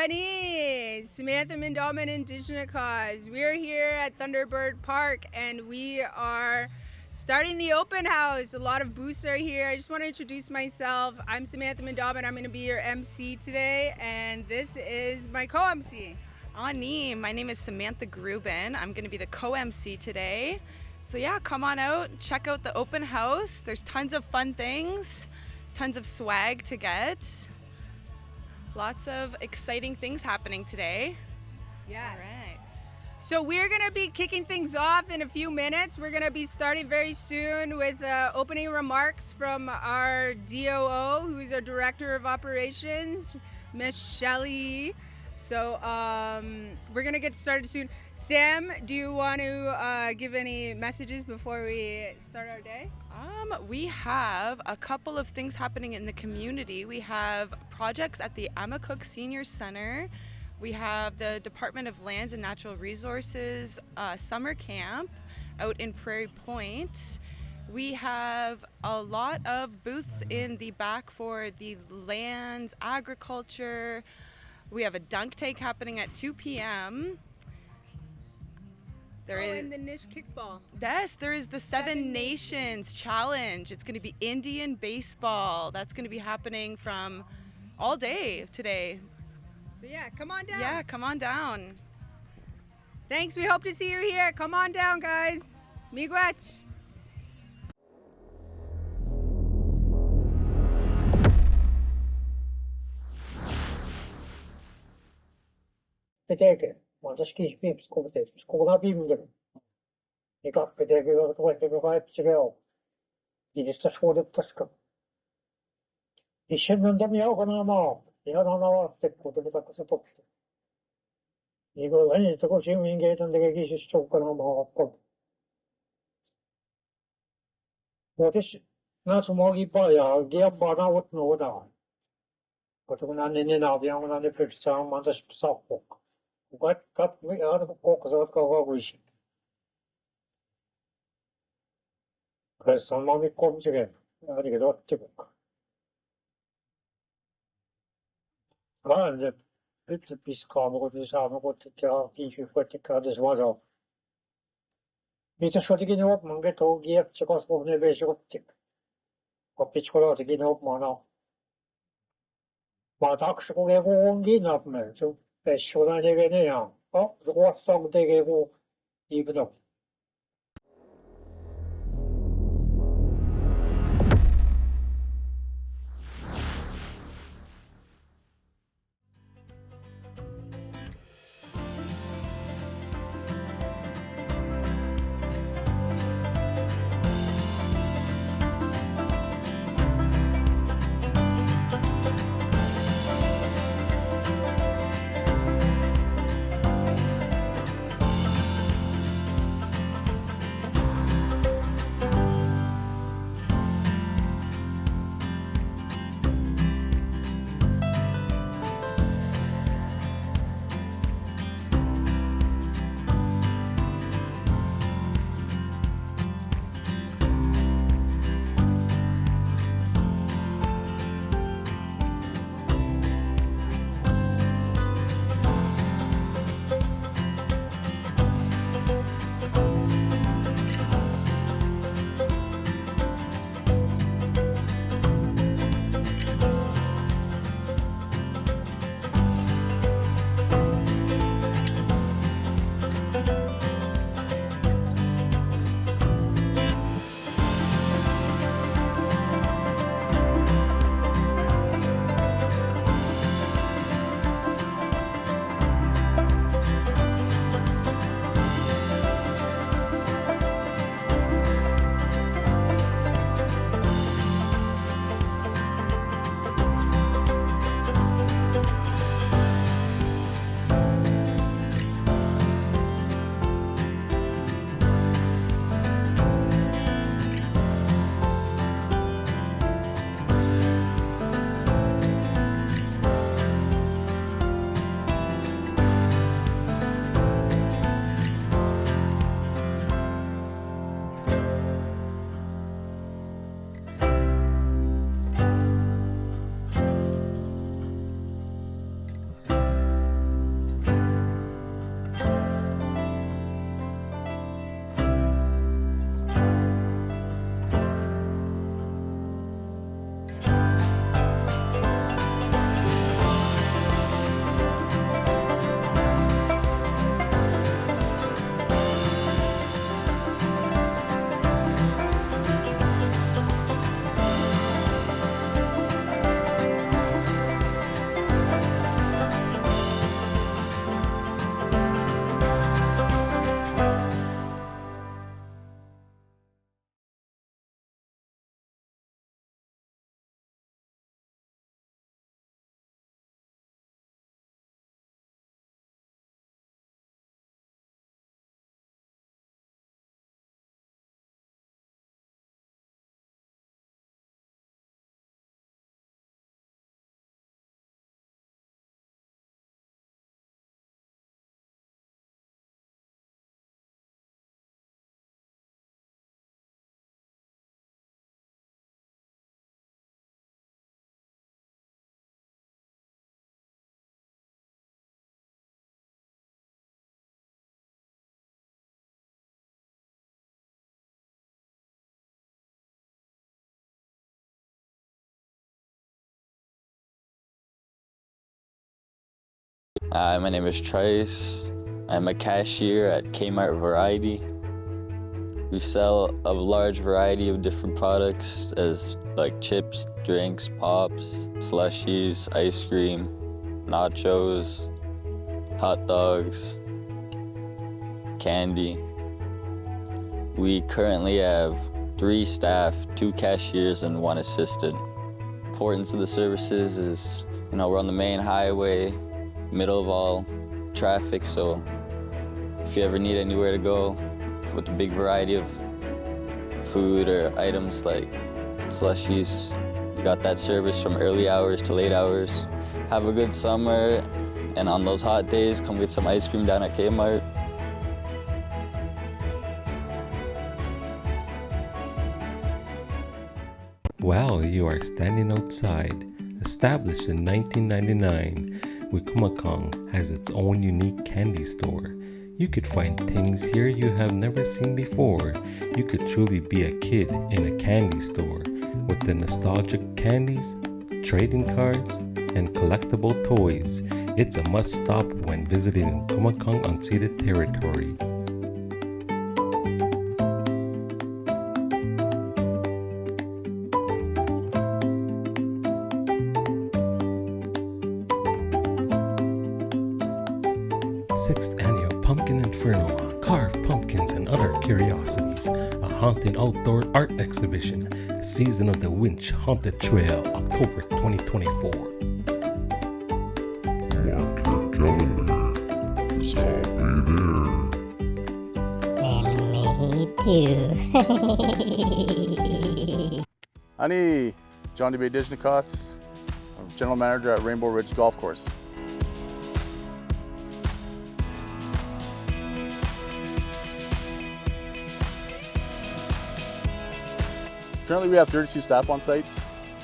Bunny, Samantha Mendoman and Indigenous Cause. We are here at Thunderbird Park and we are starting the open house. A lot of booths are here. I just want to introduce myself. I'm Samantha Mendoman. I'm going to be your MC today, and this is my co-MC. Ani, my name is Samantha Grubin. I'm going to be the co-MC today. So yeah, come on out, check out the open house. There's tons of fun things, tons of swag to get. Lots of exciting things happening today. Yeah. All right. So we're going to be kicking things off in a few minutes. We're going to be starting very soon with opening remarks from our DOO, who is our Director of Operations, Miss Shelley. So we're going to get started soon. Sam, do you want to give any messages before we start our day? We have a couple of things happening in the community. We have projects at the Amacook Senior Center. We have the Department of Lands and Natural Resources summer camp out in Prairie Point. We have a lot of booths in the back for the lands, agriculture. We have a dunk tank happening at 2 p.m. And the Nish kickball. Yes, there is the Seven Nations Challenge. It's going to be Indian baseball. That's going to be happening from all day today. So yeah, come on down. Yeah, come on down. Thanks. We hope to see you here. Come on down, guys. Miigwech. Betekent, want dat is pips, komt het eens. Kom naar binnen. Ik had betekent dat het wordt een vijf wel. Die is dat voor de task. Die zitten dan jou gaan allemaal. Ja, dan nou het moet het ook zo top. 이거 아니 저거 지금 인계했던 데가 계시 조건 한번 없고. 뭐듯이 나 주먹이 봐야 이게 바다 옷 놓다. 그것도 나는 나비하고 나는 별상 만다 싶었고. Wat we hadden ook zo gewoon zien. 그래서 마음이 꼼짝해. 어디게 어떻게 이제 비슷하고 사람하고 특히 기술 같은 거에서 와서 이제 솔직히 너 뭔가 더 기업 찍어서 보내 배시고 커피 초라 어떻게 너 뭐나 마닥스고 내고 온게 나쁘면 좀 배시고 다니겠네요. 누가 썩되게고 이브도 My name is Trice. I'm a cashier at Kmart Variety. We sell a large variety of different products as like chips, drinks, pops, slushies, ice cream, nachos, hot dogs, candy. We currently have 3 staff, 2 cashiers, and 1 assistant. Importance of the services is, we're on the main highway, middle of all traffic, so if you ever need anywhere to go with a big variety of food or items like slushies, you got that service from early hours to late hours. Have a good summer, and on those hot days, come get some ice cream down at Kmart. While you are standing outside, established in 1999, Wikumakong has its own unique candy store. You could find things here you have never seen before. You could truly be a kid in a candy store with the nostalgic candies, trading cards, and collectible toys. It's a must stop when visiting Wikumakong unceded territory. Sixth Annual Pumpkin Inferno, carved pumpkins and other curiosities, a haunted outdoor art exhibition, Season of the Winch Haunted Trail, October 2024. Mark your calendar, 'cause I'll be there. And me too. Ani, Johnny B. Dijnikos, I'm General Manager at Rainbow Ridge Golf Course. Currently we have 32 staff on site,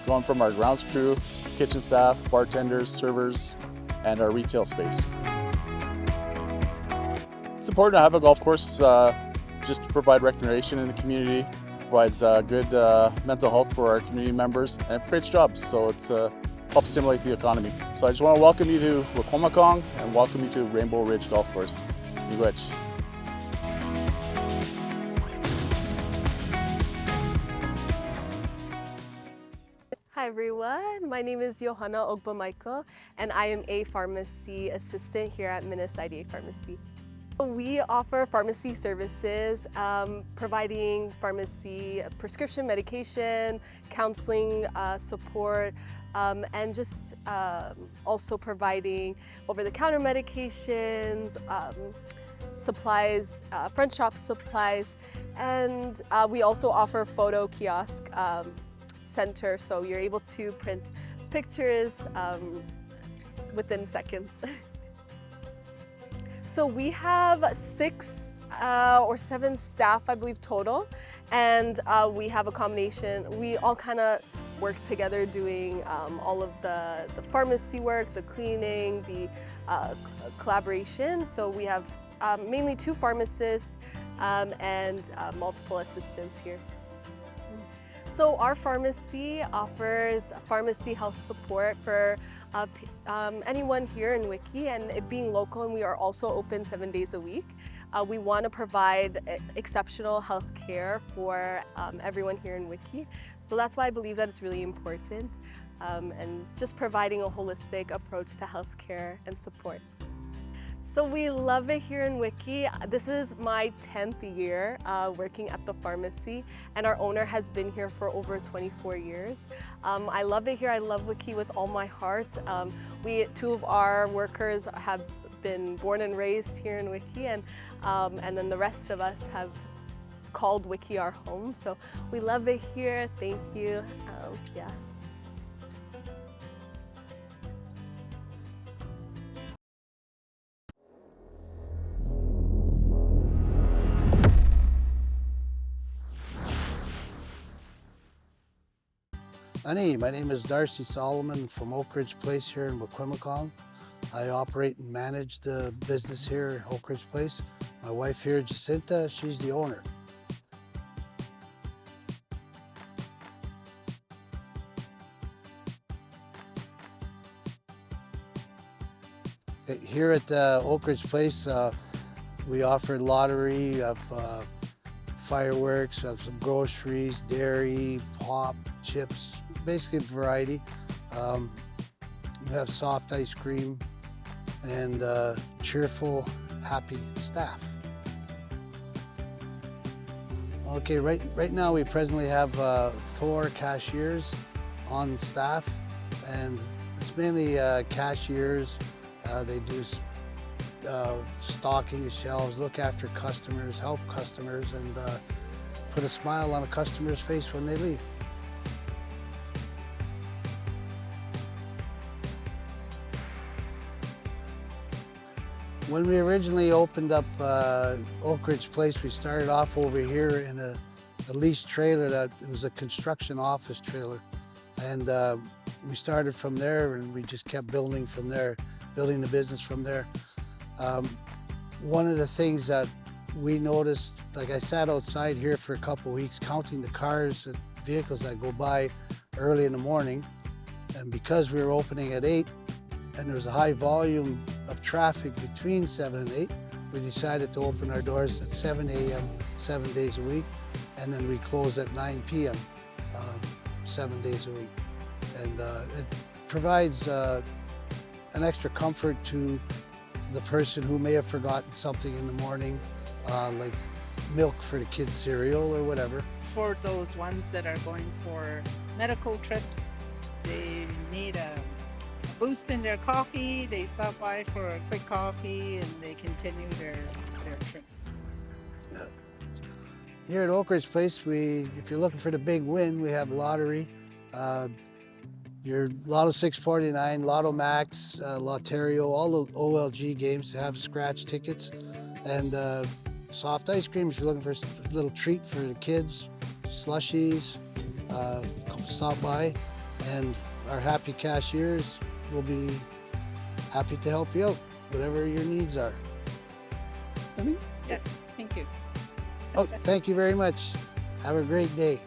going from our grounds crew, kitchen staff, bartenders, servers, and our retail space. It's important to have a golf course just to provide recreation in the community, provides good mental health for our community members, and it creates jobs, so it helps stimulate the economy. So I just want to welcome you to Wikumakong and welcome you to Rainbow Ridge Golf Course. Miigwech. Hi everyone, my name is Johanna Ogbamaiko and I am a pharmacy assistant here at Minas IDA Pharmacy. We offer pharmacy services, providing pharmacy prescription medication, counseling support, and just also providing over-the-counter medications, supplies, front shop supplies, and we also offer photo kiosk center, so you're able to print pictures within seconds. So we have 6 or 7 staff, I believe, total, and we have a combination. We all kind of work together doing all of the pharmacy work, the cleaning, the collaboration. So we have mainly 2 pharmacists and multiple assistants here. So our pharmacy offers pharmacy health support for anyone here in Wiki, and it being local, and we are also open 7 days a week. We want to provide exceptional health care for everyone here in Wiki. So that's why I believe that it's really important, and just providing a holistic approach to healthcare and support. So we love it here in Wiki. This is my 10th year working at the pharmacy, and our owner has been here for over 24 years. I love it here. I love Wiki with all my heart. 2 of our workers have been born and raised here in Wiki, and then the rest of us have called Wiki our home. So we love it here. Thank you. Yeah. Ani, my name is Darcy Solomon from Oak Ridge Place here in Wikumakong. I operate and manage the business here at Oak Ridge Place. My wife here, Jacinta, she's the owner. Here at Oak Ridge Place, we offer lottery of fireworks, of some groceries, dairy, pop, chips, basically a variety. We have soft ice cream and cheerful, happy staff. Okay, right now we presently have 4 cashiers on staff, and it's mainly cashiers. They do stocking the shelves, look after customers, help customers, and put a smile on a customer's face when they leave. When we originally opened up Oak Ridge Place, we started off over here in a leased trailer that it was a construction office trailer. And we started from there, and we just kept building from there, building the business from there. One of the things that we noticed, like I sat outside here for a couple of weeks counting the cars and vehicles that go by early in the morning. And because we were opening at 8 and there was a high volume of traffic between 7 and 8, we decided to open our doors at 7 a.m. 7 days a week, and then we close at 9 p.m. 7 days a week. And it provides an extra comfort to the person who may have forgotten something in the morning, like milk for the kids' cereal or whatever. For those ones that are going for medical trips, they need a boost in their coffee, they stop by for a quick coffee and they continue their trip. Here at Oak Ridge Place, if you're looking for the big win, we have lottery. Your Lotto 649, Lotto Max, Lotterio, all the OLG games have scratch tickets. And soft ice cream, if you're looking for a little treat for the kids, slushies, come stop by. And our happy cashiers will be happy to help you out, whatever your needs are. Yes, thank you. Oh, thank you very much. Have a great day.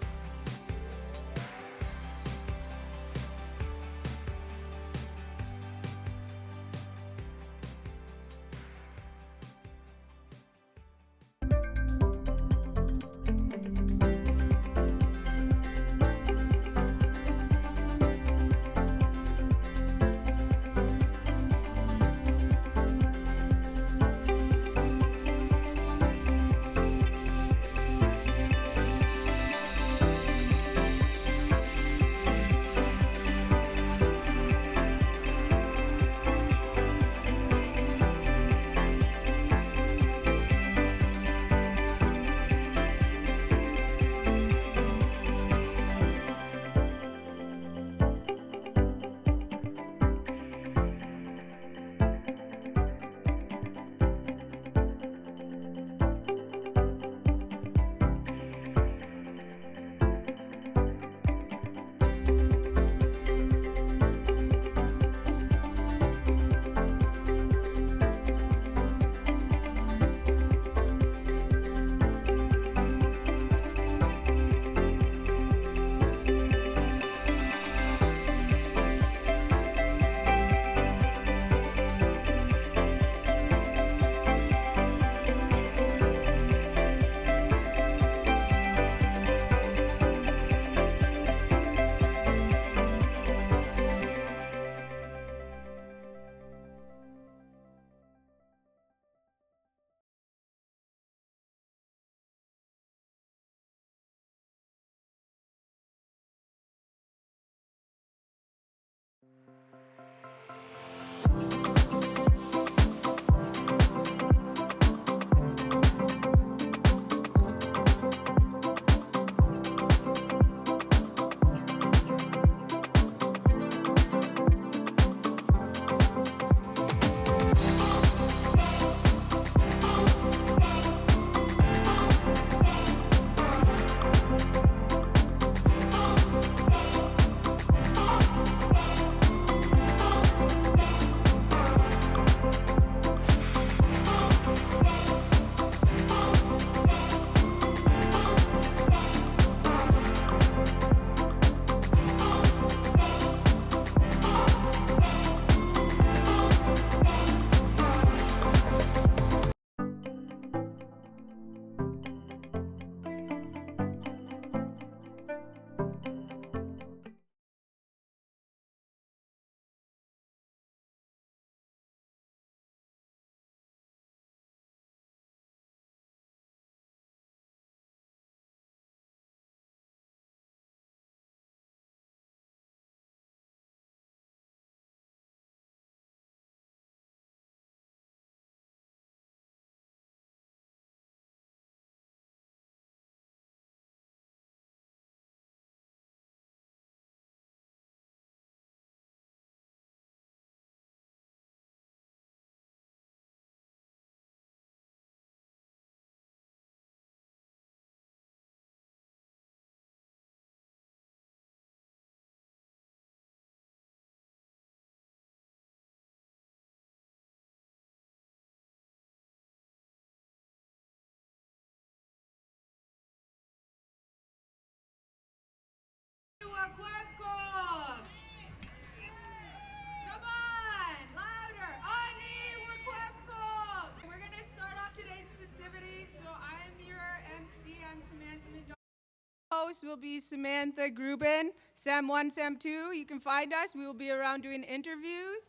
host will be Samantha Grubin, Sam 1, Sam 2. You can find us. We will be around doing interviews.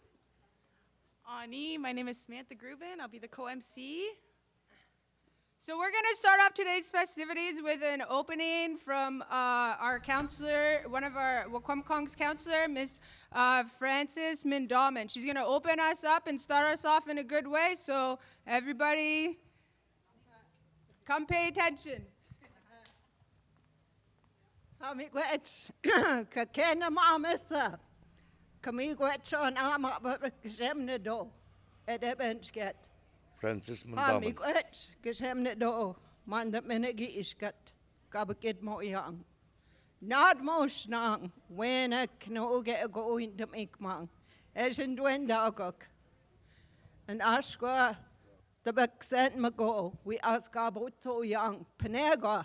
Ani, my name is Samantha Grubin. I'll be the co-MC. So we're going to start off today's festivities with an opening from our counselor, one of our Wakwamkong's counselor, Miss Frances Mindalman. She's going to open us up and start us off in a good way. So everybody, come pay attention. Amigwet, kakena mamesa. Kamigwet on ama gemne do. Edebenskет. Francis Mandamon. Amigwet, gemne do. Man that menegi iskat. Kabakid mo yang. Not most nang. When a kno get go into make mang. As in dwen dagok. And ask the back sent mago. We ask about to young. Penega.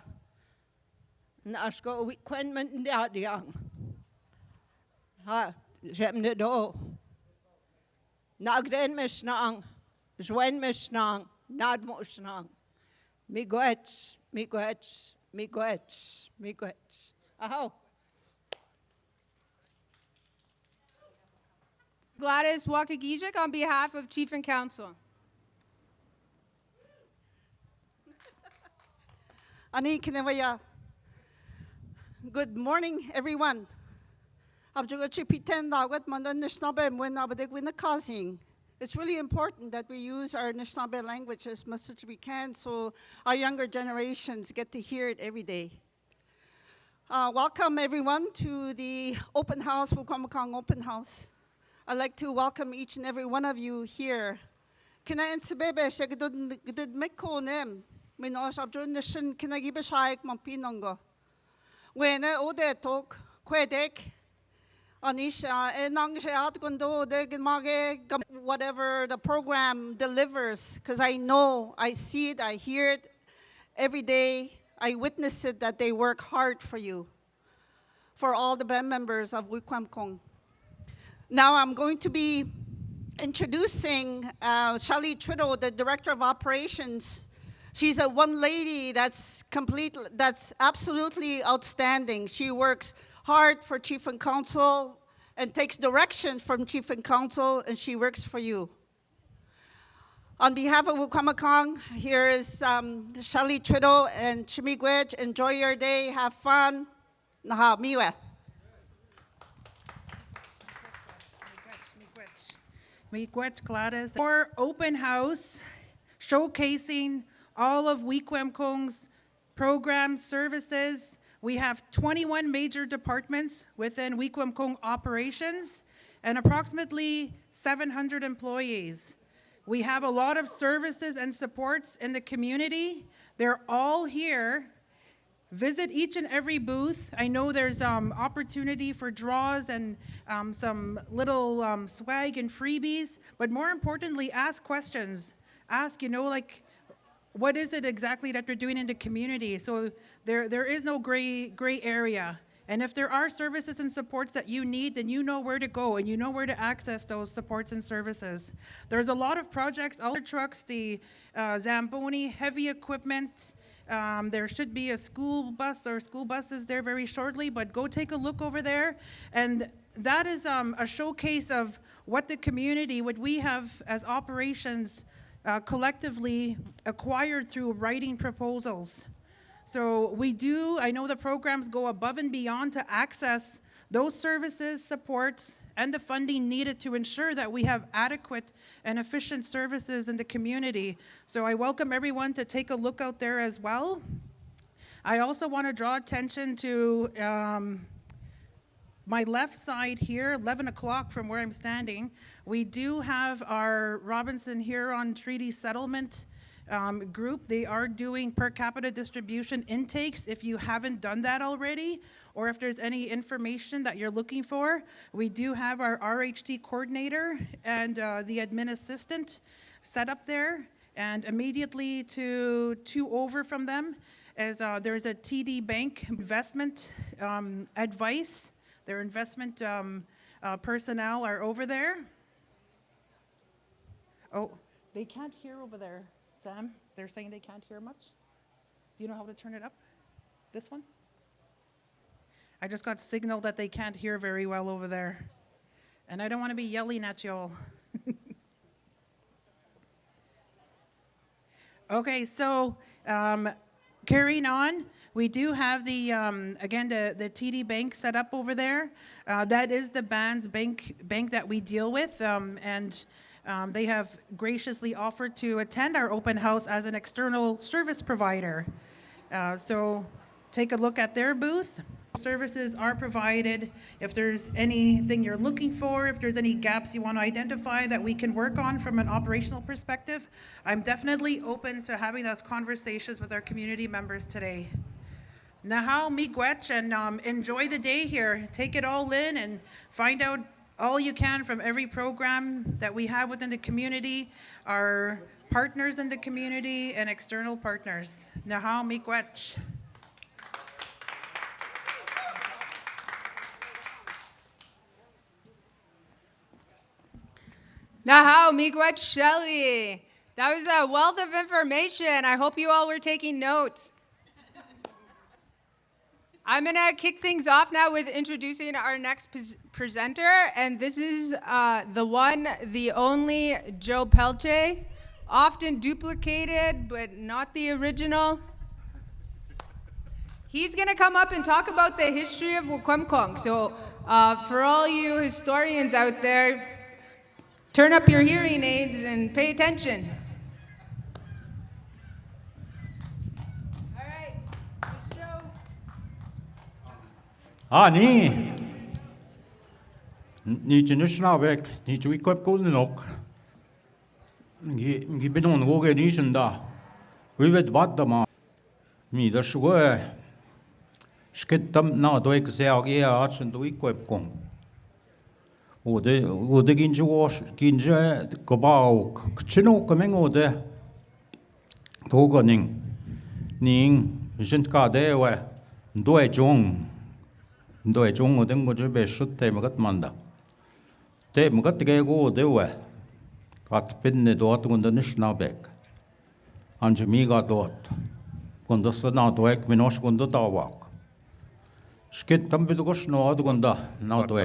Nash go we quenment dat young. Ha, jemne do. Nagden misnang, Zwen misnang, nad mosnang. Migwets, migwets, migwets, migwets. Aho. Gladys Wakagijik on behalf of Chief and Council. Ani kinevaya. Good morning, everyone. It's really important that we use our Anishinaabe language as much as we can so our younger generations get to hear it every day. Welcome, everyone, to the open house, Wukwamkong Open House. I'd like to welcome each and every one of you here. Kina insibebe shegdud mekonem minos abjun nishin kina gibeshaik mampinongo. When ode talk kwedek anisha enang sheat gundo deg mage whatever the program delivers, because I know, I see it, I hear it every day. I witness it that they work hard for you, for all the band members of Wukwamkong. Now I'm going to be introducing Shali Trido, the Director of Operations. She's a one lady that's absolutely outstanding. She works hard for Chief and Council and takes direction from Chief and Council, and she works for you. On behalf of Wukwamkong, here is Shali Trido and Chimigwech. Enjoy your day, have fun. Naha miwe. Miigwech Gladys. Our open house showcasing all of Wukwamkong's programs, services. We have 21 major departments within Wukwamkong operations and approximately 700 employees. We have a lot of services and supports in the community. They're all here. Visit each and every booth. I know there's opportunity for draws and some little swag and freebies, but more importantly, ask questions. Ask, like, what is it exactly that they're doing in the community? So there is no gray area. And if there are services and supports that you need, then you know where to go and you know where to access those supports and services. There's a lot of projects, other trucks, the Zamboni, heavy equipment. There should be a school bus or school buses there very shortly, but go take a look over there. And that is a showcase of what the community, what we have as operations collectively acquired through writing proposals. So I know the programs go above and beyond to access those services, supports, and the funding needed to ensure that we have adequate and efficient services in the community. So I welcome everyone to take a look out there as well. I also want to draw attention to my left side here, 11 o'clock from where I'm standing. We do have our Robinson Huron Treaty Settlement group. They are doing per capita distribution intakes if you haven't done that already, or if there's any information that you're looking for. We do have our RHT coordinator and the admin assistant set up there, and immediately to two over from them is there's a TD Bank investment advice. Their investment personnel are over there. Oh, they can't hear over there. Sam, they're saying they can't hear much. Do you know how to turn it up? This one? I just got signaled that they can't hear very well over there. And I don't want to be yelling at y'all. Okay, so carrying on, we do have the, again, the TD Bank set up over there. That is the band's bank that we deal with, and they have graciously offered to attend our open house as an external service provider. So take a look at their booth. Services are provided. If there's anything you're looking for, if there's any gaps you want to identify that we can work on from an operational perspective, I'm definitely open to having those conversations with our community members today. Nahau miigwech, and enjoy the day here. Take it all in and find out all you can from every program that we have within the community, our partners in the community, and external partners. Nahau miigwech. Nahau miigwech Shelley. That was a wealth of information. I hope you all were taking notes. I'm going to kick things off now with introducing our next presenter, and this is the one, the only Joe Pelche, often duplicated, but not the original. He's going to come up and talk about the history of Wukwemkong. So for all you historians out there, turn up your hearing aids and pay attention. Ni Chinushnavek, ni Chiquip Goldenok, given on Woganishanda, we went Batama, me the sugar, skit them now to excel here, arch and to equip com. Would the Ginja wash, Ginja, Cobao, Chino coming over there, Toganing, Ning, Jintka there, do a jong. Đôi chung ở đây có chút về xuất thế mà cất manda, thế mà cất cái gỗ đấy vậy, cắt pin này đó tụi nó national bank, anh chỉ mi gạt đó, còn đó sẽ nào tụi mình nói còn đó tao vác, skit thầm bị tụi nó tụi đó nào tụi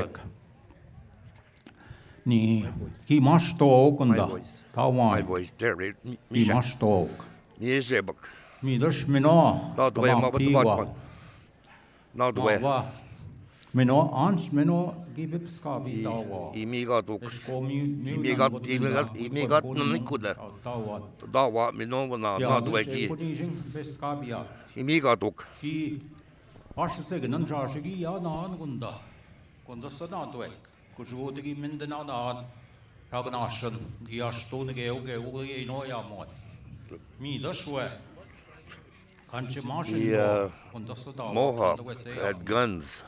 nè, khi mas tao còn đó, tao vác, khi mas tao, mi đó mình nó, tụi mà pi vác, nào tụi Meno ans meno give skabi dawa. Imigat nanikuda. Dawa meno na dueki. Imigatuk. Ki ashe nan jashigi ya nan gunda. Gunda sana duek. Kujutigi mindena nan. Tagnashan ki ashtone ge no ya mon. Mi dashwe. The Mohawk had guns.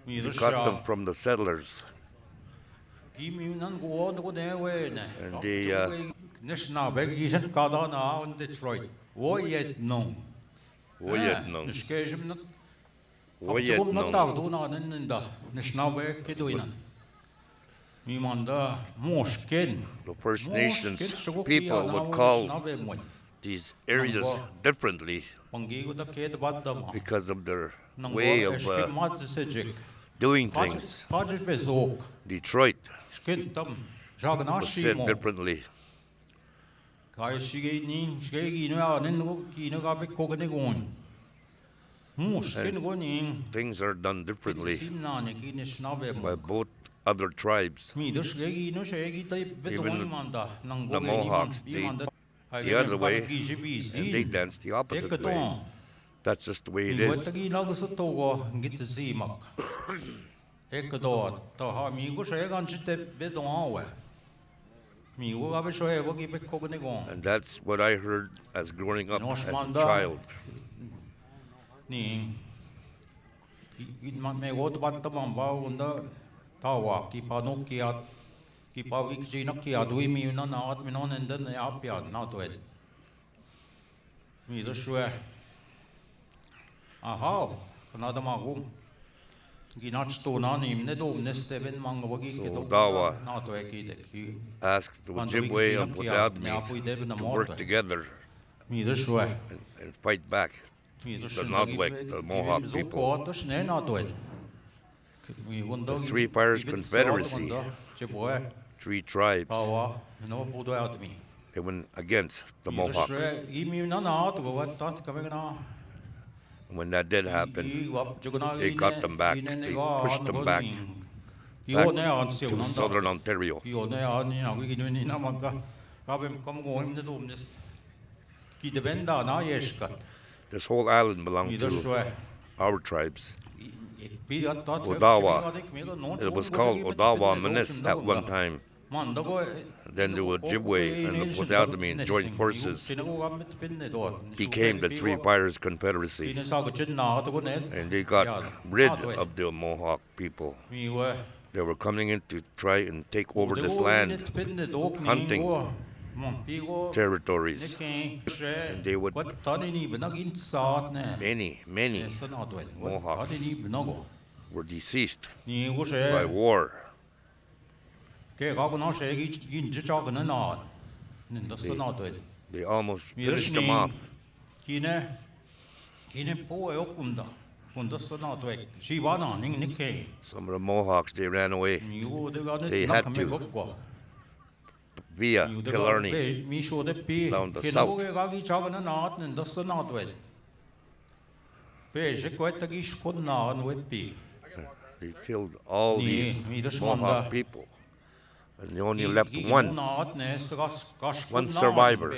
They got them from the settlers. And the First Nations people would call these areas differently because of their way of doing things. Detroit was said differently. And things are done differently by both other tribes. Even the Mohawks, the other way, and they dance the opposite way. That's just the way it is. And that's what I heard as growing up as a child. So Dawa asked the Ojibwe and Potawatomi to work together and fight back the Naguek, the Mohawk people. the Three Fires Confederacy, 3 tribes, they went against the Mohawk. When that did happen, they got them back. They pushed them back to southern Ontario. This whole island belonged to our tribes. Odawa. It was called Odawa Manis at one time. Then the Ojibwe and the Potawatomi joint forces became the Three Fires Confederacy. And they got rid of the Mohawk people. They were coming in to try and take over this land, hunting territories. And they would, many Mohawks were deceased by war. They almost finished them off. Some of the Mohawks, they ran away. They had to via Killarney down the south. They killed all these Mohawk people. And they only left one survivor,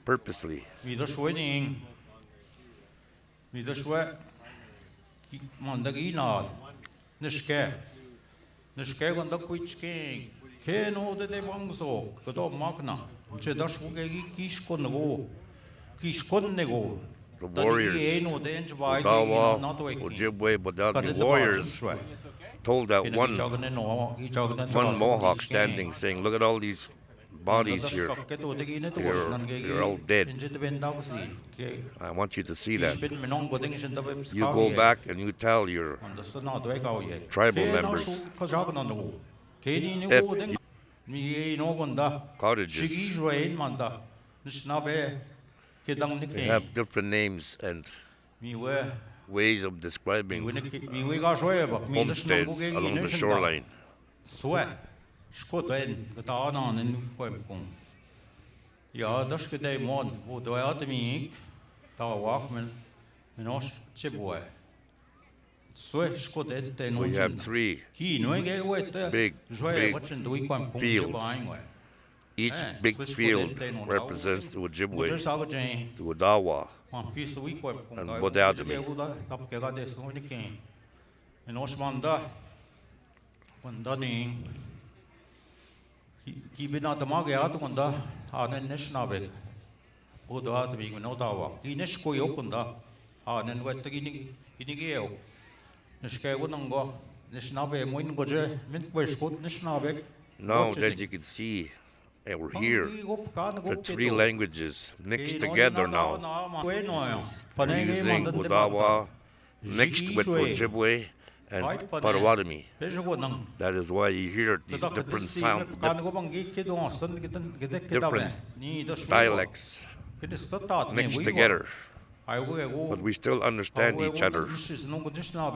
purposely. The warriors, Odawa, Ojibwe, Potawatomi warriors, told that one Mohawk standing, saying, "Look at all these bodies here. They're all dead. I want you to see that. You go back and you tell your tribal members cottages, they have different names and ways of describing homesteads along the shoreline." We have 3 big fields. Each big field represents the Ojibwe, the Odawa, and Potawatomi. Now that you can see and we're here, the 3 languages mixed together now. We're using Odawa mixed with Ojibwe and Potawatomi. That is why you hear these different sounds, different dialects mixed together. But we still understand each other. I'll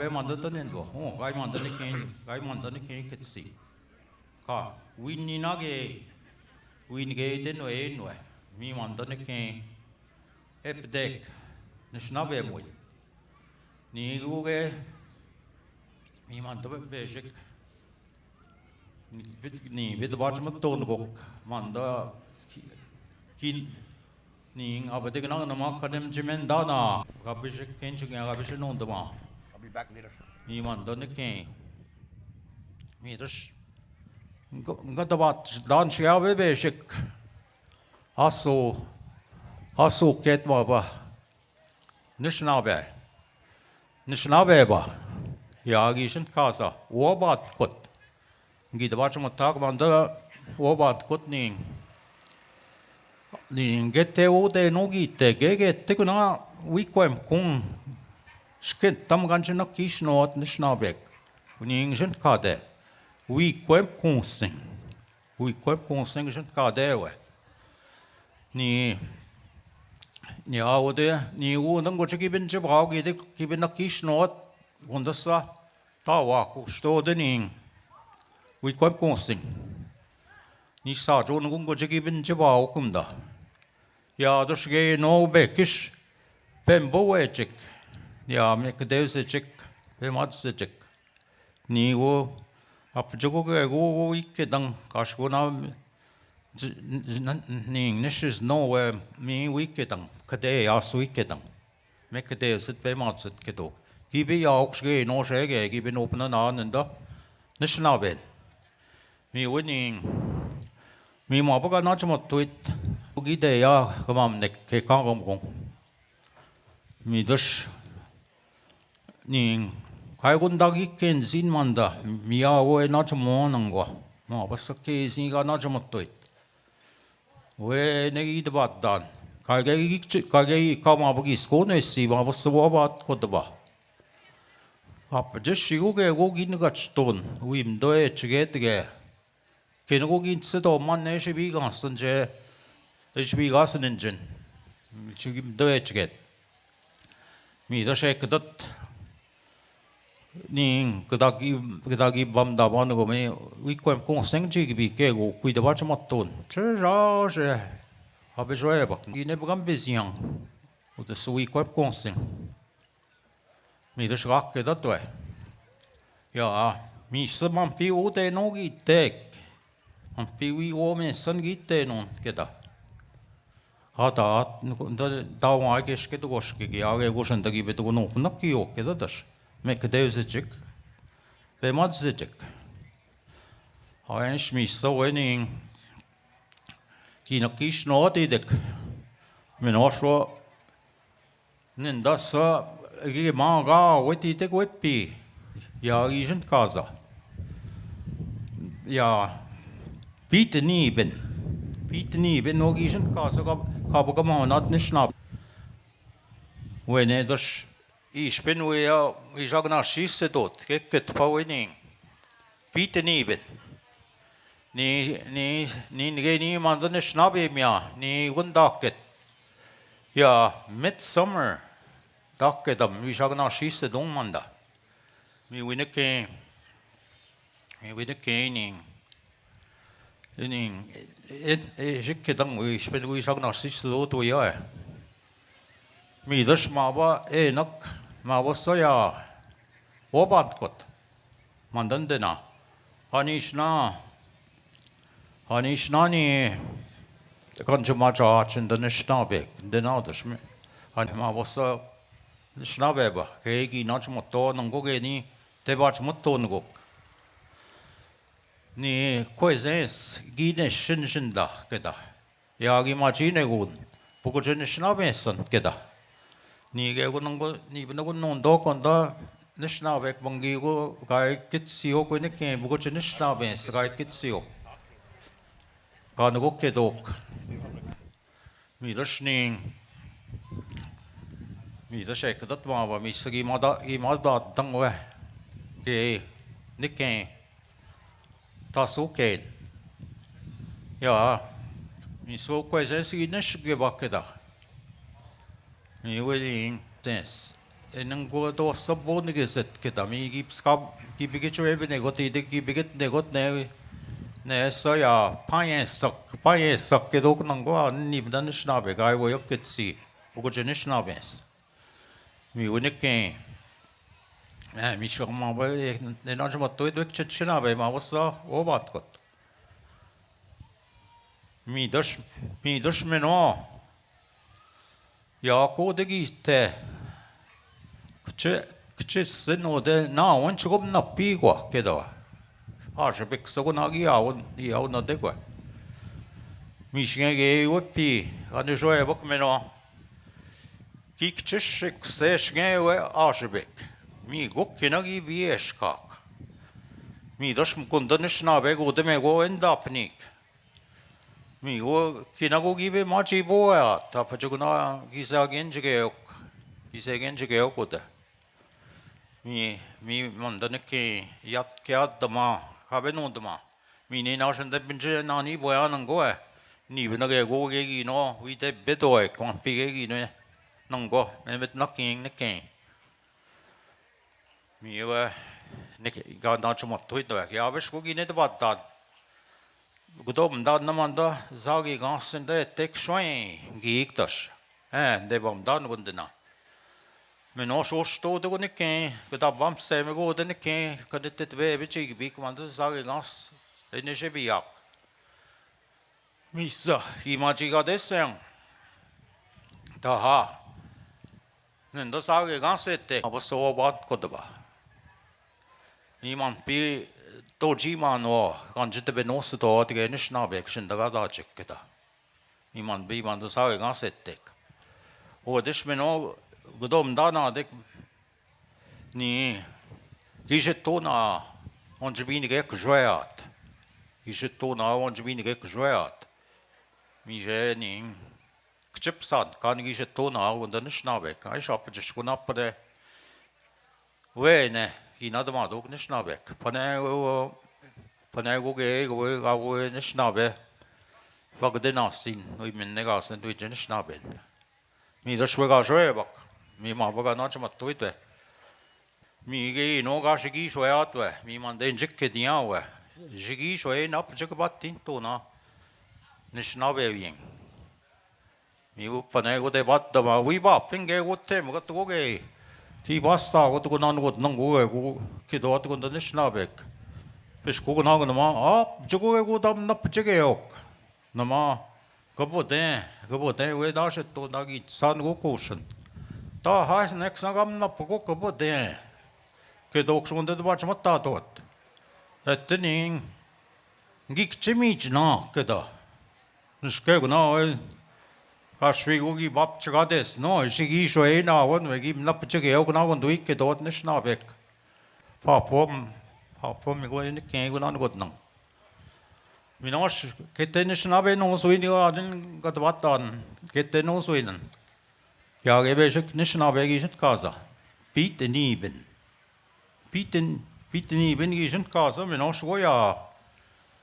be back later. Gete ode no gite gege tekuna wikwem kung skit tam ganchen no kishnot nishnabek uning jen kade wikwem kung sing jen kade we ni ode ni u nang go chiki bin chibao gide kibin no kishnot undasa tawa ku sto dening we kwam konsing ni sa jo nung go jigi bin jaba kumda ya dos ge no bekish pembo echik ya me kdeus echik pemats echik ni wo ap jogo ge go ikedang kashgona ning nishes no me wikedang kade as wikedang me kdeus et pemats et kedo gibi ya oxge no shege gibi no pna na nda nishna ben mi winning mi ma baga na chmo tuit ugi de ya kamam nek ke kangom gong mi dos ning kai gun dagi ken zin manda mi ya we na chmo nang go ma bas ke zin ga na chmo tuit we ne gi de bat dan kai ge ka ma bagi sko ne si ma bas wo bat ko de ba ap je shigo ge go gi ne ga chton wim do e chge de Kena go gin tsedo man ne shi bi gasen je ich bi gasen engine chigim deutsch get mi da shek dat ning kedagi bam da ban go me wi kwem kong seng ji bi ke go kui da ba chma ton che ra je habe joe ba i ne bram bezian o de so wi kwem kong seng mi da shak ke dat we ja mi se man pi o de no gi tek an piwi o me san gitte non keda hata da wa ke ske to gosh ke ya ge gosh ndagi be to no nak ki o keda das me ke de zechik be mat zechik ha en shmi so wening ki no kish no de dek me no sho nen da sa ge ma ga weti te wepi ya i jent kaza ja Peter Nieben nog eens een kaas ik maar not niet snap wanneer dus ik ben we ja ik zag naar schiessen tot kijk het pauwing Peter Nieben geen niemand dan snap je meer niet wonderlijk ja midsummer dacht dan we zag naar schiessen doen man da we winnen geen Ning ik dan we spelen we zag naar zich zo toe ja mi dus maar wat nog maar wat zo ja wat kot man dan dena Hanish nani kan je maar chachen dan snabe dena dus me maar wat zo snabe ba kegi nach motto nongo ge ni te bach motto ngo ni coisas gine shinda keda ya gi machine gun poco jene shnabesan keda ni ge gun ngo ni bna gun non do kon da nishna bek bangi go gai kitsio ko ne ke poco jene shnabes gai kitsio ka no ke dok mi dashning mi da shek dat ma ba mi sgi ma da dang we ke ne ke ta so ke ja mi so coisas que nas que bakeda mi wedding dance en go do sabon ge set ke da mi gips ka ki bige chwe be ne go ti de ki bige ne go ne so ya paye sok ke do nang go ni dan shna be ga wo yok ke si go je ne shna be mi wone ke mi shok ma ba ne na jma to do ke shna be ma was o bat kot mi dos meno ya ko de gite kche seno de na won chgom na pi go ke do a je bek so na gi ya na de go mi shge ge wo pi an jo e bok meno ki kche shik se shge we a je bek mi go ke na gi bi eshkak mi dos mkon de shna be go de me go enda pnik mi go kinago gibe machi boya ta pachuguna gisa genjige yok oda mi mandane ke yat ke adma habe no dama mi ne na shande binje na ni boya nang go ni bina ge go ge gi no wi te bedo e kon pi ge gi no nang go me bet knocking ne ke mi wa nik ga na chuma tuit da ya wish ko gi ne da bat Gudom da namanda zagi gasen de tek shoin giiktas. De bom dan gundina. Men også stod det kunne ikke, da bam se med gode ikke, kan det be bichig bik man zagi gas. Det er ikke biak. Misa imagiga desen. Da ha. Men da zagi gas ette. Aber so bat kodba. Iman bi Dojiman or Ranjita Benosato to get a snabek, Shindagadachic. Iman be man the Sari Gassetic. Or this meno Godom Dana dick ni Gijetona on Jabini Gek Joyat. Gijetona on Jabini Gek Joyat. Mijeni Chipsat, can Gijetona on the Snabek. I shop just go up there. When another man took the snabek. Panego gay, go in the snabbe. Fuck the nassin, we mean negas and we gin snabbing. Me the swag out, me ma boga not much to it. Me gay no gashigi so out where, me man then jicket the hour. Jiggy so ain't up jackabat tintona. Nishnabbe wing. Me panego de batta, we bop, finger what them got to go gay. Ti basta got to go on with no go, kid out to the Nishnabek. Fish cook on the ma, up, Jogo go down up Jigayok. No ma, go there, we dash it to Nagi, San go cushion. Da has next Nagam up go there. Kid oaks wanted to watch Matatot. That thing geek Jimmy no, kidda. The skeg now. Kashwi ugi bap chagades no shigi shoe na won we give nap chage ok na won duik ke dot nish na bek papom mi go in ke go nan got nang minosh ke tenish na be no suini ga adin gat batan ke teno suinen ja gebe shik nish na be gi shit kaza bitte niben gi shit kaza minosh go ya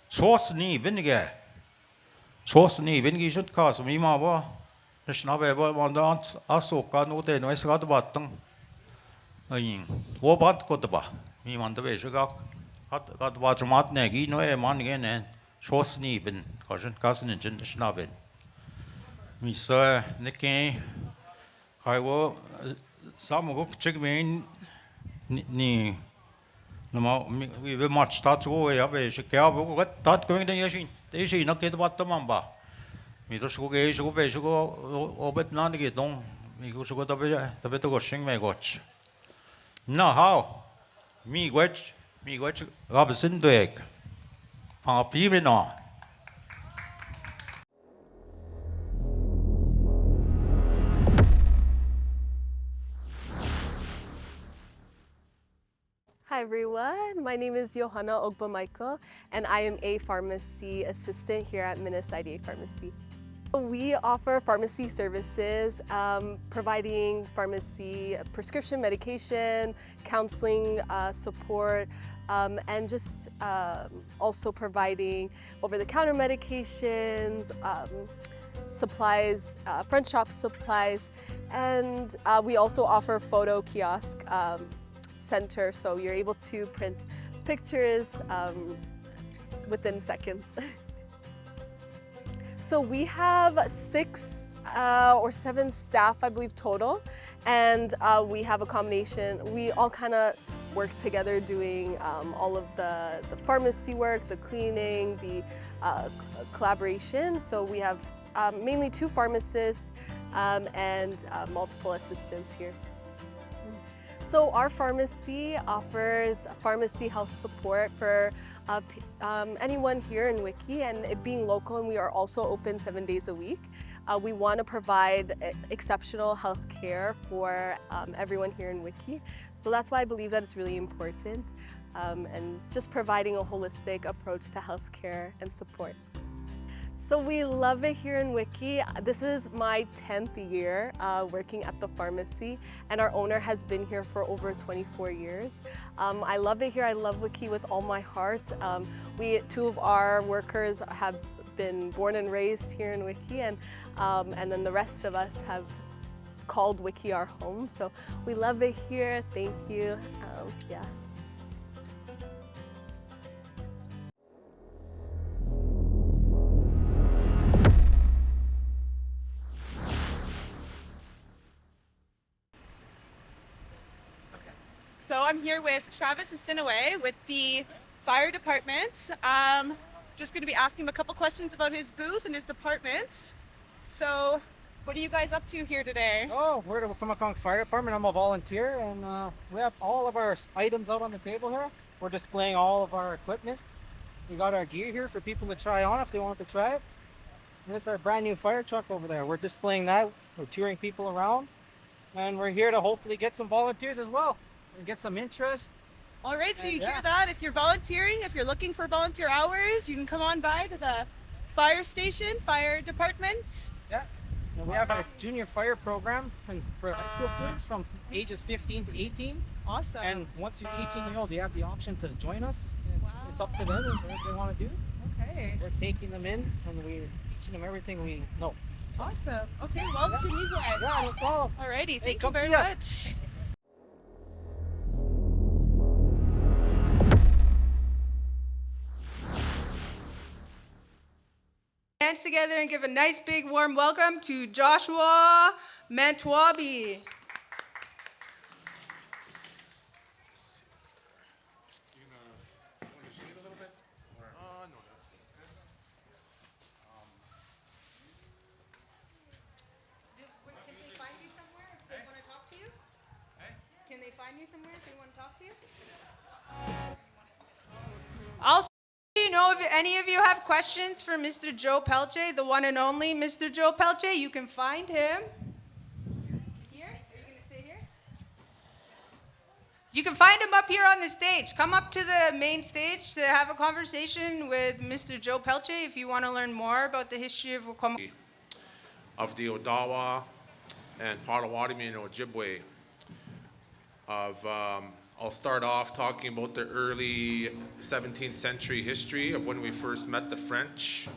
sos ni ben ge sos ni ben gi shit kaza mi ma ba Snabbe man asoka no de no es gad batang ayin wo bat ko ba mi man de beje gak gad bat mat ne gi no e man ge ne shosni bin kajen kasen in snabbe mi sa ne ke kai wo sam go chig men ni no ma we mat stat go ya be je ka bo gat tat ko de yeshin de shi no ke bat man ba mi to shugo ge shugo be shugo obet nan ge dong mi go shugo da be to go shing me goch na how mi goch gab sin doek a pi me no. Hi everyone, my name is Johanna Ogba-Michael and I am a pharmacy assistant here at Minas IDA Pharmacy. We offer pharmacy services, providing pharmacy prescription medication, counseling support, and just also providing over-the-counter medications, supplies, front shop supplies, and we also offer photo kiosk center, so you're able to print pictures within seconds. So we have 6 or 7 staff, I believe, total, and we have a combination. We all kind of work together doing all of the pharmacy work, the cleaning, the collaboration. So we have mainly 2 pharmacists and multiple assistants here. So our pharmacy offers pharmacy health support for anyone here in Wiki, and it being local, and we are also open 7 days a week. We want to provide exceptional health care for everyone here in Wiki. So that's why I believe that it's really important, and just providing a holistic approach to health care and support. So we love it here in Wiki. This is my 10th year working at the pharmacy, and our owner has been here for over 24 years. I love it here. I love Wiki with all my heart. 2 of our workers have been born and raised here in Wiki, and then the rest of us have called Wiki our home. So we love it here. Thank you. Yeah. So I'm here with Travis Asinaway with the fire department. Just going to be asking him a couple questions about his booth and his department. So, what are you guys up to here today? Oh, we're the Wikwemekong Fire Department. I'm a volunteer, and we have all of our items out on the table here. We're displaying all of our equipment. We got our gear here for people to try on if they want to try it. And it's our brand new fire truck over there. We're displaying that. We're touring people around, and we're here to hopefully get some volunteers as well and get some interest. All right, so you Yeah. hear that? If you're volunteering, if you're looking for volunteer hours, you can come on by to the fire station, fire department. Yeah. And we have a junior fire program for high school students from ages 15 to 18. Awesome. And once you're 18 years old, you have the option to join us. It's up to them what they want to do. Okay. We're taking them in and we're teaching them everything we know. Awesome. Okay, well, Yeah, no problem. Alrighty, Hey, thank you come very see us. much. Hands together and give a nice big warm welcome to Joshua Mantwabi. Can they find you somewhere if they want to talk to you? Can they find you somewhere if they want to talk to you? Also, you know, if any of you have questions for Mr. Joe Pelche, the one and only Mr. Joe Pelche, you can find him here. Are you going to stay here? You can find him up here on the stage. Come up to the main stage to have a conversation with Mr. Joe Pelche if you want to learn more about the history of Wikwemekong. Of the Odawa and Potawatomi and Ojibwe. I'll start off talking about the early 17th century history of when we first met the French.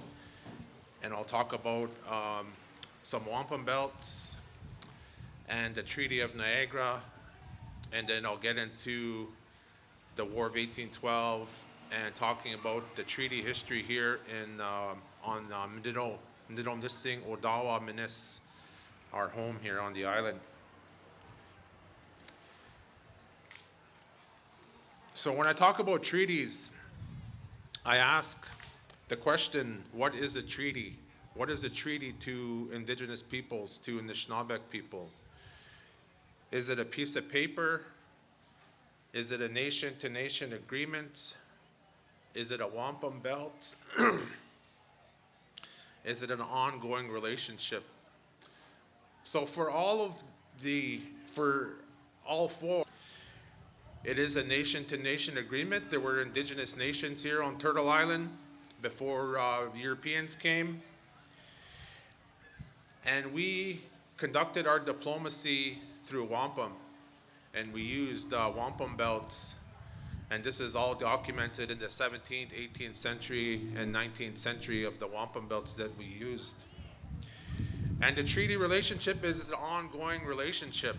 And I'll talk about some wampum belts and the Treaty of Niagara. And then I'll get into the War of 1812 and talking about the treaty history here in on Mindanao. Mindanao, this thing, Odawa, Minis, our home here on the island. So when I talk about treaties, I ask the question, what is a treaty? What is a treaty to Indigenous peoples, to Anishinaabe people? Is it a piece of paper? Is it a nation-to-nation agreement? Is it a wampum belt? Is it an ongoing relationship? So for all four, it is a nation-to-nation agreement. There were Indigenous nations here on Turtle Island before Europeans came. And we conducted our diplomacy through wampum. And we used wampum belts. And this is all documented in the 17th, 18th century, and 19th century of the wampum belts that we used. And the treaty relationship is an ongoing relationship.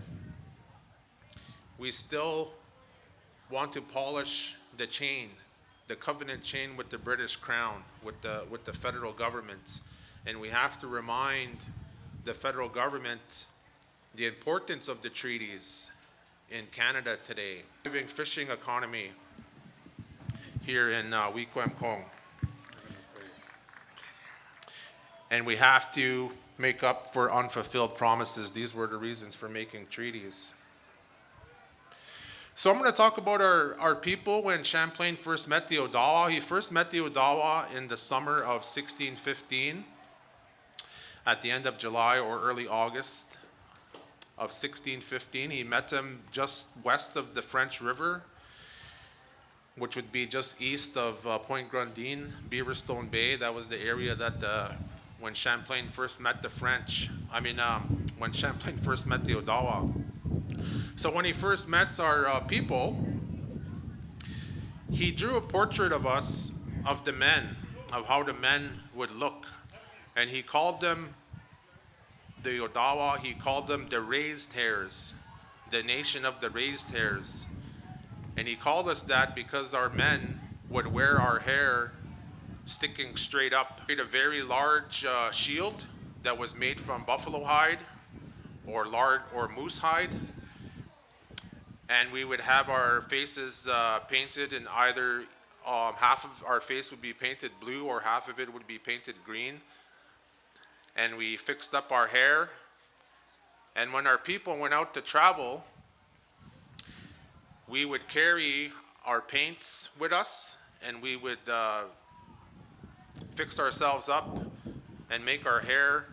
We still want to polish the chain, the covenant chain with the British Crown, with the federal government. And we have to remind the federal government the importance of the treaties in Canada today. Living fishing economy here in Wikwemekong. And we have to make up for unfulfilled promises. These were the reasons for making treaties. So I'm going to talk about our people when Champlain first met the Odawa. He first met the Odawa in the summer of 1615, at the end of July or early August of 1615. He met them just west of the French River, which would be just east of Point Grandin, Beaverstone Bay. That was the area that when Champlain first met the French, when Champlain first met the Odawa. So when he first met our people, he drew a portrait of us, of the men, of how the men would look. And he called them the Odawa, he called them the raised hairs, the nation of the raised hairs. And he called us that because our men would wear our hair sticking straight up. He had a very large shield that was made from buffalo hide or moose hide. and we would have our faces painted in either half of our face would be painted blue or half of it would be painted green. And we fixed up our hair. And when our people went out to travel, we would carry our paints with us, and we would fix ourselves up and make our hair.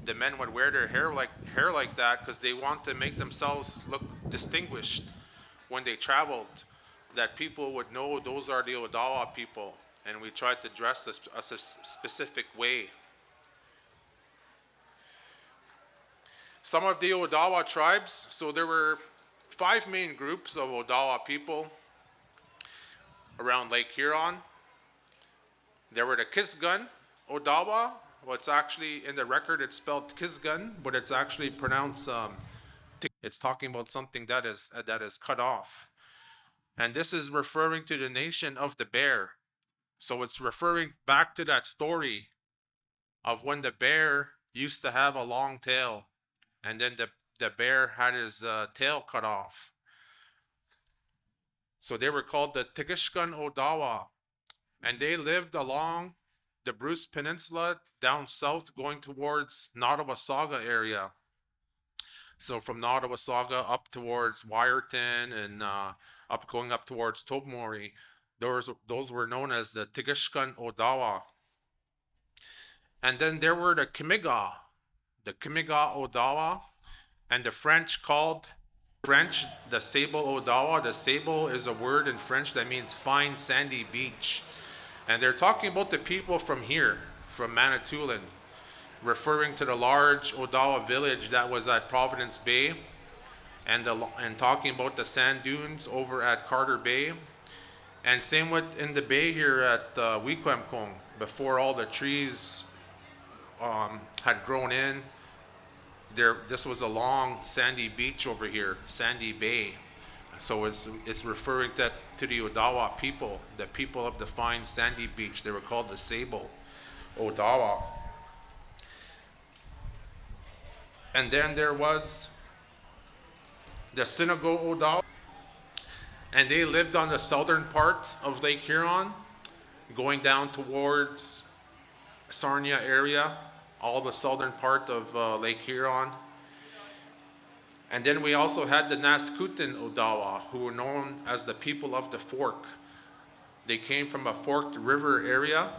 The men would wear their hair like that because they want to make themselves look distinguished when they traveled, that people would know those are the Odawa people, and we tried to dress a specific way. Some of the Odawa tribes, so there were 5 main groups of Odawa people around Lake Huron. There were the Kisgun Odawa. Well, it's actually in the record, it's spelled Kisgun, but it's actually pronounced, it's talking about something that is cut off. And this is referring to the nation of the bear. So it's referring back to that story of when the bear used to have a long tail, and then the bear had his tail cut off. So they were called the Tigishkan Odawa, and they lived along the Bruce Peninsula down south going towards Nottawasaga area. So from Nottawasaga up towards Wyerton and going up towards Tobermory, those were known as the Tigishkan Odawa. And then there were the Kimiga Odawa, and the French called the Sable Odawa. The Sable is a word in French that means fine sandy beach. And they're talking about the people from here, from Manitoulin, referring to the large Odawa village that was at Providence Bay, and talking about the sand dunes over at Carter Bay. And same with in the bay here at Wequemcong, before all the trees had grown in. This was a long sandy beach over here, Sandy Bay. So it's referring to the Odawa people, the people of the fine sandy beach. They were called the Sable Odawa. And then there was the Sinago Odawa, and they lived on the southern part of Lake Huron, going down towards Sarnia area, all the southern part of Lake Huron. And then we also had the Naskutin Odawa, who were known as the people of the fork. They came from a forked river area,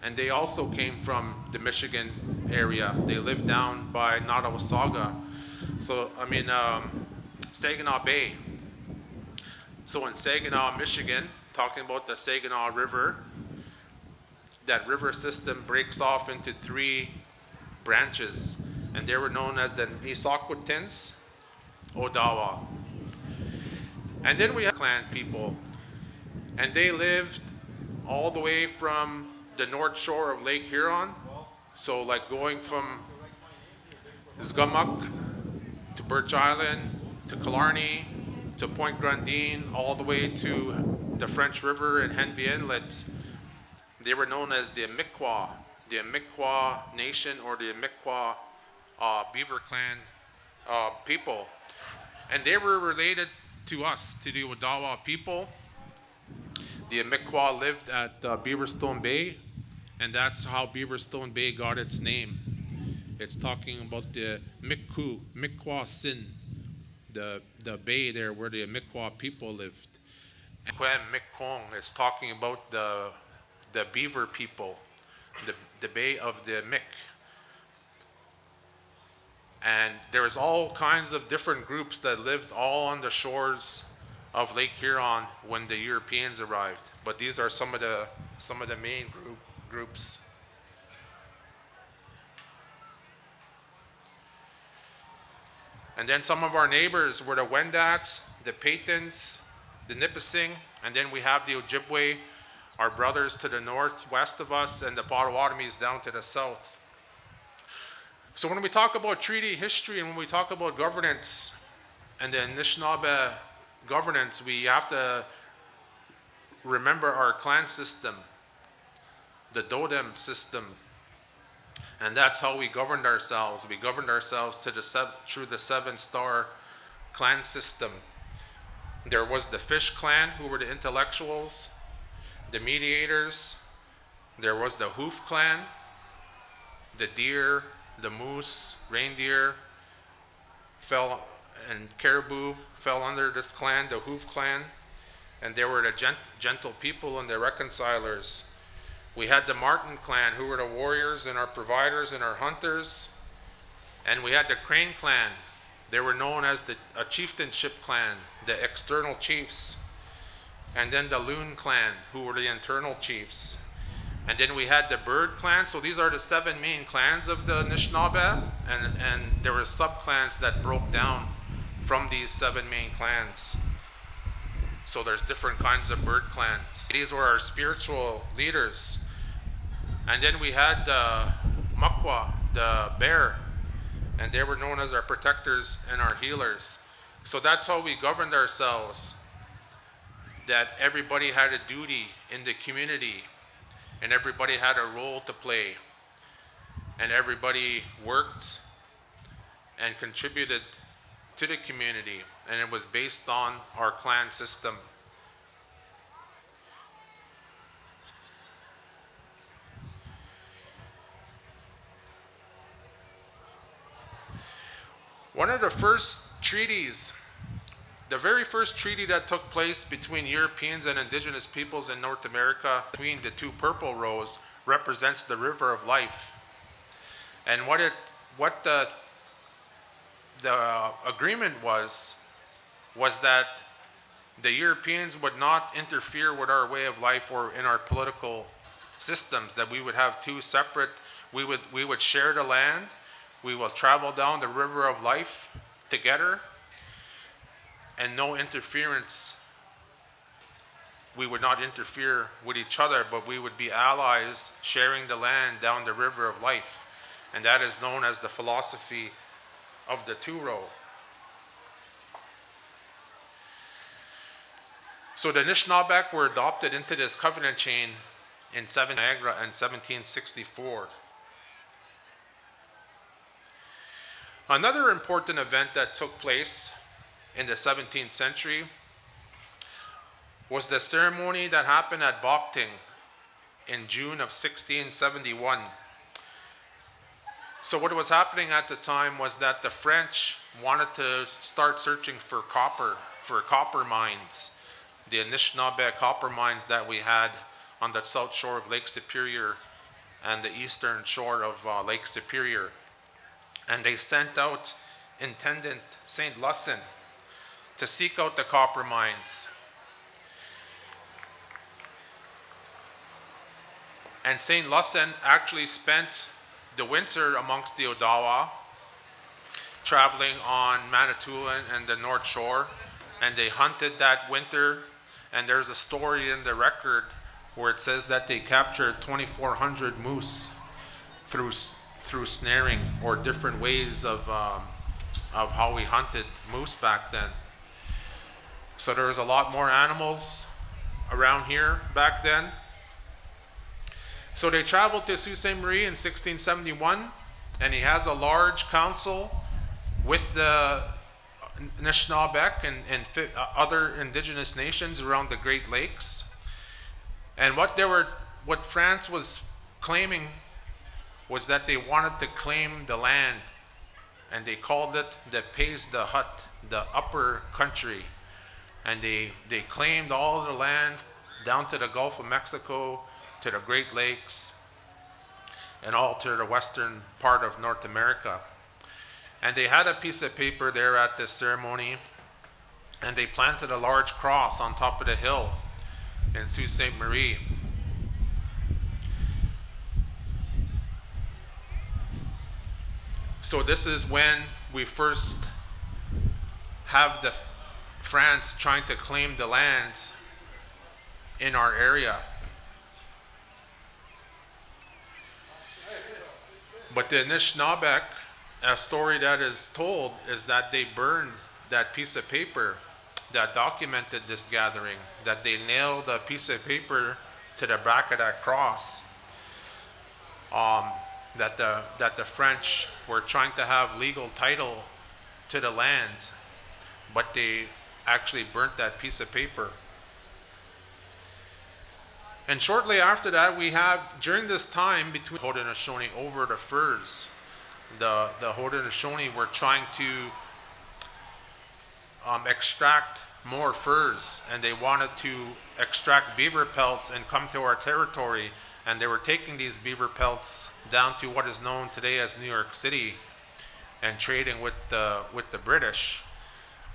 and they also came from the Michigan area. They lived down by Nottawasaga. So, Saginaw Bay. So in Saginaw, Michigan, talking about the Saginaw River, that river system breaks off into 3 branches, and they were known as the Nisakwatins Odawa. And then we have clan people, and they lived all the way from the north shore of Lake Huron. So like going from Zgamuk to Birch Island to Killarney to Point Grundine, all the way to the French River and Henvey Inlet. They were known as the Mi'kmaq Nation, or the Mi'kmaq Beaver Clan people. And they were related to us, to the Odawa people. The Mi'kmaq lived at Beaverstone Bay, and that's how Beaverstone Bay got its name. It's talking about the Mi'kmaq Sin, the bay there where the Mi'kmaq people lived. And Mi'kmaq is talking about the Beaver people, the Bay of the Mick. And there's all kinds of different groups that lived all on the shores of Lake Huron when the Europeans arrived. But these are some of the main groups. And then some of our neighbors were the Wendats, the Patons, the Nipissing, and then we have the Ojibwe, our brothers to the northwest of us, and the Potawatomis down to the south. So when we talk about treaty history and when we talk about governance and the Anishinaabe governance, we have to remember our clan system, the Dodem system, and that's how we governed ourselves. We governed ourselves through the 7-star clan system. There was the Fish Clan, who were the intellectuals, the mediators. There was the Hoof Clan, the deer, the moose, reindeer, and caribou fell under this clan, the Hoof Clan. And they were the gentle people and the reconcilers. We had the Martin clan, who were the warriors and our providers and our hunters. And we had the Crane clan. They were known as a chieftainship clan, the external chiefs. And then the Loon clan, who were the internal chiefs. And then we had the Bird clan. So these are the 7 main clans of the Anishinaabe. And there were sub-clans that broke down from these 7 main clans. So there's different kinds of bird clans. These were our spiritual leaders. And then we had the Makwa, the bear, and they were known as our protectors and our healers. So that's how we governed ourselves, that everybody had a duty in the community, and everybody had a role to play, and everybody worked and contributed to the community, and it was based on our clan system. One of the first treaties, the very first treaty that took place between Europeans and indigenous peoples in North America, between the 2 purple rows, represents the river of life. And what the agreement was that the Europeans would not interfere with our way of life or in our political systems, that we would have 2 separate, we would share the land, we will travel down the river of life together, and no interference. We would not interfere with each other, but we would be allies sharing the land down the river of life. And that is known as the philosophy of the 2 row. So the Anishinaabe were adopted into this covenant chain in Niagara in 1764. Another important event that took place in the 17th century was the ceremony that happened at Bokting in June of 1671. So what was happening at the time was that the French wanted to start searching for copper mines, the Anishinaabe copper mines that we had on the south shore of Lake Superior and the eastern shore of Lake Superior. And they sent out Intendant St. Lusson to seek out the copper mines. And St. Lusson actually spent the winter amongst the Odawa, traveling on Manitoulin and the North Shore, and they hunted that winter. And there's a story in the record where it says that they captured 2,400 moose through snaring or different ways of how we hunted moose back then. So there was a lot more animals around here back then. So they traveled to Sault Ste. Marie in 1671, and he has a large council with the Anishinaabe and other indigenous nations around the Great Lakes. And what France was claiming was that they wanted to claim the land, and they called it the Pays de Hut, the upper country. And they claimed all the land down to the Gulf of Mexico, to the Great Lakes, and all to the western part of North America. And they had a piece of paper there at this ceremony, and they planted a large cross on top of the hill in Sault Ste. Marie. So this is when we first have the France trying to claim the lands in our area. But the Anishinaabe, a story that is told is that they burned that piece of paper that documented this gathering, that they nailed a piece of paper to the back of that cross, that the French were trying to have legal title to the land, but they actually burnt that piece of paper. And shortly after that, we have, during this time between Haudenosaunee over the furs, the Haudenosaunee were trying to extract more furs, and they wanted to extract beaver pelts and come to our territory, and they were taking these beaver pelts down to what is known today as New York City and trading with the British.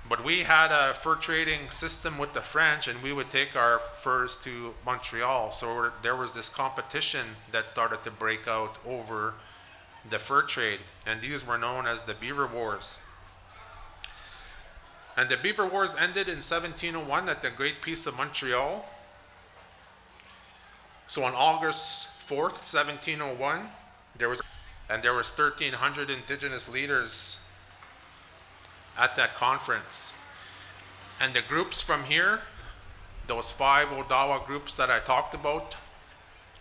But we had a fur trading system with the French, and we would take our furs to Montreal. So there was this competition that started to break out over the fur trade, and these were known as the Beaver Wars. And the Beaver Wars ended in 1701 at the Great Peace of Montreal. So on August 4th, 1701, there was 1,300 Indigenous leaders at that conference. And the groups from here, those 5 Odawa groups that I talked about,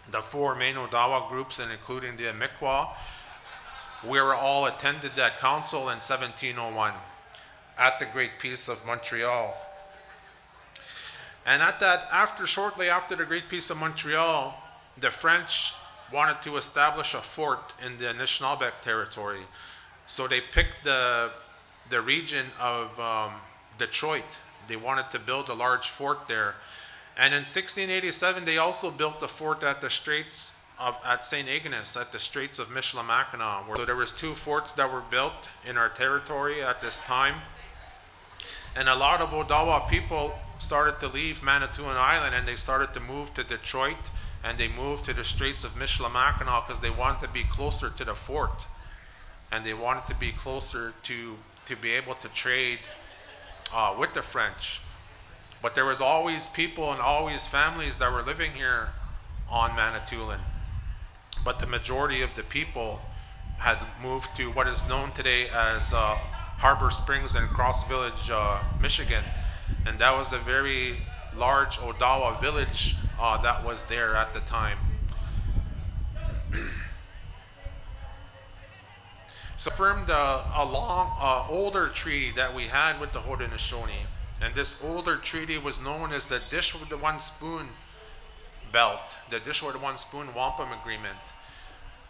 the 4 main Odawa groups, and including the Mi'kmaq, we were all attended that council in 1701 at the Great Peace of Montreal. And shortly after the Great Peace of Montreal, the French wanted to establish a fort in the Anishinaabeg territory. So they picked the region of Detroit. They wanted to build a large fort there. And in 1687, they also built a fort at the at St. Ignace, at the Straits of Michilimackinac. So there was 2 forts that were built in our territory at this time. And a lot of Odawa people started to leave Manitoulin Island, and they started to move to Detroit, and they moved to the Straits of Michilimackinac because they wanted to be closer to the fort, and they wanted to be closer to be able to trade with the French. But there was always people and always families that were living here on Manitoulin. But the majority of the people had moved to what is known today as Harbor Springs and Cross Village, Michigan. And that was the very large Odawa village that was there at the time. So affirmed a long, older treaty that we had with the Haudenosaunee. And this older treaty was known as the Dish with the One Spoon Belt, the Dish with the One Spoon Wampum Agreement.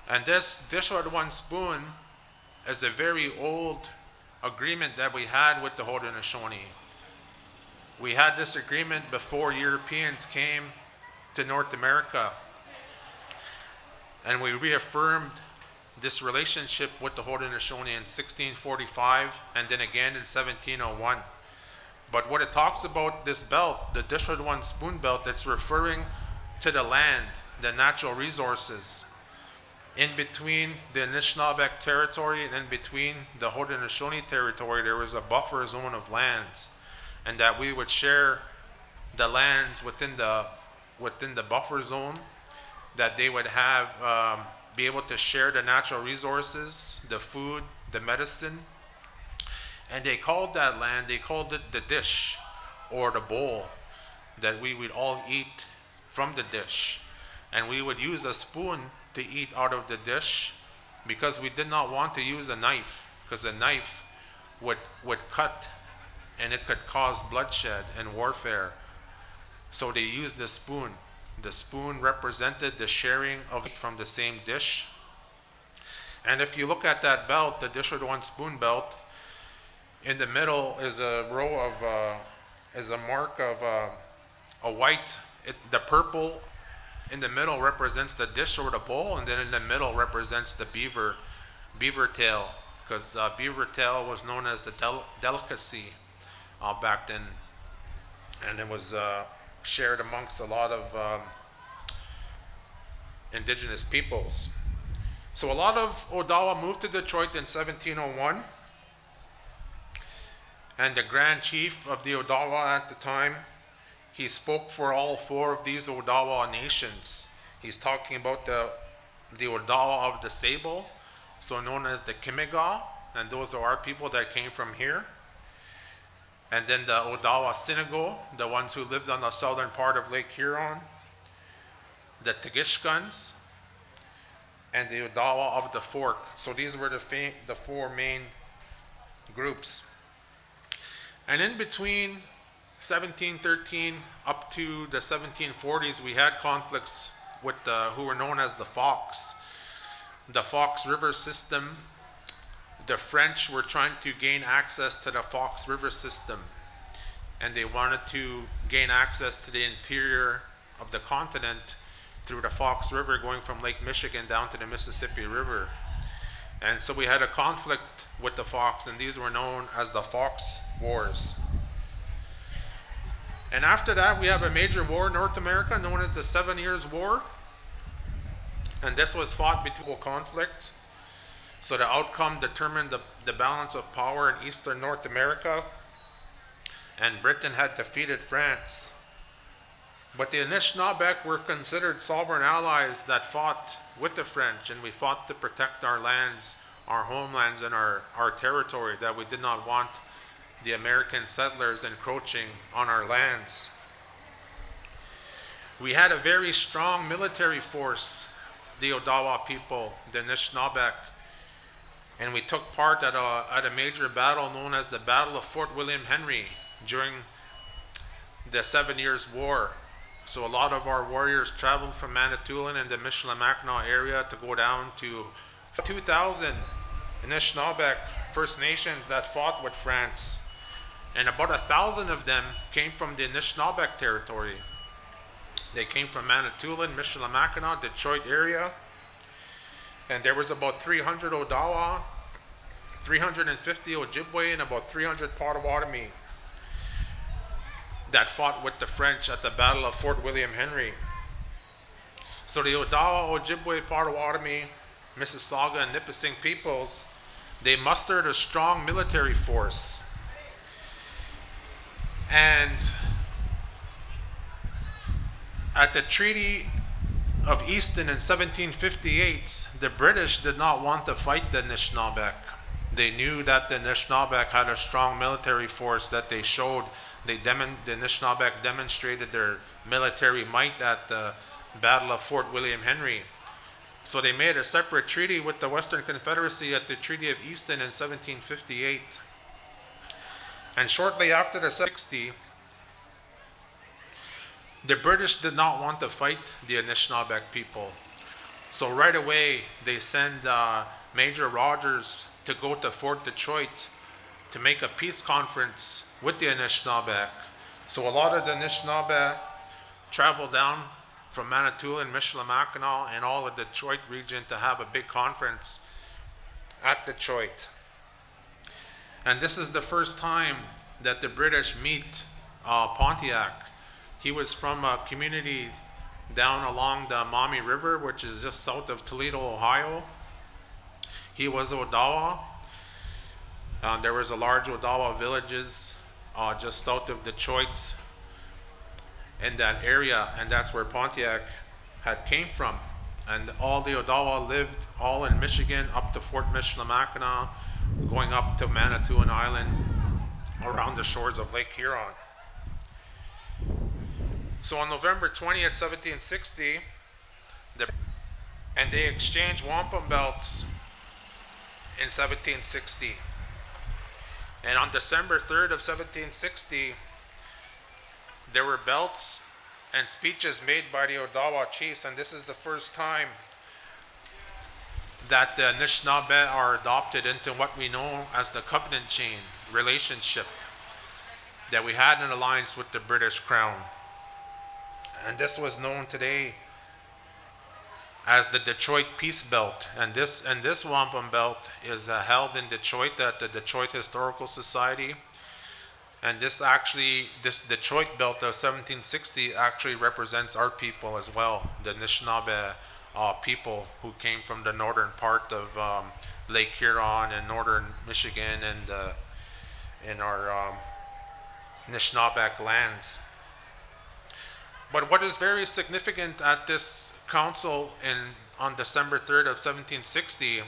And this Dish with the One Spoon is a very old agreement that we had with the Haudenosaunee. We had this agreement before Europeans came to North America, and we reaffirmed this relationship with the Haudenosaunee in 1645 and then again in 1701. But what it talks about, this belt, the Dish with One Spoon Belt, it's referring to the land, the natural resources. In between the Anishinaabeg territory and in between the Haudenosaunee territory, there was a buffer zone of lands, and that we would share the lands within the buffer zone, that they would have be able to share the natural resources, the food, the medicine. And they called that land, they called it the dish or the bowl, that we would all eat from the dish. And we would use a spoon to eat out of the dish because we did not want to use a knife, because a knife would cut and it could cause bloodshed and warfare. So they used the spoon. The spoon represented the sharing of it from the same dish. And if you look at that belt, the Dish with One Spoon Belt, in the middle is a row of, is a mark of a white, the purple in the middle represents the dish or the bowl, and then in the middle represents the beaver tail, because beaver tail was known as the delicacy back then, and it was shared amongst a lot of indigenous peoples. So a lot of Odawa moved to Detroit in 1701, and the Grand Chief of the Odawa at the time, he spoke for all 4 of these Odawa nations. He's talking about the Odawa of the Sable, so known as the Kimigaw, and those are our people that came from here. And then the Odawa Sinago, the ones who lived on the southern part of Lake Huron, the Tigishkans, and the Odawa of the Fork. So these were the 4 main groups. And in between 1713 up to the 1740s, we had conflicts with who were known as the Fox. The Fox River system, the French were trying to gain access to the Fox River system, and they wanted to gain access to the interior of the continent through the Fox River going from Lake Michigan down to the Mississippi River. And so we had a conflict with the Fox, and these were known as the Fox Wars. And after that, we have a major war in North America known as the 7 Years' War. And this was fought between conflicts. So the outcome determined the balance of power in Eastern North America. And Britain had defeated France. But the Anishinaabe were considered sovereign allies that fought with the French, and we fought to protect our lands, our homelands, and our territory, that we did not want the American settlers encroaching on our lands. We had a very strong military force, the Odawa people, the Anishinaabe, and we took part at a major battle known as the Battle of Fort William Henry during the 7 Years' War. So a lot of our warriors traveled from Manitoulin and the Michilimackinac area to go down to 2,000 Anishinaabe First Nations that fought with France. And about 1,000 of them came from the Anishinaabe territory. They came from Manitoulin, Michilimackinac, Detroit area. And there was about 300 Odawa, 350 Ojibwe, and about 300 Potawatomi that fought with the French at the Battle of Fort William Henry. So the Odawa, Ojibwe, Potawatomi, Mississauga, and Nipissing peoples, they mustered a strong military force. And at the Treaty of Easton in 1758, the British did not want to fight the Anishinaabe. They knew that the Anishinaabe had a strong military force that they showed. The Anishinaabe demonstrated their military might at the Battle of Fort William Henry. So they made a separate treaty with the Western Confederacy at the Treaty of Easton in 1758. And shortly after the 60, the British did not want to fight the Anishinaabe people. So right away, they send Major Rogers to go to Fort Detroit to make a peace conference with the Anishinaabe. So a lot of the Anishinaabe traveled down from Manitoulin, Michilimackinac, and all of the Detroit region to have a big conference at Detroit. And this is the first time that the British meet Pontiac. He was from a community down along the Maumee River, which is just south of Toledo, Ohio. He was Odawa. There was a large Odawa villages just south of Detroit in that area, and that's where Pontiac had came from. And all the Odawa lived all in Michigan up to Fort Michilimackinac, going up to Manitoulin Island around the shores of Lake Huron. So on November 20th, 1760, and they exchanged wampum belts in 1760. And on December 3rd of 1760, there were belts and speeches made by the Odawa chiefs, and this is the first time that the Anishinaabe are adopted into what we know as the covenant chain relationship, that we had an alliance with the British Crown. And this was known today as the Detroit Peace Belt. And this wampum belt is held in Detroit at the Detroit Historical Society. And this Detroit belt of 1760 actually represents our people as well, the Anishinaabe people who came from the northern part of Lake Huron and northern Michigan and in our Anishinaabe lands. But what is very significant at this council on December 3rd of 1760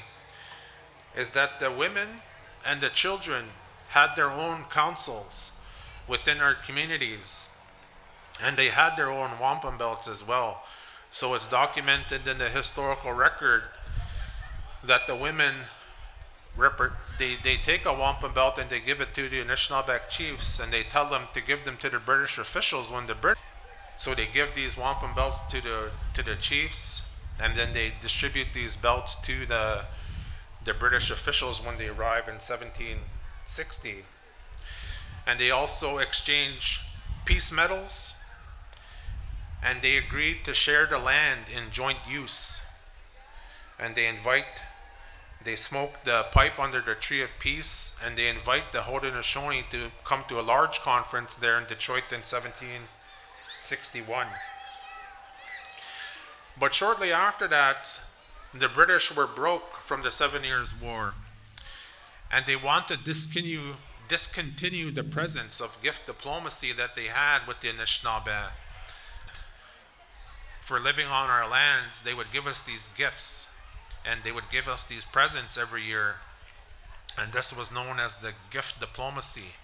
is that the women and the children had their own councils within our communities, and they had their own wampum belts as well. So it's documented in the historical record that the women they take a wampum belt and they give it to the Anishinaabeg chiefs, and they tell them to give them to the British officials when the British. So they give these wampum belts to the chiefs, and then they distribute these belts to the British officials when they arrive in 1760. And they also exchange peace medals, and they agreed to share the land in joint use. And they smoke the pipe under the Tree of Peace, and they invite the Haudenosaunee to come to a large conference there in Detroit in 1761. But shortly after that, the British were broke from the 7 Years' War, and they wanted to discontinue the presence of gift diplomacy that they had with the Anishinaabe. For living on our lands, they would give us these gifts, and they would give us these presents every year, and this was known as the gift diplomacy,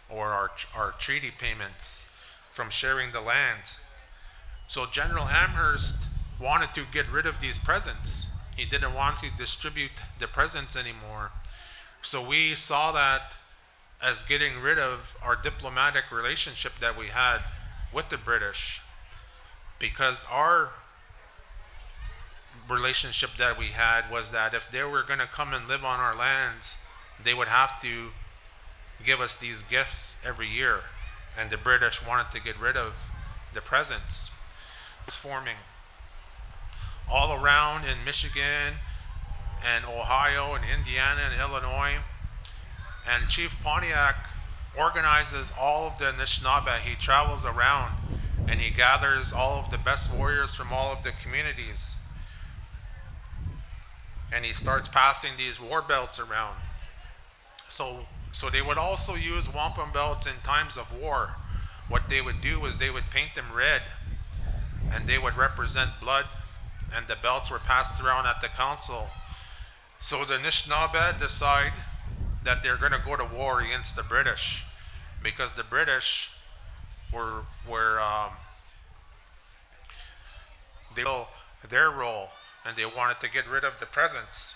or our treaty payments from sharing the land. So General Amherst wanted to get rid of these presents. He didn't want to distribute the presents anymore. So we saw that as getting rid of our diplomatic relationship that we had with the British, because our relationship that we had was that if they were going to come and live on our lands, they would have to give us these gifts every year, and the British wanted to get rid of the presents. It's forming all around in Michigan and Ohio and Indiana and Illinois, and Chief Pontiac organizes all of the Anishinaabe. He travels around and he gathers all of the best warriors from all of the communities, and he starts passing these war belts around. So they would also use wampum belts in times of war. What they would do is they would paint them red, and they would represent blood, and the belts were passed around at the council. So the Anishinaabe decide that they're going to go to war against the British, because the British were their role, and they wanted to get rid of the presents.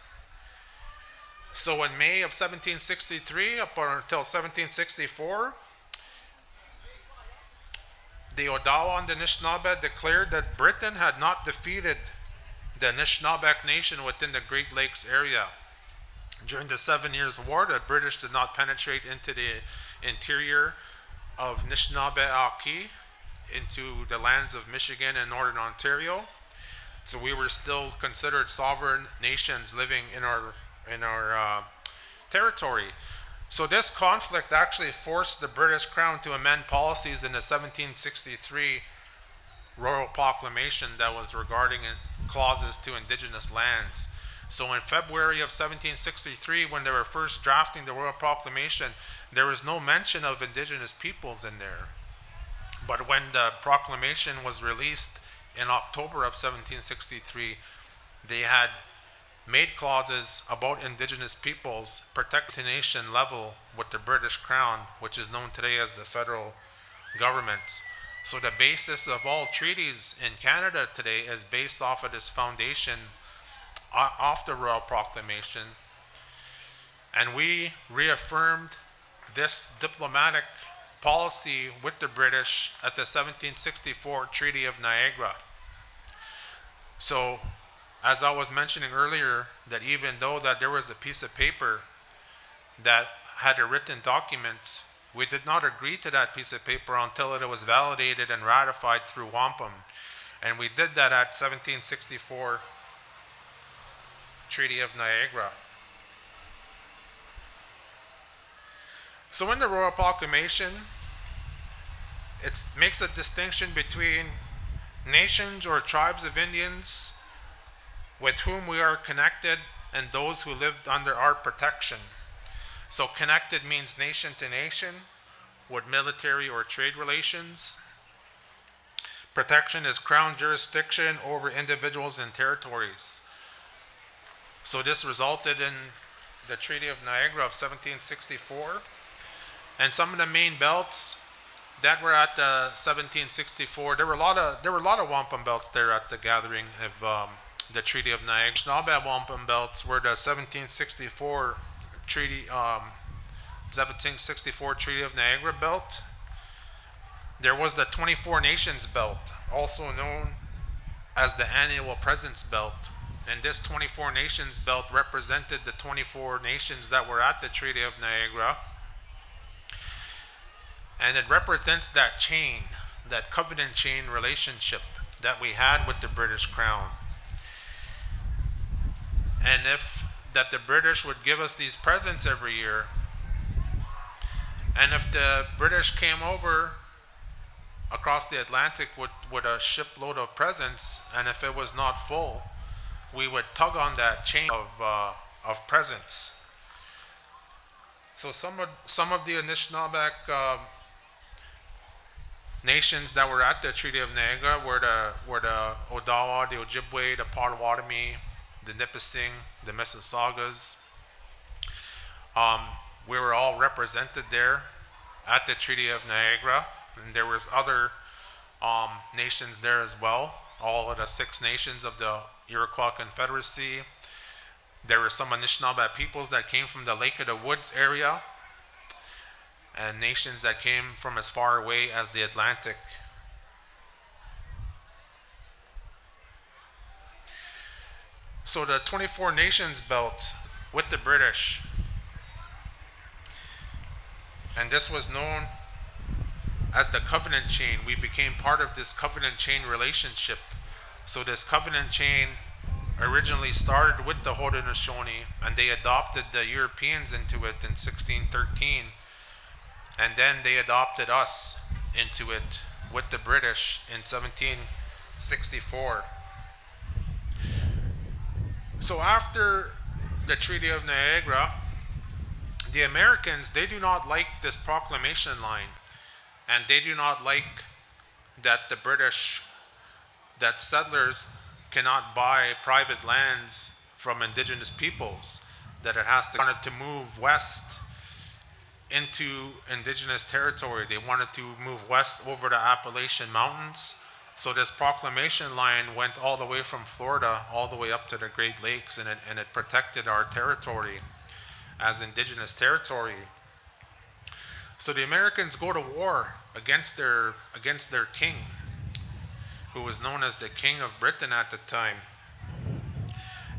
So in May of 1763 up until 1764, the Odawa and the Anishinaabe declared that Britain had not defeated the Anishinaabe nation within the Great Lakes area. During the 7 Years' War, the British did not penetrate into the interior of Anishinaabe-Aki, into the lands of Michigan and Northern Ontario. So we were still considered sovereign nations living in our territory. So this conflict actually forced the British Crown to amend policies in the 1763 Royal Proclamation that was regarding clauses to Indigenous lands. So in February of 1763, when they were first drafting the Royal Proclamation, there was no mention of Indigenous peoples in there. But when the proclamation was released in October of 1763, they had made clauses about Indigenous peoples protected to nation level with the British Crown, which is known today as the federal government. So the basis of all treaties in Canada today is based off of this foundation of the Royal Proclamation. And we reaffirmed this diplomatic policy with the British at the 1764 Treaty of Niagara. So, as I was mentioning earlier, that even though that there was a piece of paper that had a written document, we did not agree to that piece of paper until it was validated and ratified through wampum. And we did that at 1764 Treaty of Niagara. So in the Royal Proclamation, it makes a distinction between nations or tribes of Indians with whom we are connected and those who lived under our protection. So connected means nation to nation with military or trade relations. Protection is crown jurisdiction over individuals and territories. So this resulted in the Treaty of Niagara of 1764. And some of the main belts that were at the 1764, there were a lot of wampum belts there at the gathering of the Treaty of Niagara. Anishinaabe wampum belts were the 1764 Treaty, 1764 Treaty of Niagara Belt. There was the 24 Nations Belt, also known as the Annual Presence Belt. And this 24 Nations Belt represented the 24 nations that were at the Treaty of Niagara. And it represents that chain, that covenant chain relationship that we had with the British Crown. And if that the British would give us these presents every year, and if the British came over across the Atlantic with a shipload of presents, and if it was not full, we would tug on that chain of presents. So some of the Anishinaabe nations that were at the Treaty of Niagara were the Odawa, the Ojibwe, the Potawatomi, the Nipissing, the Mississaugas. We were all represented there at the Treaty of Niagara, and there was other nations there as well, all of the 6 nations of the Iroquois Confederacy. There were some Anishinaabe peoples that came from the Lake of the Woods area, and nations that came from as far away as the Atlantic. So the 24 Nations Belt with the British, and this was known as the covenant chain. We became part of this covenant chain relationship. So this covenant chain originally started with the Haudenosaunee, and they adopted the Europeans into it in 1613, and then they adopted us into it with the British in 1764. So after the Treaty of Niagara, the Americans, they do not like this proclamation line, and they do not like that the British, that settlers cannot buy private lands from indigenous peoples, that it has to wanted to move west into indigenous territory. They wanted to move west over the Appalachian Mountains. So this proclamation line went all the way from Florida all the way up to the Great Lakes, and it protected our territory as indigenous territory. So the Americans go to war against their king, who was known as the King of Britain at the time.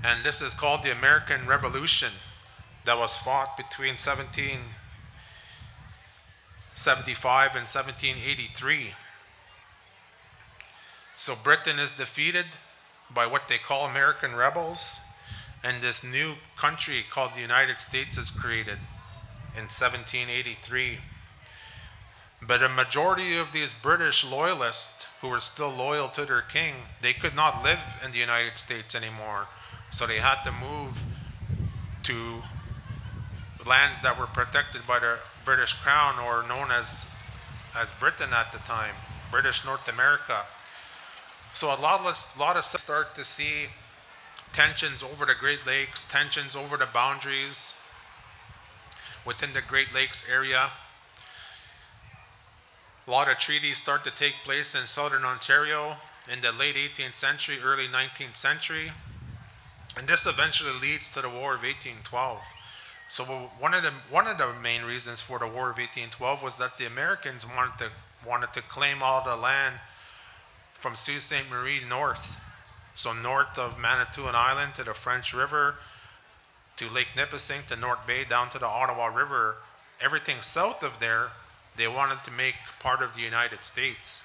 And this is called the American Revolution, that was fought between 1775 and 1783. So Britain is defeated by what they call American rebels, and this new country called the United States is created in 1783. But a majority of these British loyalists who were still loyal to their king, they could not live in the United States anymore. So they had to move to lands that were protected by the British Crown, or known as Britain at the time, British North America. So a lot of start to see tensions over the Great Lakes, tensions over the boundaries within the Great Lakes area. A lot of treaties start to take place in southern Ontario in the late 18th century, early 19th century. And this eventually leads to the War of 1812. So one of the main reasons for the War of 1812 was that the Americans wanted to claim all the land from Sault Ste. Marie north. So north of Manitoulin Island to the French River, to Lake Nipissing, to North Bay, down to the Ottawa River. Everything south of there, they wanted to make part of the United States.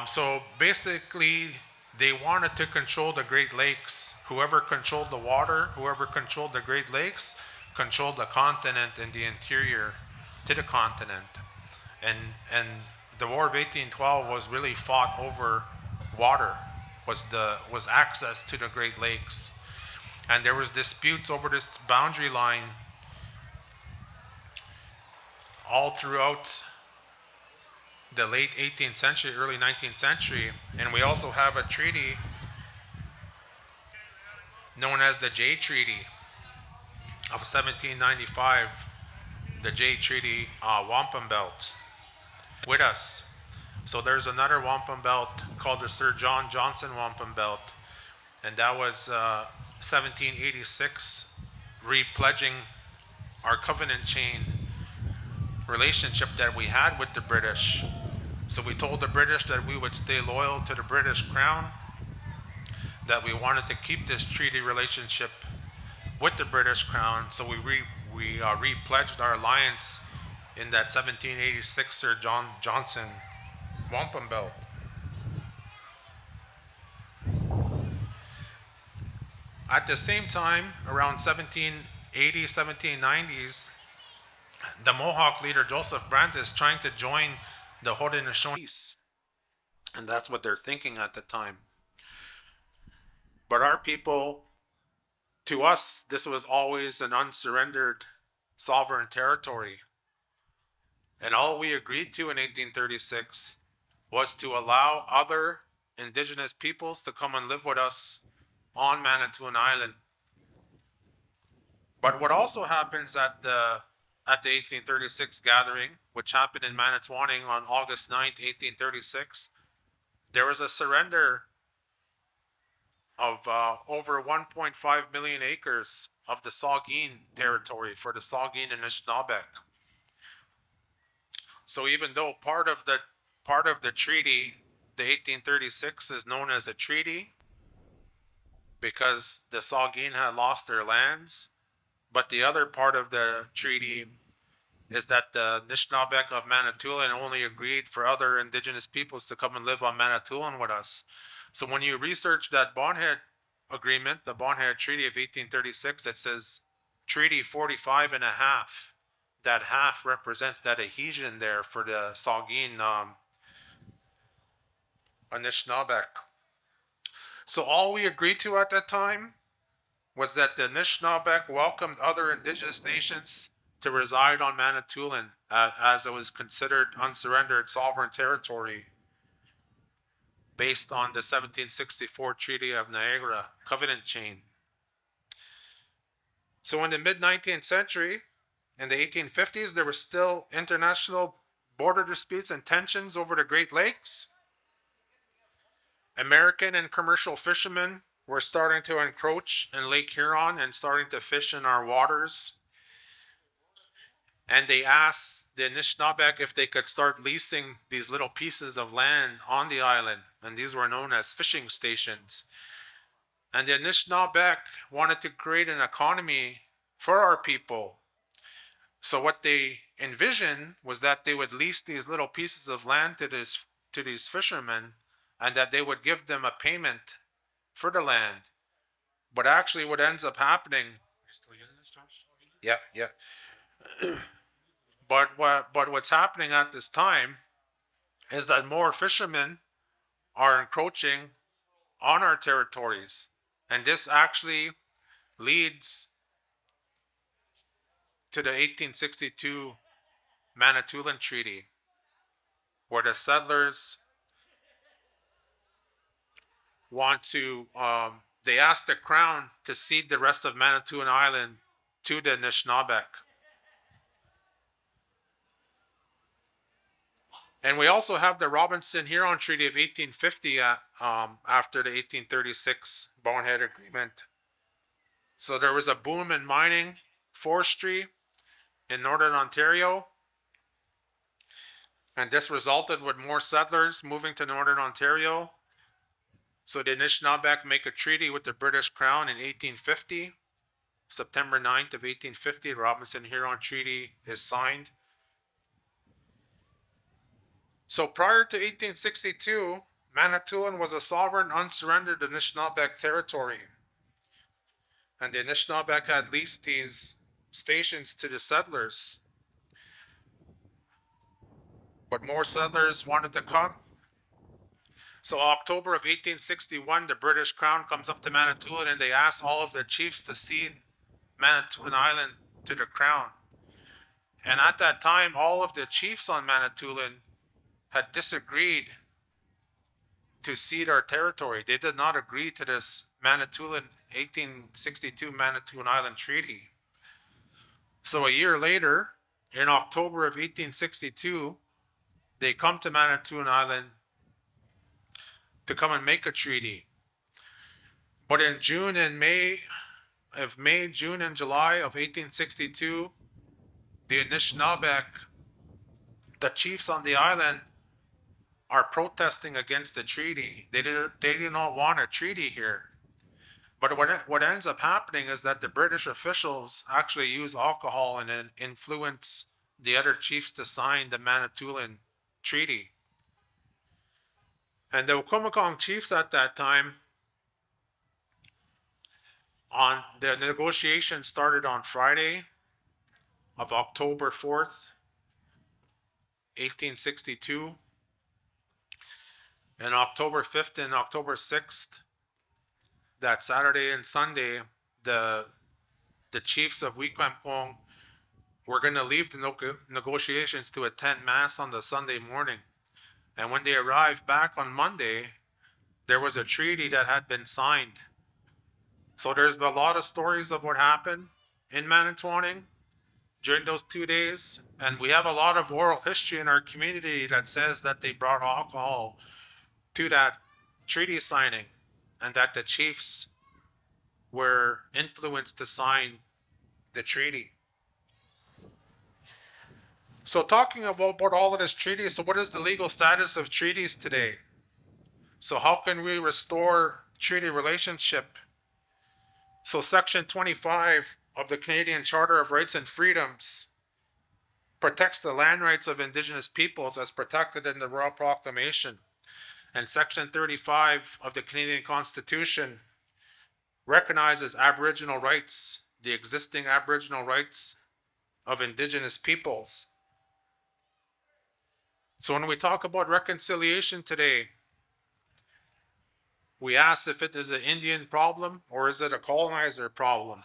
So basically, they wanted to control the Great Lakes. Whoever controlled the water, whoever controlled the Great Lakes, controlled the continent and the interior to the continent. And the War of 1812 was really fought over water, was access to the Great Lakes. And there was disputes over this boundary line all throughout the late 18th century, early 19th century. And we also have a treaty known as the Jay Treaty of 1795, the Jay Treaty Wampum Belt with us. So there's another wampum belt called the Sir John Johnson Wampum Belt, and that was 1786 repledging our covenant chain relationship that we had with the British. So we told the British that we would stay loyal to the British Crown, that we wanted to keep this treaty relationship with the British Crown. So we repledged our alliance in that 1786 Sir John Johnson wampum belt. At the same time, around 1780, 1790s, the Mohawk leader Joseph Brant is trying to join the Haudenosaunee, and that's what they're thinking at the time. But our people, to us, this was always an unsurrendered sovereign territory. And all we agreed to in 1836 was to allow other indigenous peoples to come and live with us on Manitoulin Island. But what also happens at the 1836 gathering, which happened in Manitowoc on August 9th, 1836, there was a surrender of over 1.5 million acres of the Saugeen territory for the Saugeen and Anishinaabeg. So even though part of the treaty, the 1836, is known as a treaty because the Saugeen had lost their lands, but the other part of the treaty is that the Anishinaabeg of Manitoulin only agreed for other indigenous peoples to come and live on Manitoulin with us. So when you research that Bondhead agreement, the Bondhead Treaty of 1836, it says Treaty 45 and a half. That half represents that adhesion there for the Saugeen Anishinaabeg. So all we agreed to at that time was that the Anishinaabeg welcomed other indigenous nations to reside on Manitoulin as it was considered unsurrendered sovereign territory based on the 1764 Treaty of Niagara Covenant Chain. So in the mid-19th century, in the 1850s, there were still international border disputes and tensions over the Great Lakes. American and commercial fishermen were starting to encroach in Lake Huron and starting to fish in our waters. And they asked the Anishinaabeg if they could start leasing these little pieces of land on the island, and these were known as fishing stations. And the Anishinaabeg wanted to create an economy for our people. So what they envisioned was that they would lease these little pieces of land to these fishermen, and that they would give them a payment for the land. But actually what ends up happening, you're still using this, Josh? Yeah. But what's happening at this time is that more fishermen are encroaching on our territories. And this actually leads to the 1862 Manitoulin Treaty, where the settlers they asked the Crown to cede the rest of Manitoulin Island to the Anishinaabeg. And we also have the Robinson-Huron Treaty of 1850 after the 1836 Bonehead Agreement. So there was a boom in mining, forestry in Northern Ontario, and this resulted with more settlers moving to Northern Ontario. So the Anishinaabeg make a treaty with the British Crown in 1850. September 9th of 1850, the Robinson-Huron Treaty is signed. So prior to 1862, Manitoulin was a sovereign, unsurrendered Anishinaabeg territory. And the Anishinaabeg had leased these stations to the settlers. But more settlers wanted to come. So October of 1861, the British Crown comes up to Manitoulin and they ask all of the chiefs to cede Manitoulin Island to the Crown. And at that time, all of the chiefs on Manitoulin had disagreed to cede our territory. They did not agree to this Manitoulin 1862 Manitoulin Island Treaty. So a year later, in October of 1862, they come to Manitoulin Island to come and make a treaty. But in June and May of May, June, and July of 1862, the Anishinaabeg, the chiefs on the island, are protesting against the treaty. They do not want a treaty here. But what ends up happening is that the British officials actually use alcohol and then influence the other chiefs to sign the Manitoulin Treaty. And the Wikwemikong chiefs at that time, on the negotiations started on Friday of October 4th, 1862. And October 5th and October 6th, that Saturday and Sunday, the chiefs of Wikwemikong were going to leave the negotiations to attend Mass on the Sunday morning. And when they arrived back on Monday, there was a treaty that had been signed. So there's been a lot of stories of what happened in Manitowoc during those 2 days. And we have a lot of oral history in our community that says that they brought alcohol to that treaty signing and that the chiefs were influenced to sign the treaty. So talking about all of this treaties, so what is the legal status of treaties today? So how can we restore treaty relationship? So Section 25 of the Canadian Charter of Rights and Freedoms protects the land rights of Indigenous peoples as protected in the Royal Proclamation. And Section 35 of the Canadian Constitution recognizes Aboriginal rights, the existing Aboriginal rights of Indigenous peoples. So when we talk about reconciliation today, we ask if it is an Indian problem or is it a colonizer problem?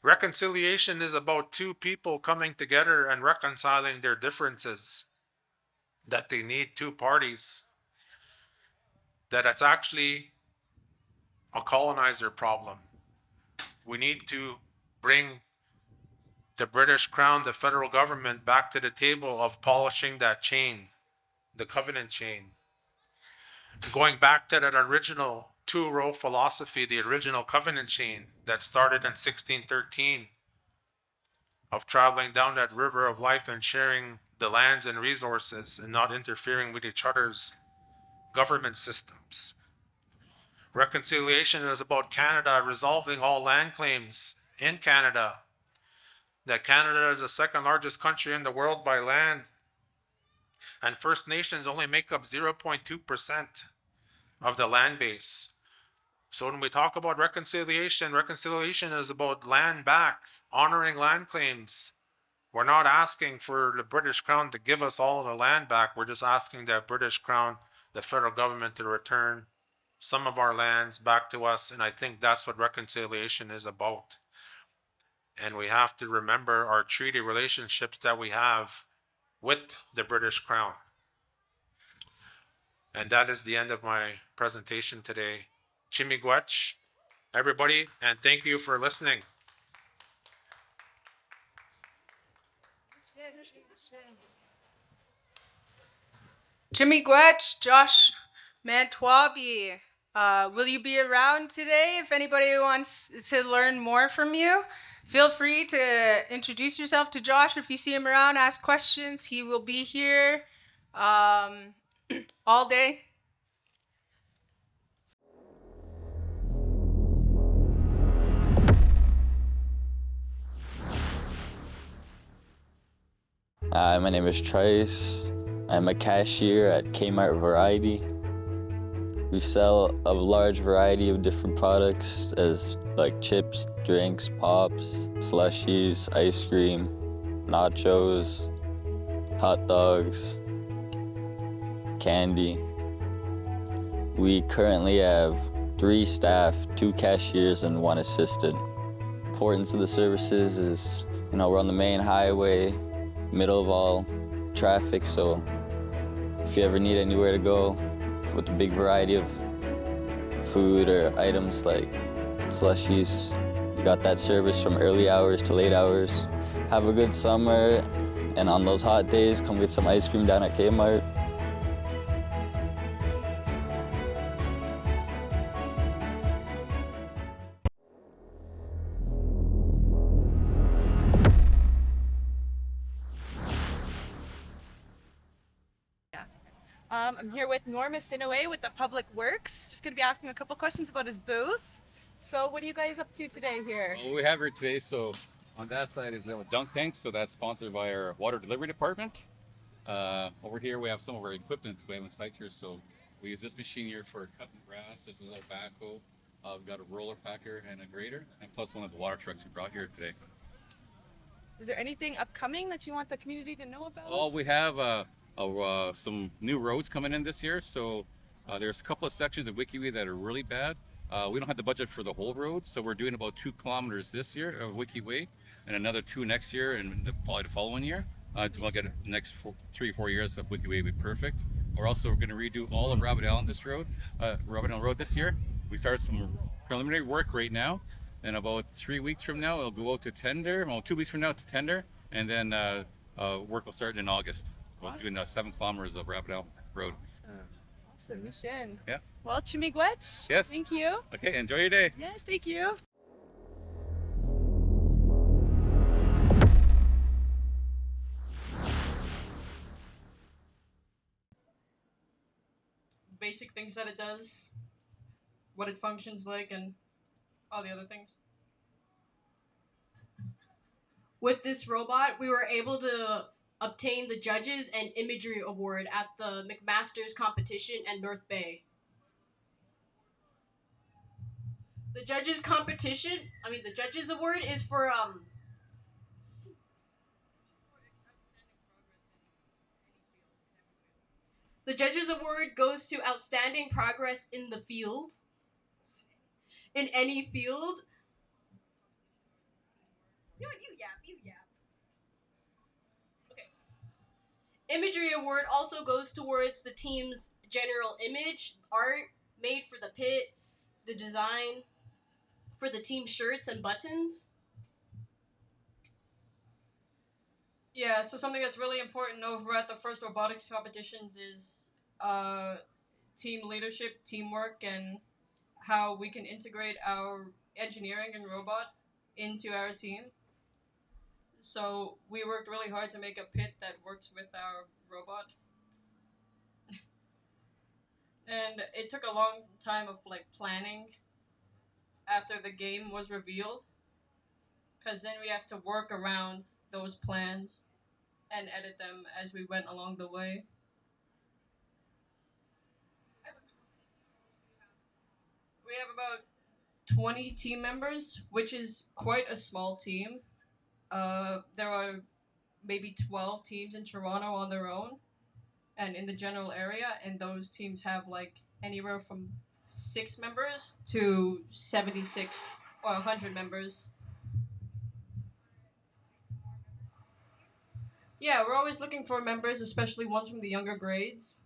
Reconciliation is about two people coming together and reconciling their differences, that they need two parties, that it's actually a colonizer problem. We need to bring the British Crown, the federal government, back to the table of polishing that chain, the covenant chain. Going back to that original two-row philosophy, the original covenant chain that started in 1613, of traveling down that river of life and sharing the lands and resources and not interfering with each other's government systems. Reconciliation is about Canada resolving all land claims in Canada, that Canada is the second largest country in the world by land, and First Nations only make up 0.2% of the land base. So when we talk about reconciliation, reconciliation is about land back, honoring land claims. We're not asking for the British Crown to give us all of the land back. We're just asking the British Crown, the federal government, to return some of our lands back to us. And I think that's what reconciliation is about. And we have to remember our treaty relationships that we have with the British Crown. And that is the end of my presentation today. Chimigwech, everybody, and thank you for listening. Chimigwech, Josh Mantwabi, will you be around today? If anybody wants to learn more from you, feel free to introduce yourself to Josh. If you see him around, ask questions. He will be here all day. Hi, my name is Trice. I'm a cashier at Kmart Variety. We sell a large variety of different products as like chips, drinks, pops, slushies, ice cream, nachos, hot dogs, candy. We currently have 3 staff, 2 cashiers, and 1 assistant. Importance of the services is, we're on the main highway, middle of all traffic, so if you ever need anywhere to go with a big variety of food or items like slushies, you got that service from early hours to late hours. Have a good summer, and on those hot days, come get some ice cream down at Kmart. I'm here with Norma Sinaway with the Public Works. Just going to be asking a couple questions about his booth. So what are you guys up to today here? Well, we have here today, so on that side is we have a dunk tank, so that's sponsored by our water delivery department. Over here we have some of our equipment we have on site here, so we use this machine here for cutting grass. This is our backhoe. We've got a roller packer and a grader, and plus one of the water trucks we brought here today. Is there anything upcoming that you want the community to know about? Oh, we have some new roads coming in this year. So there's a couple of sections of Wikiway that are really bad. We don't have the budget for the whole road, so we're doing about 2 kilometers this year of Wikiway, and another 2 next year, and probably the following year. We'll get the next 3 or 4 years of Wikiway will be perfect. We're also going to redo all of Rabbit Island Road this year. We started some preliminary work right now. And about 3 weeks from now, it'll go out to tender. Well, 2 weeks from now to tender, and then work will start in August. We're doing 7 kilometers of Rabbit Island Road. Awesome mission. Yeah. Well, Chimigwech. Yes. Thank you. Okay, enjoy your day. Yes, thank you. Basic things that it does, what it functions like, and all the other things. With this robot, we were able to obtain the Judges and Imagery Award at the McMaster's competition at North Bay. The Judges Award is for The Judges Award goes to outstanding progress in the field. In any field. You yap. Okay. Imagery Award also goes towards the team's general image, art made for the pit, the design for the team shirts and buttons. Yeah, so something that's really important over at the first robotics competitions is team leadership, teamwork, and how we can integrate our engineering and robot into our team. So we worked really hard to make a pit that works with our robot. And it took a long time of planning after the game was revealed, because then we have to work around those plans and edit them as we went along the way. We have about 20 team members, which is quite a small team. There are maybe 12 teams in Toronto on their own and in the general area, and those teams have anywhere from 6 members to 76 or 100 members. Yeah, we're always looking for members, especially ones from the younger grades.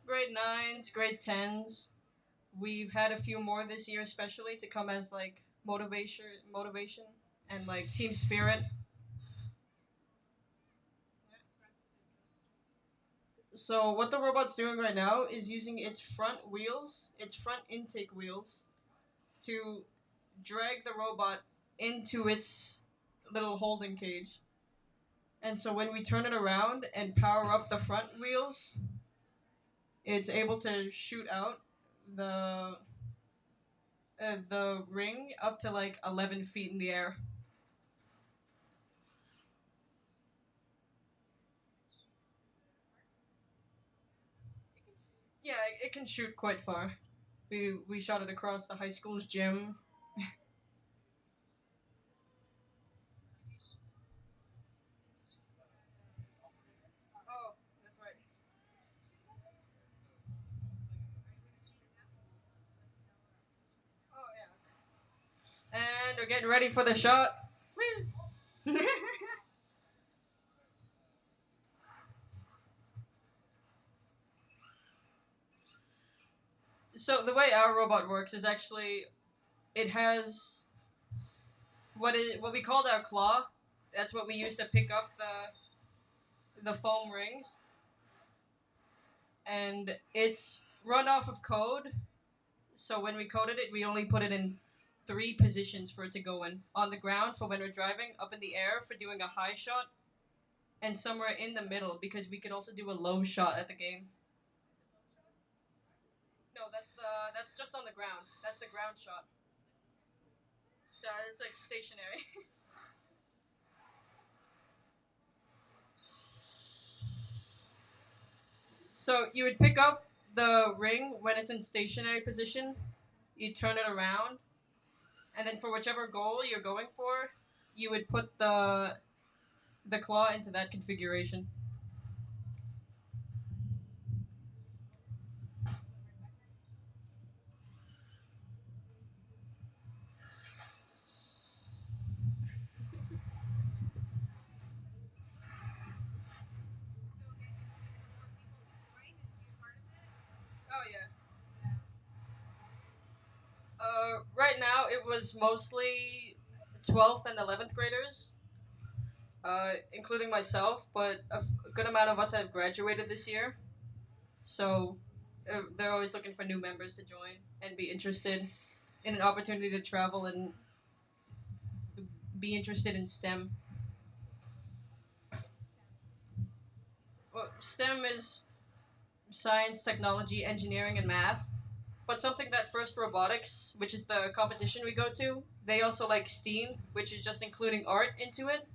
Grade 9s, grade 10s. We've had a few more this year, especially to come as motivation and team spirit. So what the robot's doing right now is using its front intake wheels, to drag the robot into its little holding cage. And so when we turn it around and power up the front wheels, it's able to shoot out the ring up to 11 feet in the air. Yeah, it can shoot quite far. We shot it across the high school's gym. Oh, that's right. Oh, yeah. And we're getting ready for the shot. Woo! So the way our robot works is actually, it has what we called our claw. That's what we use to pick up the foam rings. And it's run off of code. So when we coded it, we only put it in 3 positions for it to go in. On the ground for when we're driving, up in the air for doing a high shot, and somewhere in the middle because we could also do a low shot at the game. No, that's just on the ground. That's the ground shot. So it's like stationary. So you would pick up the ring when it's in stationary position. You turn it around, and then for whichever goal you're going for, you would put the claw into that configuration. Oh yeah. Right now it was mostly 12th and 11th graders, including myself, but a good amount of us have graduated this year. So they're always looking for new members to join and be interested in an opportunity to travel and be interested in STEM. Well, STEM is science, technology, engineering, and math. But something that First Robotics, which is the competition we go to, they also like STEAM, which is just including art into it.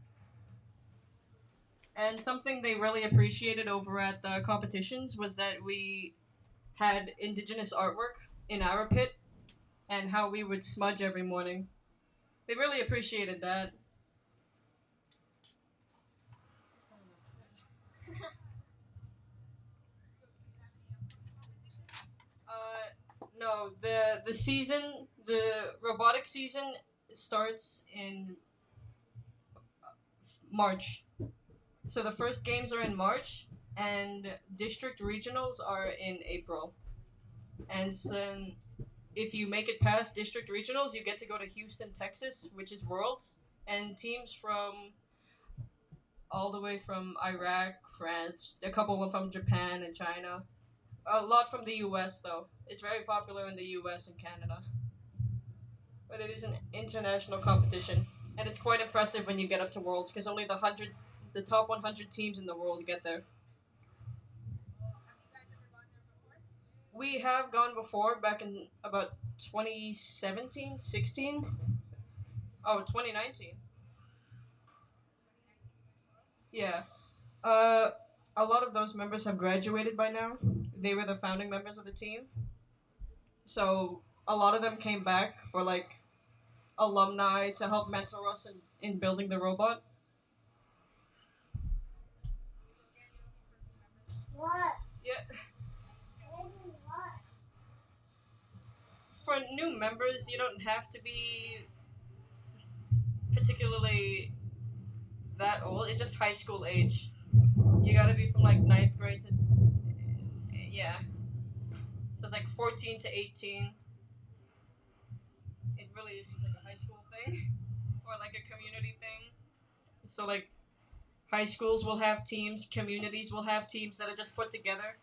And something they really appreciated over at the competitions was that we had indigenous artwork in our pit and how we would smudge every morning. They really appreciated that. No, the season, the robotic season starts in March. So the first games are in March, and district regionals are in April. And then if you make it past district regionals, you get to go to Houston, Texas, which is Worlds, and teams from all the way from Iraq, France, a couple were from Japan and China. A lot from the US though. It's very popular in the US and Canada. But it is an international competition, and it's quite impressive when you get up to Worlds because only the top 100 teams in the world get there. We have gone before back in about 2017, 16. Oh, 2019. Yeah. Uh, a lot of those members have graduated by now. They were the founding members of the team. So a lot of them came back for like alumni to help mentor us in building the robot. What? Yeah. For new members, you don't have to be particularly that old. It's just high school age. You gotta be from like ninth grade to yeah. So it's like 14 to 18. It really is just like a high school thing or like a community thing. So like high schools will have teams, communities will have teams that are just put together.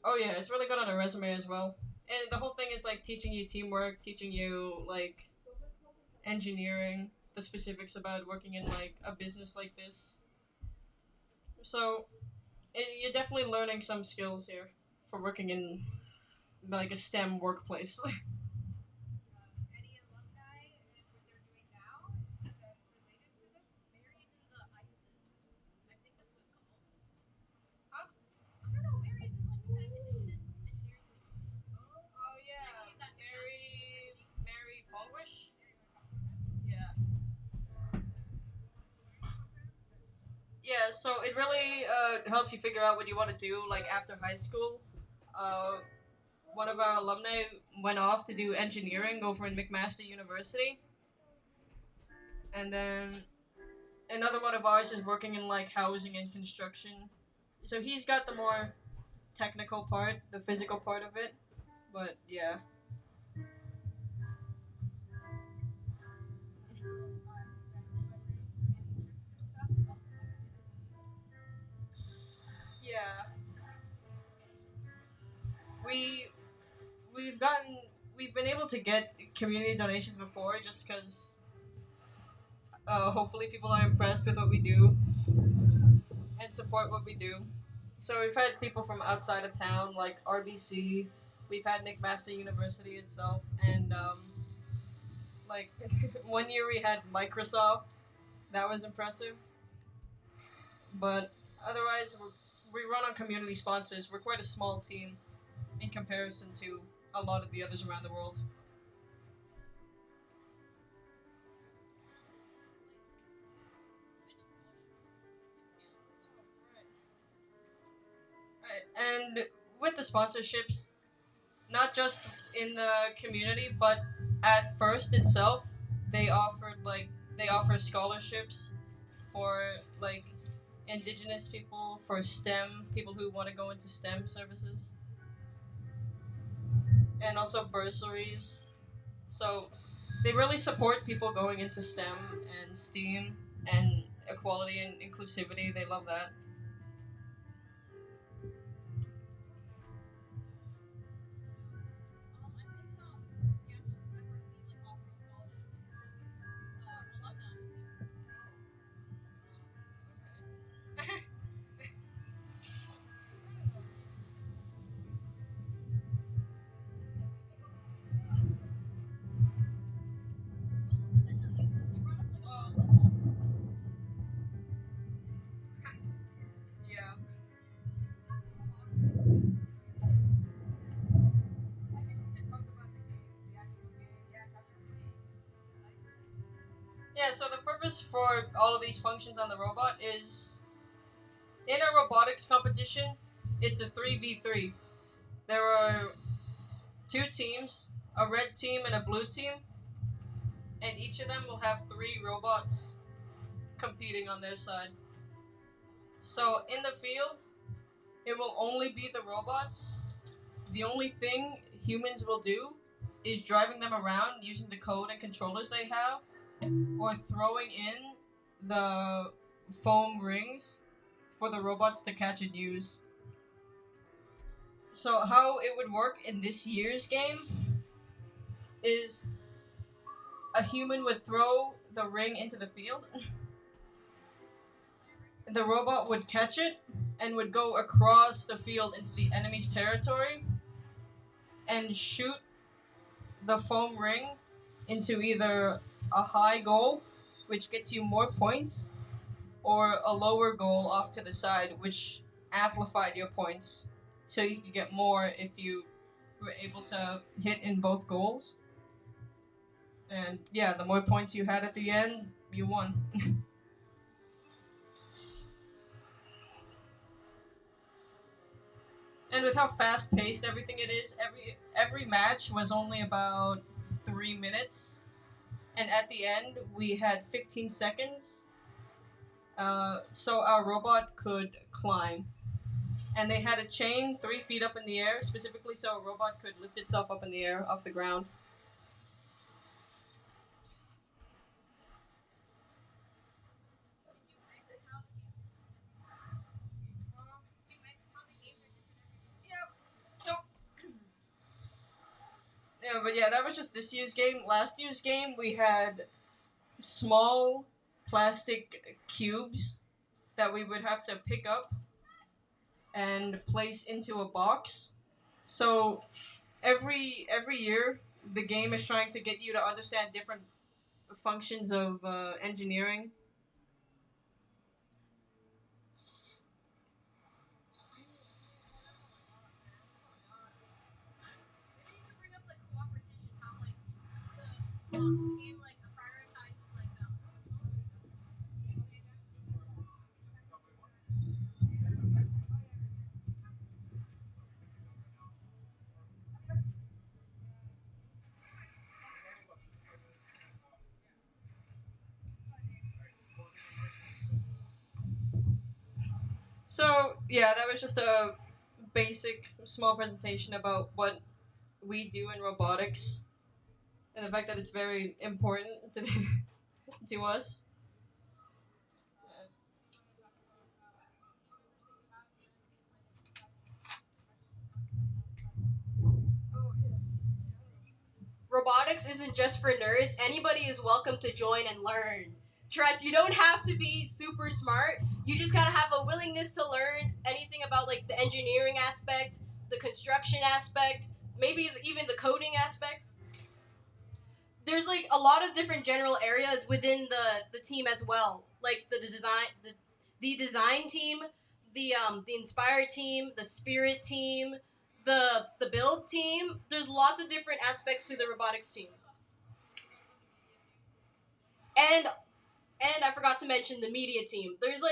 Oh yeah, it's really good on a resume as well. And the whole thing is like teaching you teamwork, teaching you like engineering, the specifics about working in like a business like this. So you're definitely learning some skills here for working in like a STEM workplace. Oh yeah, Mary Polwish. Yeah. Yeah, so it really helps you figure out what you want to do like after high school. Uh, one of our alumni went off to do engineering over in McMaster University, and then another one of ours is working in like housing and construction. So he's got the more technical part, the physical part of it. But yeah. Yeah. we we've gotten we've been able to get community donations before, just because hopefully people are impressed with what we do and support what we do. So we've had people from outside of town, like RBC. We've had McMaster University itself, and like one year we had Microsoft. That was impressive. But otherwise, we run on community sponsors. We're quite a small team in comparison to a lot of the others around the world. Right. And with the sponsorships, not just in the community, but at First itself, they offer scholarships for like indigenous people, for STEM people who want to go into STEM services, and also bursaries. So they really support people going into STEM and STEAM and equality and inclusivity. They love that. Yeah. Yeah, so the purpose for all of these functions on the robot is in a robotics competition, it's a 3v3. There are two teams, a red team and a blue team, and each of them will have 3 robots competing on their side. So in the field, it will only be the robots. The only thing humans will do is driving them around using the code and controllers they have, or throwing in the foam rings for the robots to catch and use. So how it would work in this year's game is a human would throw the ring into the field. The robot would catch it and would go across the field into the enemy's territory and shoot the foam ring into either a high goal, which gets you more points, or a lower goal off to the side, which amplified your points. So you could get more if you were able to hit in both goals. And yeah, the more points you had at the end, you won. And with how fast paced everything it is, every match was only about 3 minutes, and at the end we had 15 seconds. So our robot could climb, and they had a chain 3 feet up in the air specifically so a robot could lift itself up in the air off the ground. Yeah, but yeah, that was just this year's game. Last year's game, we had small plastic cubes that we would have to pick up and place into a box. So every year, the game is trying to get you to understand different functions of engineering. So yeah, that was just a basic small presentation about what we do in robotics and the fact that it's very important to to us. robotics isn't just for nerds. Anybody is welcome to join and learn. Trust, you don't have to be super smart. You just gotta have a willingness to learn anything about like the engineering aspect, the construction aspect, maybe even the coding aspect. There's like a lot of different general areas within the team as well, like the design team, the inspire team, the spirit team, the build team. There's lots of different aspects to the robotics team. And I forgot to mention the media team. There's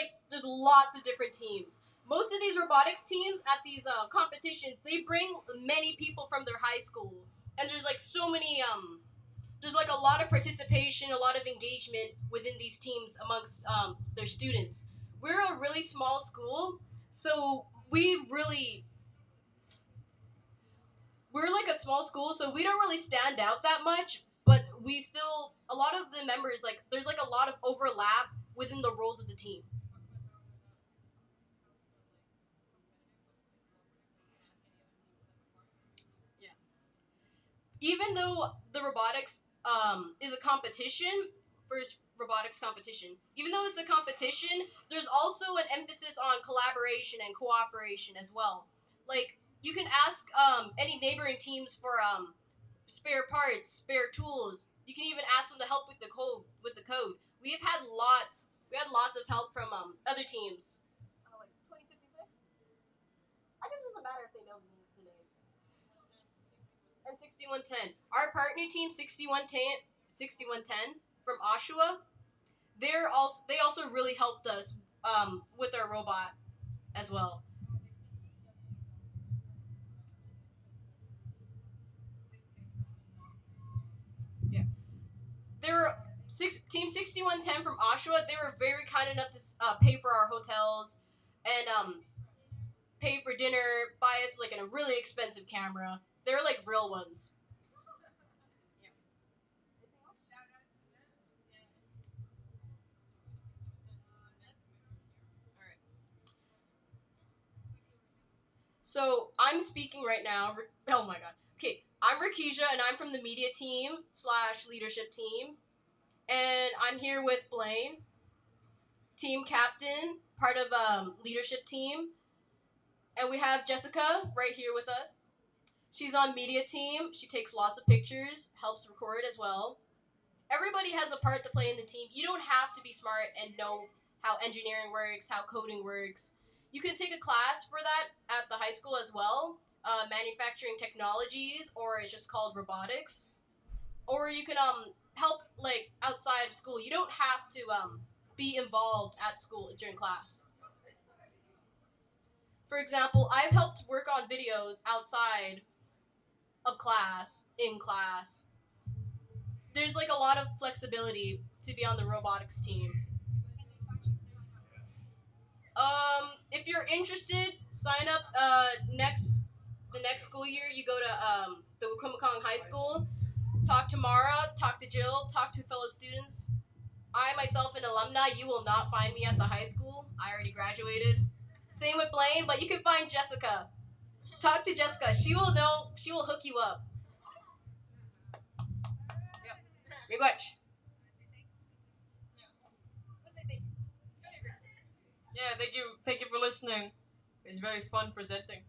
lots of different teams. Most of these robotics teams at these competitions, they bring many people from their high school, and there's like so many there's like a lot of participation, a lot of engagement within these teams amongst their students. We're a really small school, so we're like a small school, so we don't really stand out that much, but we still, a lot of the members, like, there's like a lot of overlap within the roles of the team. Yeah. Even though the robotics is a competition, first robotics competition, even though it's a competition, there's also an emphasis on collaboration and cooperation as well. Like, you can ask any neighboring teams for spare parts, spare tools. You can even ask them to help with the code. We had lots of help from other teams. Like 2056. I guess it doesn't matter if they know the name. And 6110. Our partner team 6110 from Oshawa. They also really helped us with our robot as well. Yeah. Team 6110 from Oshawa. They were very kind enough to pay for our hotels and pay for dinner, buy us like a really expensive camera. They're like real ones. So I'm speaking right now. Oh my god. Okay, I'm Rakisha, and I'm from the media team / leadership team, and I'm here with Blaine, team captain, part of leadership team, and we have Jessica right here with us. She's on media team. She takes lots of pictures, helps record as well. Everybody has a part to play in the team. You don't have to be smart and know how engineering works, how coding works. You can take a class for that at the high school as well, manufacturing technologies, or it's just called robotics. Or you can help like outside of school. You don't have to be involved at school during class. For example, I've helped work on videos outside of class, in class. There's like a lot of flexibility to be on the robotics team. If you're interested, sign up the next school year. You go to the Wikwemikong High School. Talk to Mara, talk to Jill, talk to fellow students. I myself, an alumni, you will not find me at the high school. I already graduated. Same with Blaine, but you can find Jessica. Talk to Jessica. She will know. She will hook you up. Miigwech. Yeah, thank you for listening. It's very fun presenting.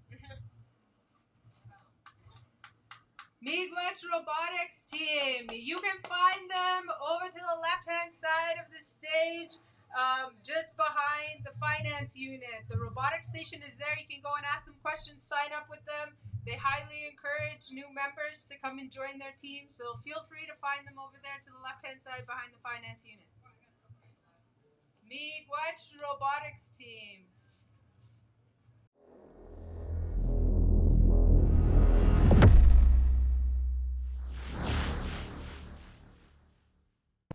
Miigwech Robotics Team. You can find them over to the left-hand side of the stage, just behind the finance unit. The robotics station is there. You can go and ask them questions, sign up with them. They highly encourage new members to come and join their team, so feel free to find them over there to the left-hand side behind the finance unit. Miigwech Robotics Team.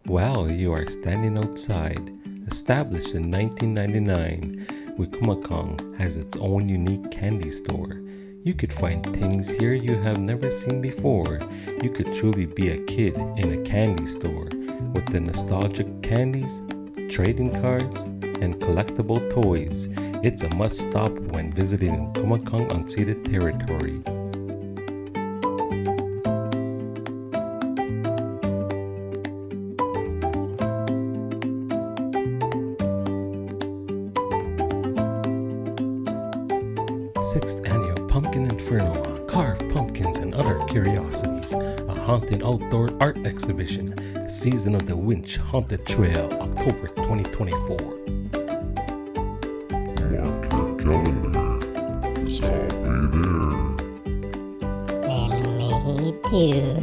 While you are standing outside, established in 1999, Wikwemikong has its own unique candy store. You could find things here you have never seen before. You could truly be a kid in a candy store with the nostalgic candies, trading cards, and collectible toys. It's a must stop when visiting Wikwemikong unceded territory. 6th Annual Pumpkin Inferno, carved pumpkins and other curiosities, a haunted outdoor art exhibition, Season of the Winch Haunted Trail, October 2024. Mark your calendar, 'cause I'll be there. And me too.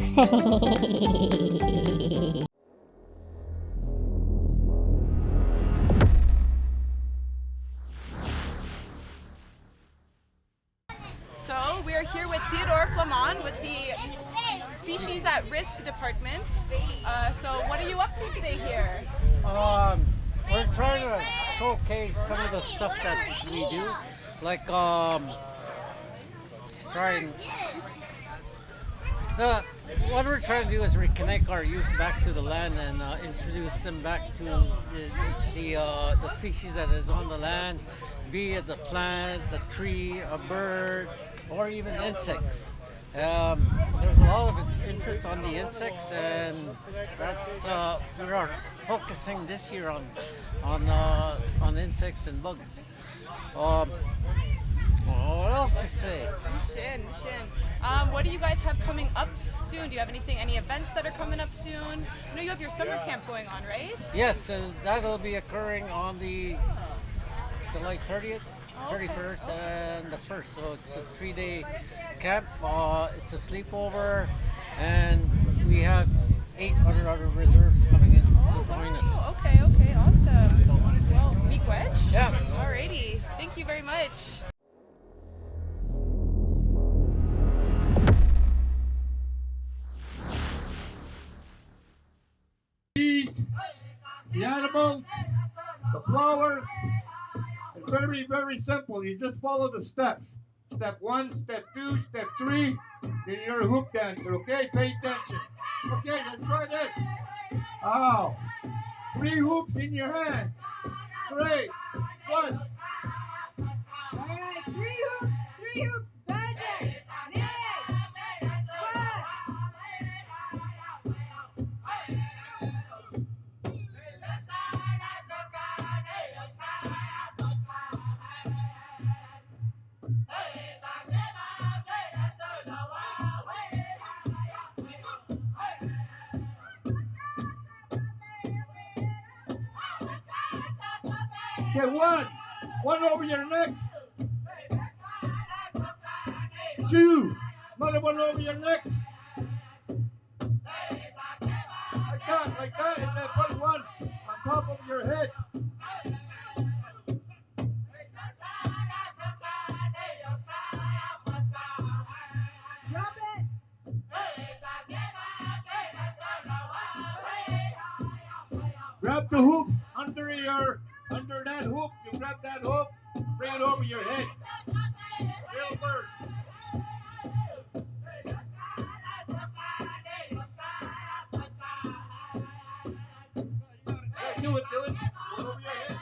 So we are here with Theodore Flamand with the Species at Risk Department. So what are you up to today here? We're trying to showcase some of the stuff that we do, like what we're trying to do is reconnect our youth back to the land and introduce them back to the species that is on the land, be it the plant, the tree, a bird, or even insects. There's a lot of interest on the insects, and that's we are focusing this year on insects and bugs. What else to say? What do you guys have coming up soon? Do you have any events that are coming up soon? I know you have your summer camp going on, right? Yes, that'll be occurring on the July 30th, 31st, and the 1st. So it's a 3-day camp. It's a sleepover, and we have 8 other reserves coming in to join us. Okay, awesome. Well, miigwech. Yeah. Alrighty. Thank you very much. The animals, the flowers. It's very, very simple. You just follow the steps. Step 1, step 2, step 3. Then you're a hoop dancer, okay? Pay attention. Okay, let's try this. Oh, 3 hoops in your hand. Great. 1. All right, 3 hoops, budget, squat. Okay, 1. 1 over your neck. 2. Another 1 over your neck. Like that, and then put 1 on top of your head. Drop it. Grab the hoops under that hoop. You grab that hoop, bring it over your head. Real bird. Yeah, do it. Go over your head.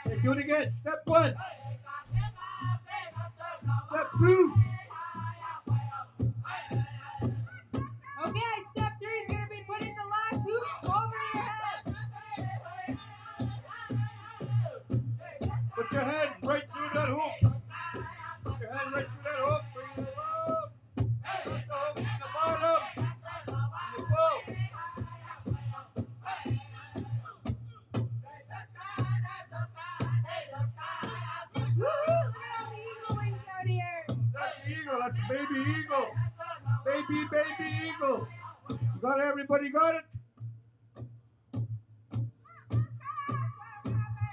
Okay, do it again. Step 1. Step 2. Okay, step 3 is going to be putting the last hoop over your head. Put your hand right through that hoop. Put your hand right through that hoop. Bring it up. Put the hook in the bottom. In the bow. Woo-hoo, look at all the eagle wings out here. That's the eagle. That's the baby eagle. Baby eagle. You got it? Everybody got it?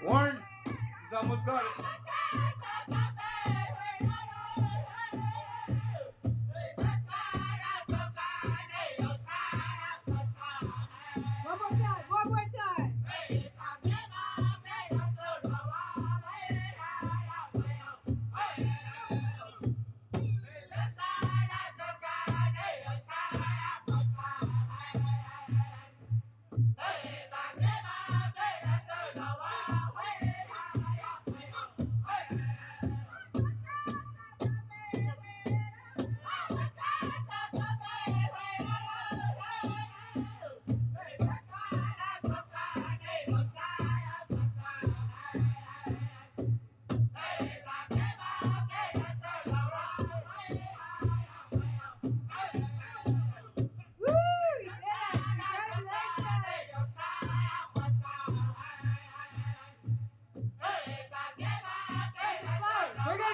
Warren, he's almost got it. One more time.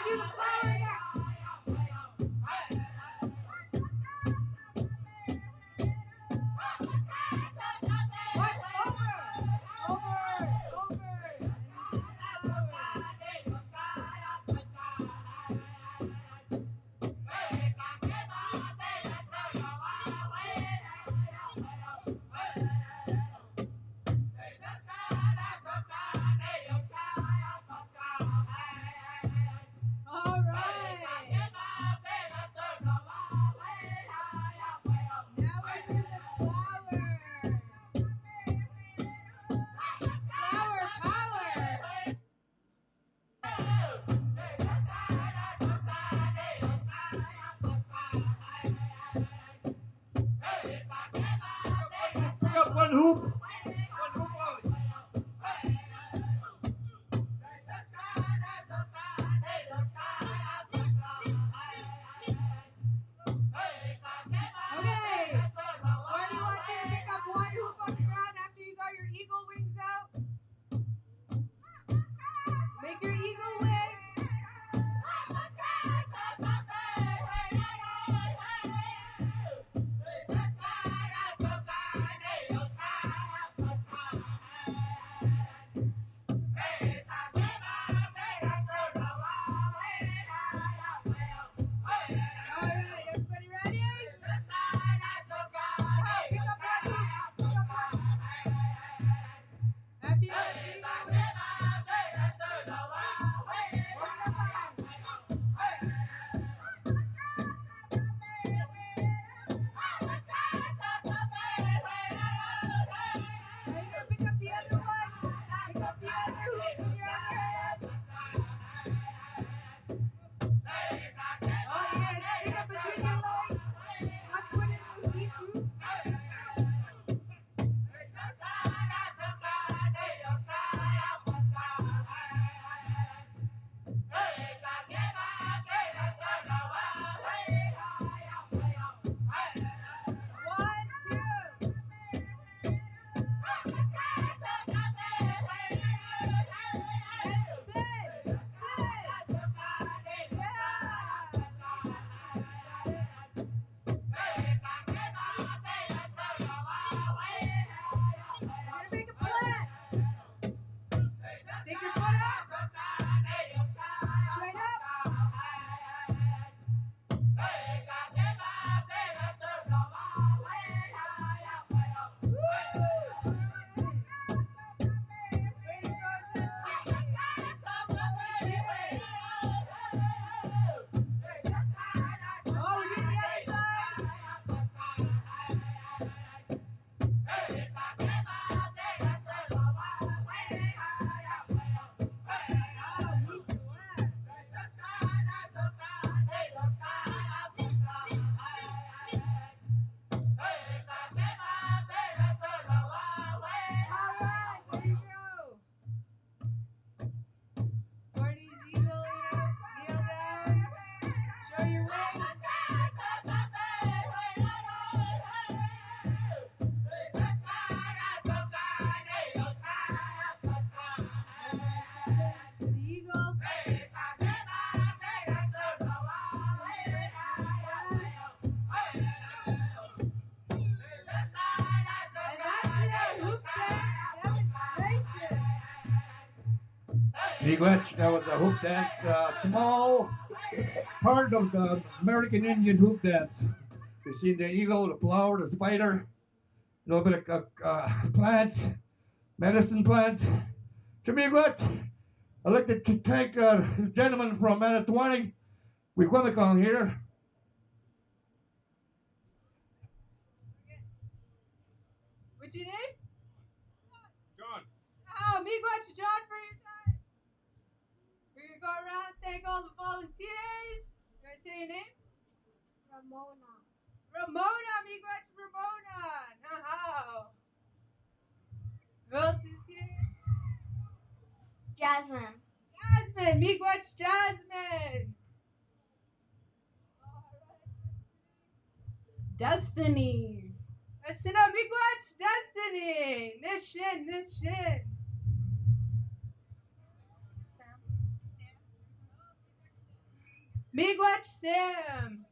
do the flower next. Watch over. All right. Now we're doing the flower. Flower power. Pick up one hoop. Okay. Marty wants you to pick up one hoop on the ground after you got your eagle wings out. Make your eagle wings. All right, everybody ready? Pick up one hoop. Pick up one. After you got your eagle wings. Now you're gonna pick up the other one. Pick up the other hoop with your other hand. Oh, you're gonna stick it between your legs. Not put it in each hoop. One, two. And spin. You're gonna make a plant. Take your foot up. Straight up. Oh, we did the other side. All right, there you go. Marty's eagle, kneel down. Show your wings. Silence for the eagles. And that's it, hoop dance demonstration. Miigwech, that was a hoop dance, small part of the American Indian hoop dance. You see the eagle, the flower, the spider, a little bit of plant, medicine plant. To Miigwech, I'd like to thank this gentleman from Manitowoc, Wikwemikong here. What's your name? John. Oh, Miigwech John for your time. We're gonna go around, thank all the volunteers. You wanna say your name? Ramona. Ramona, Miigwech Ramona. Now, who else is here? Jasmine. Jasmine, Miigwech Jasmine. Destiny. Asina Miigwech Destiny. Nishin. Miigwech Sim!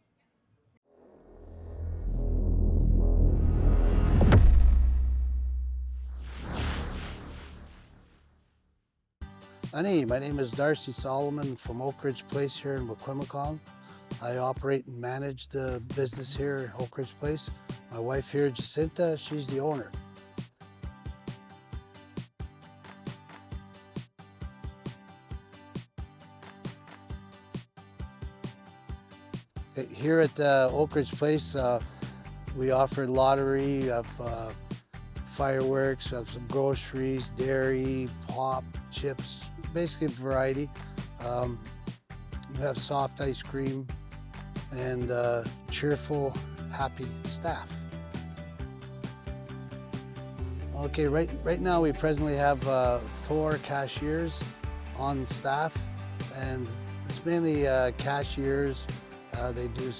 Ani, my name is Darcy Solomon from Oak Ridge Place here in Wikwemikong. I operate and manage the business here at Oak Ridge Place. My wife here, Jacinta, she's the owner. Here at Oak Ridge Place, we offer lottery of fireworks, of some groceries, dairy, pop, chips, basically a variety. We have soft ice cream and cheerful, happy staff. Okay, right now we presently have 4 cashiers on staff, and it's mainly cashiers. They do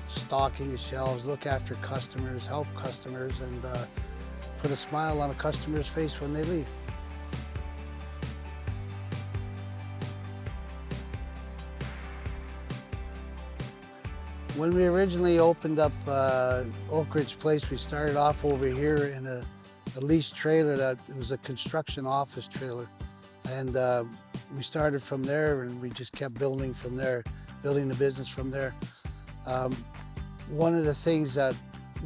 stocking the shelves, look after customers, help customers, and put a smile on a customer's face when they leave. When we originally opened up Oak Ridge Place, we started off over here in a leased trailer. It was a construction office trailer. And we started from there, and we just kept building from there, building the business from there. One of the things that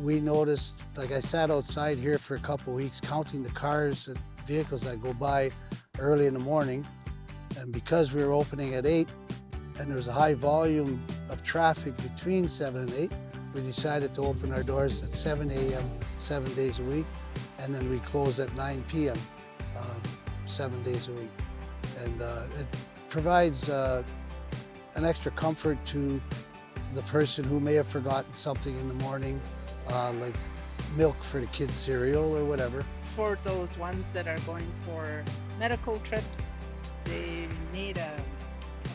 we noticed, like I sat outside here for a couple of weeks counting the cars and vehicles that go by early in the morning. And because we were opening at 8, and there was a high volume of traffic between 7 and 8, we decided to open our doors at 7 a.m. 7 days a week, and then we close at 9 p.m. 7 days a week. And it provides an extra comfort to the person who may have forgotten something in the morning, like milk for the kids' cereal or whatever. For those ones that are going for medical trips, they need a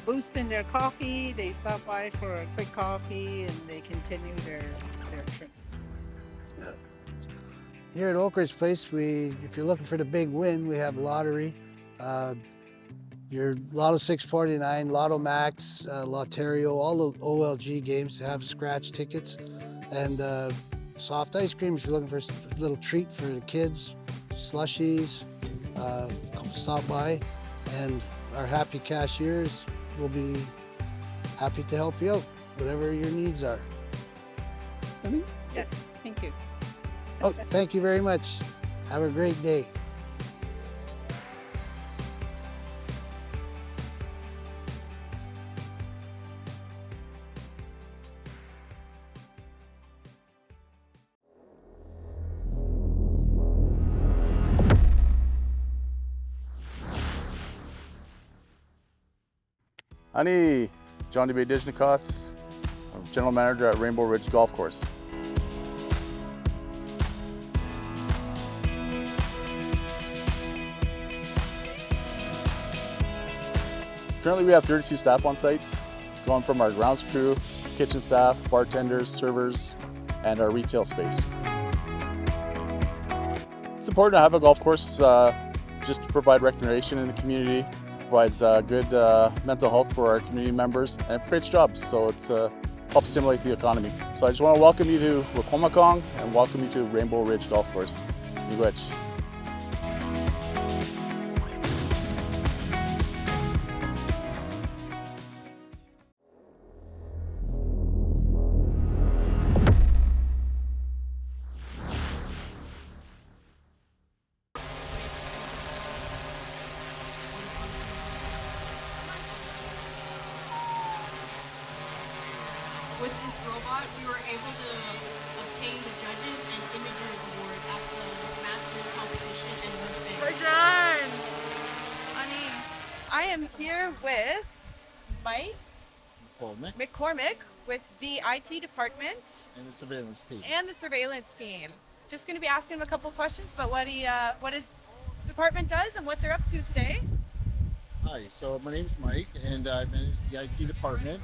boost in their coffee, they stop by for a quick coffee, and they continue their trip. Yeah. Here at Oak Ridge Place, if you're looking for the big win, we have lottery. Your Lotto 649, Lotto Max, Lotterio, all the OLG games have scratch tickets. And soft ice cream, if you're looking for a little treat for the kids, slushies, come stop by. And our happy cashiers will be happy to help you out, whatever your needs are. Yes, thank you. Oh, thank you very much. Have a great day. Ani, Johnny Bay Dijnikas, General Manager at Rainbow Ridge Golf Course. Currently we have 32 staff on site, going from our grounds crew, kitchen staff, bartenders, servers, and our retail space. It's important to have a golf course just to provide recreation in the community, provides good mental health for our community members, and it creates jobs, so it helps stimulate the economy. So I just want to welcome you to Wikwemikong and welcome you to Rainbow Ridge Golf Course. Miigwech. With this robot, we were able to obtain the Judges and Imagers Award at the Masters competition in Winnipeg. I am here with Mike McCormick with the IT department and the surveillance team. Just going to be asking him a couple of questions about what his department does and what they're up to today. Hi, so my name is Mike, and I manage the IT department,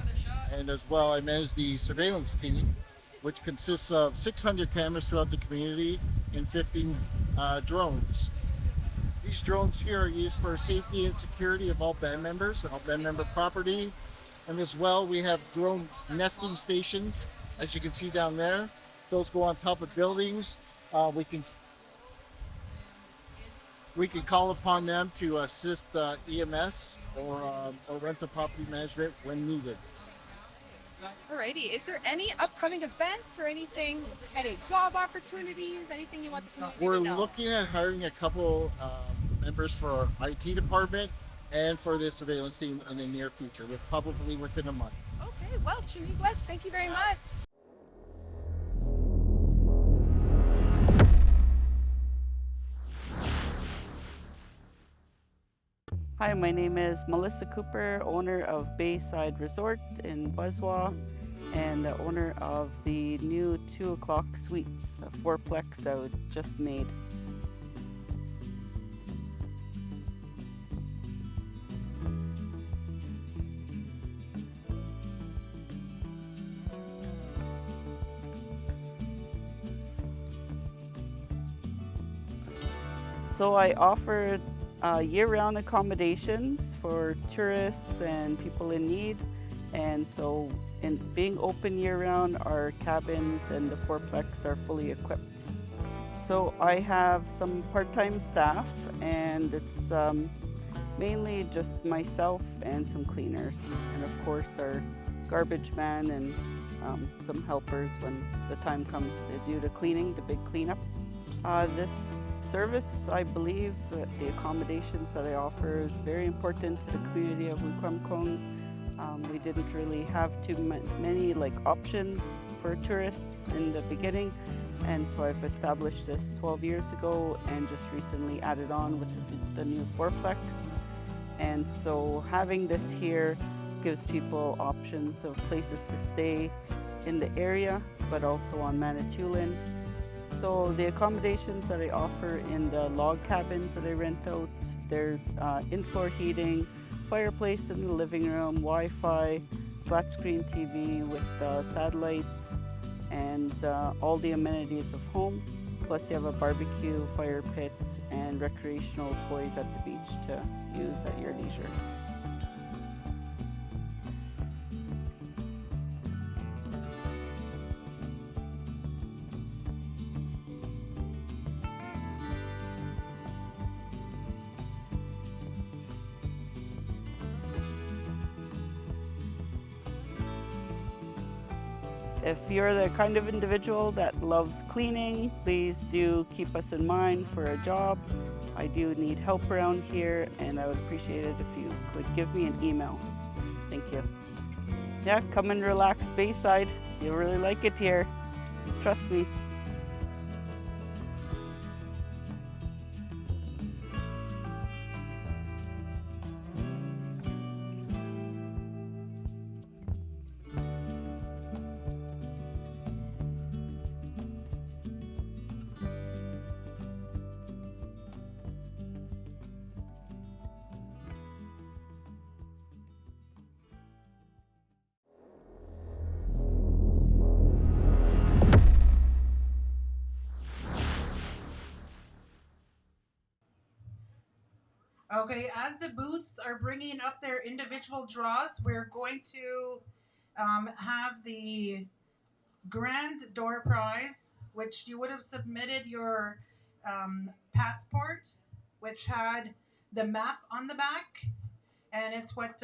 and as well I manage the surveillance team, which consists of 600 cameras throughout the community and 15 drones. These drones here are used for safety and security of all band members, all band member property, And as well, we have drone nesting stations, as you can see down there. Those go on top of buildings. We can call upon them to assist EMS or rental property management when needed. Alrighty, is there any upcoming events or anything, any job opportunities, anything you want the community We're to know? looking at hiring a couple members for our IT department and for the surveillance team in the near future, probably within a month. Okay, well, Chimigwech, thank you very much. Hi, my name is Melissa Cooper, owner of Bayside Resort in Buzzwa and the owner of the new 2 o'clock suites, a fourplex that was just made. So I offered year-round accommodations for tourists and people in need. And so in being open year-round, our cabins and the fourplex are fully equipped. So I have some part-time staff, and it's mainly just myself and some cleaners. And of course our garbage man and some helpers when the time comes to do the cleaning, the big cleanup. This service, I believe that the accommodations that I offer is very important to the community of Wikwemkong. We didn't really have too many options for tourists in the beginning, and so I've established this 12 years ago and just recently added on with the new fourplex. And so having this here gives people options of places to stay in the area, but also on Manitoulin. So the accommodations that I offer in the log cabins that I rent out, there's in-floor heating, fireplace in the living room, Wi-Fi, flat screen TV with satellites, and all the amenities of home. Plus you have a barbecue, fire pits, and recreational toys at the beach to use at your leisure. If you're the kind of individual that loves cleaning, please do keep us in mind for a job. I do need help around here, and I would appreciate it if you could give me an email. Thank you. Yeah, come and relax Bayside. You'll really like it here. Trust me. Okay, as the booths are bringing up their individual draws, we're going to have the grand door prize, which you would have submitted your passport, which had the map on the back, and it's what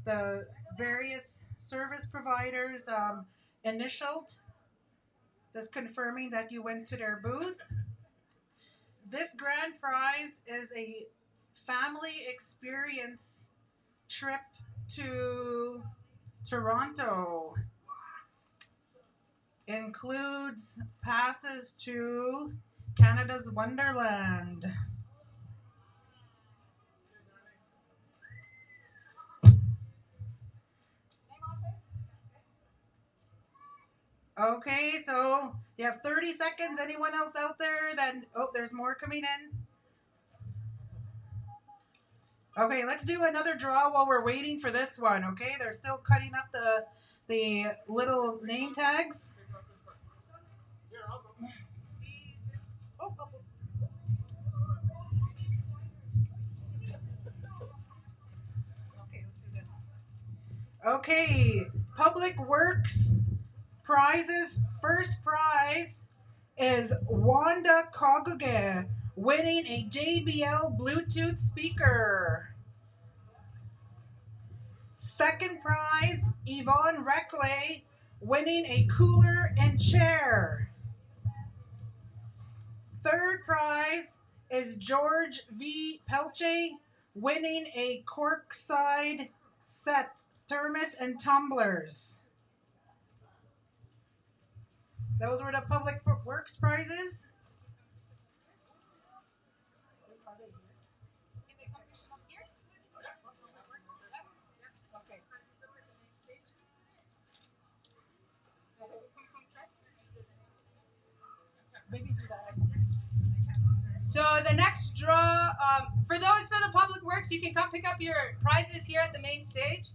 the various service providers initialed, just confirming that you went to their booth. This grand prize is a family experience trip to Toronto. Includes passes to Canada's Wonderland. Okay, so you have 30 seconds. Anyone else out there? Then, oh, there's more coming in. Okay, let's do another draw while we're waiting for this one. Okay, they're still cutting up the little name tags. Oh, oh. Okay, let's do this. Okay, Public Works prizes. First prize is Wanda Koguge winning a JBL Bluetooth speaker. Second prize, Yvonne Reckley winning a cooler and chair. Third prize is George V. Pelche winning a corkside set, thermos and tumblers. Those were the Public Works prizes. So the next draw, for those for the Public Works, you can come pick up your prizes here at the main stage.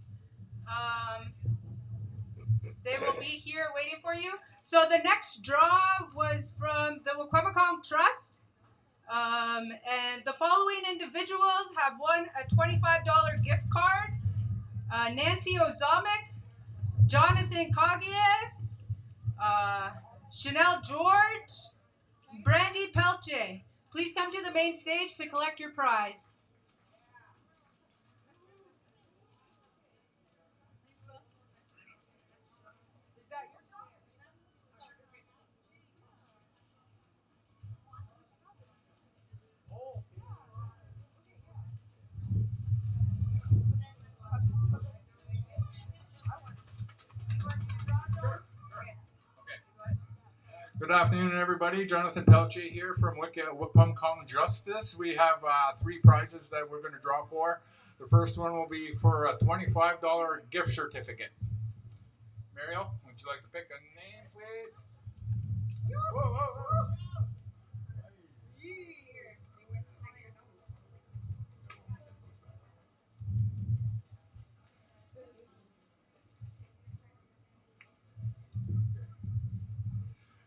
They will be here waiting for you. So the next draw was from the Wikwemikong Trust. And the following individuals have won a $25 gift card. Nancy Ozamek, Jonathan Cogier, Chanel George, Brandy Pelche. Please come to the main stage to collect your prize. Good afternoon, everybody. Jonathan Pelche here from Wikwemikong Justice. We have 3 prizes that we're going to draw for. The first one will be for a $25 gift certificate. Mariel, would you like to pick a name, please? Whoa, whoa, whoa.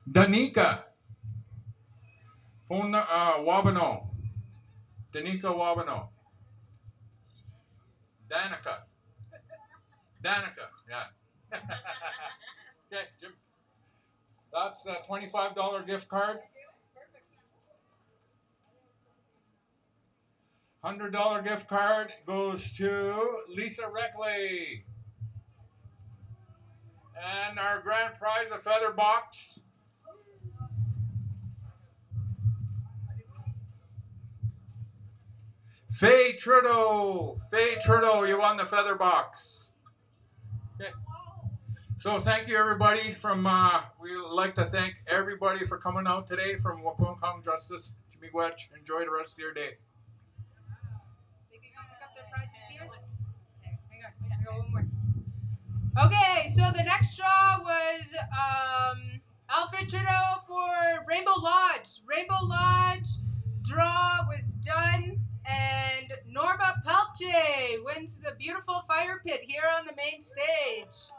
Danica Wabano. Danica Wabano. Danica, yeah. Okay, Jim. That's the $25 gift card. $100 gift card goes to Lisa Reckley. And our grand prize, a feather box. Faye Trudeau, you won the feather box. Okay. So thank you, everybody. We'd like to thank everybody for coming out today from Wikwemikong Justice. Miigwech. Enjoy the rest of your day. They can come pick up their prizes here. Hang on, I got one more. Okay, so the next draw was Alfred Trudeau for Rainbow Lodge. Rainbow Lodge draw was done, and Norma Pelche wins the beautiful fire pit here on the main stage.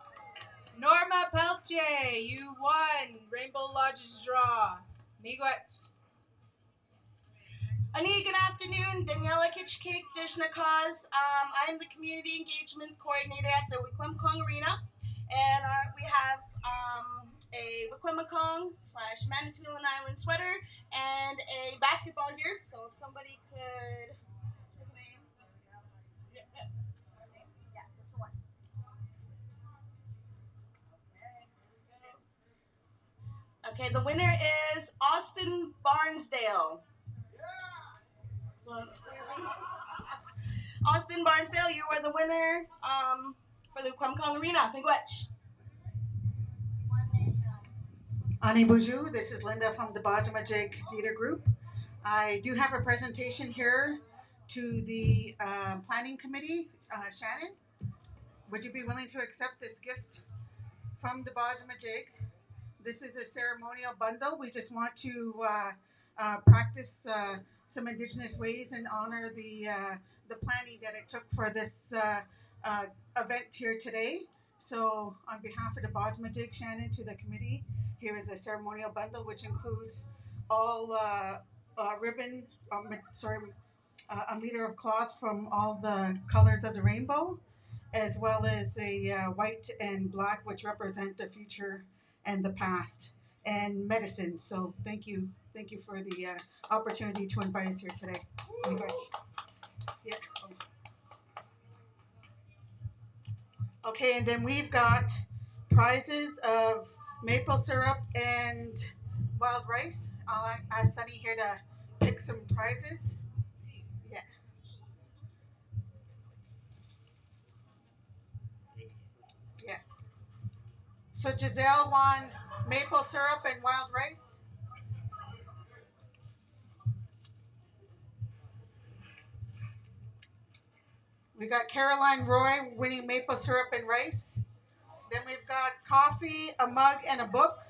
Norma Pelche, you won Rainbow Lodge's draw. Miigwech. Ani, good afternoon. Daniela Kitchcake Dishnakaz. I'm the Community Engagement Coordinator at the Wikwemikong Arena. And we have a Wikwemikong / Manitoulin Island sweater and a basketball here. So if somebody could... Okay, the winner is Austin Barnsdale. So, Austin Barnsdale, you are the winner for the Wikwemikong Arena. Miigwech. Ani Boujou, this is Linda from the Bajamajig Theater Group. I do have a presentation here to the Planning Committee. Shannon, would you be willing to accept this gift from the Bajamajig? This is a ceremonial bundle. We just want to practice some Indigenous ways and honor the planning that it took for this event here today. So on behalf of the Bajamajig, Shannon, to the committee, here is a ceremonial bundle which includes all ribbon, a meter of cloth from all the colors of the rainbow, as well as a white and black, which represent the future and the past and medicine. So thank you for the opportunity to invite us here today. Miigwech. Yeah. Okay, and then we've got prizes of maple syrup and wild rice. I'll ask Sunny here to pick some prizes. Yeah. Yeah. So Giselle won maple syrup and wild rice. We got Caroline Roy winning maple syrup and rice. Then we've got coffee, a mug, and a book.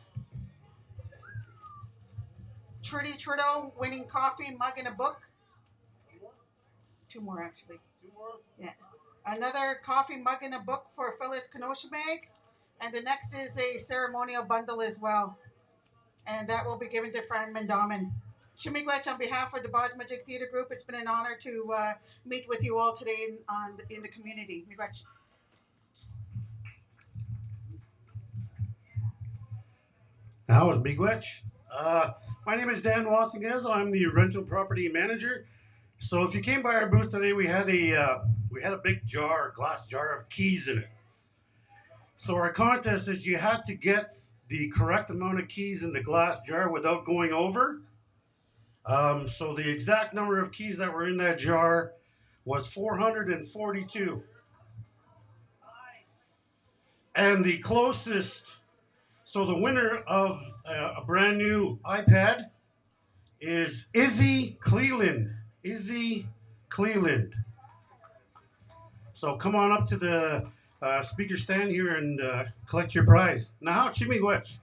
Trudy Trudeau winning coffee, mug, and a book. Two more, actually. Yeah. Another coffee mug and a book for Phyllis Kenoshamag. And the next is a ceremonial bundle as well. And that will be given to Fran Mendaman. Chimigwech, on behalf of the Bajmajik Theatre Group, it's been an honor to meet with you all today in the community. Miigwech. Now with Miigwech. My name is Dan Wassingez. I'm the rental property manager. So if you came by our booth today, we had a big jar, glass jar of keys in it. So our contest is you had to get the correct amount of keys in the glass jar without going over. So the exact number of keys that were in that jar was 442. And the closest, so the winner of a brand new iPad is Izzy Cleland. Izzy Cleland. So come on up to the speaker stand here and collect your prize. Now, Chimigwech.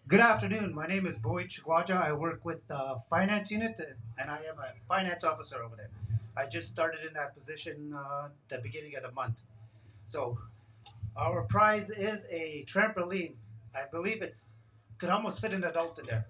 Good afternoon. My name is Boyd Chigwaja. I work with the finance unit, and I am a finance officer over there. I just started in that position the beginning of the month. So our prize is a trampoline. I believe could almost fit an adult in there.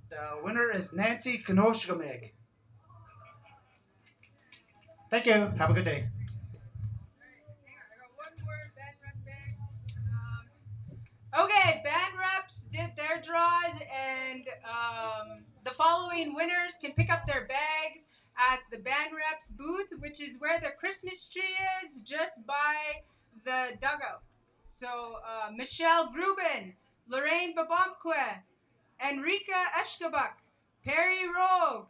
The winner is Nancy Kenoshkameg. Thank you. Have a good day. Okay, band reps did their draws, and the following winners can pick up their bags at the band reps booth, which is where the Christmas tree is, just by the dugout. So Michelle Grubin, Lorraine Babamque, Enrica Eshkabuk, Perry Rogue,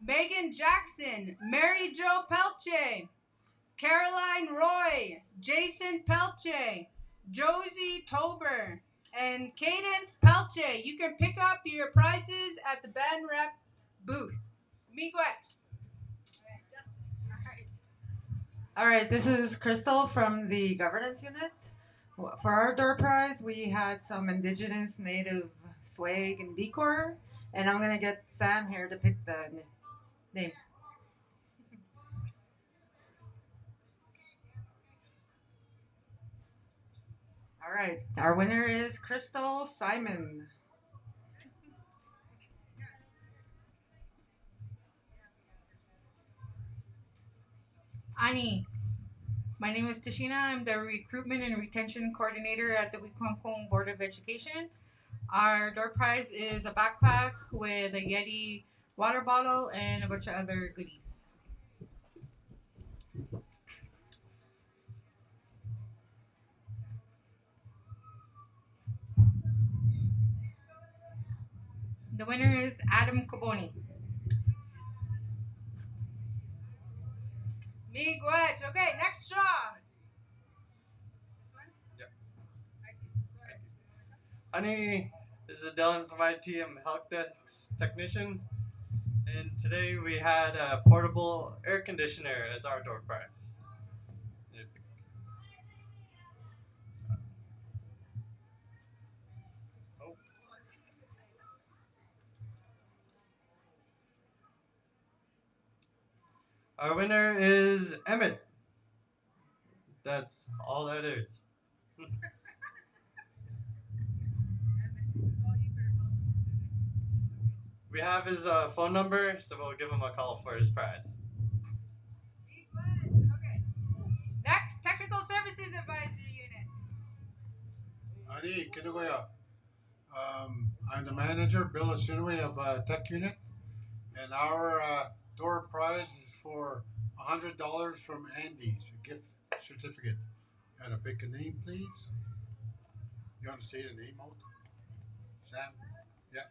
Megan Jackson, Mary Jo Pelche, Caroline Roy, Jason Pelche, Josie Tober, and Cadence Pelche. You can pick up your prizes at the band rep booth. Miigwech. All right, this is Crystal from the governance unit. For our door prize, we had some indigenous native swag and decor, and I'm gonna get Sam here to pick the name. All right, our winner is Crystal Simon. Ani. My name is Tashina. I'm the Recruitment and Retention Coordinator at the Wikwamkong Board of Education. Our door prize is a backpack with a Yeti water bottle and a bunch of other goodies. The winner is Adam Koboni. Miigwech. Okay, next draw. Honey, this is Dylan from IT. I'm a help desk technician. And today we had a portable air conditioner as our door prize. Our winner is Emmett. That's all that is. We have his phone number, so we'll give him a call for his prize. Next, Technical Services Advisory Unit. Ani, Kinugoya. I'm the manager, Bill Asinwe of Tech Unit, and our door prize is for $100 from Andy's, a gift certificate. And a pick a name, please. You want to say the name out? Sam? Yeah.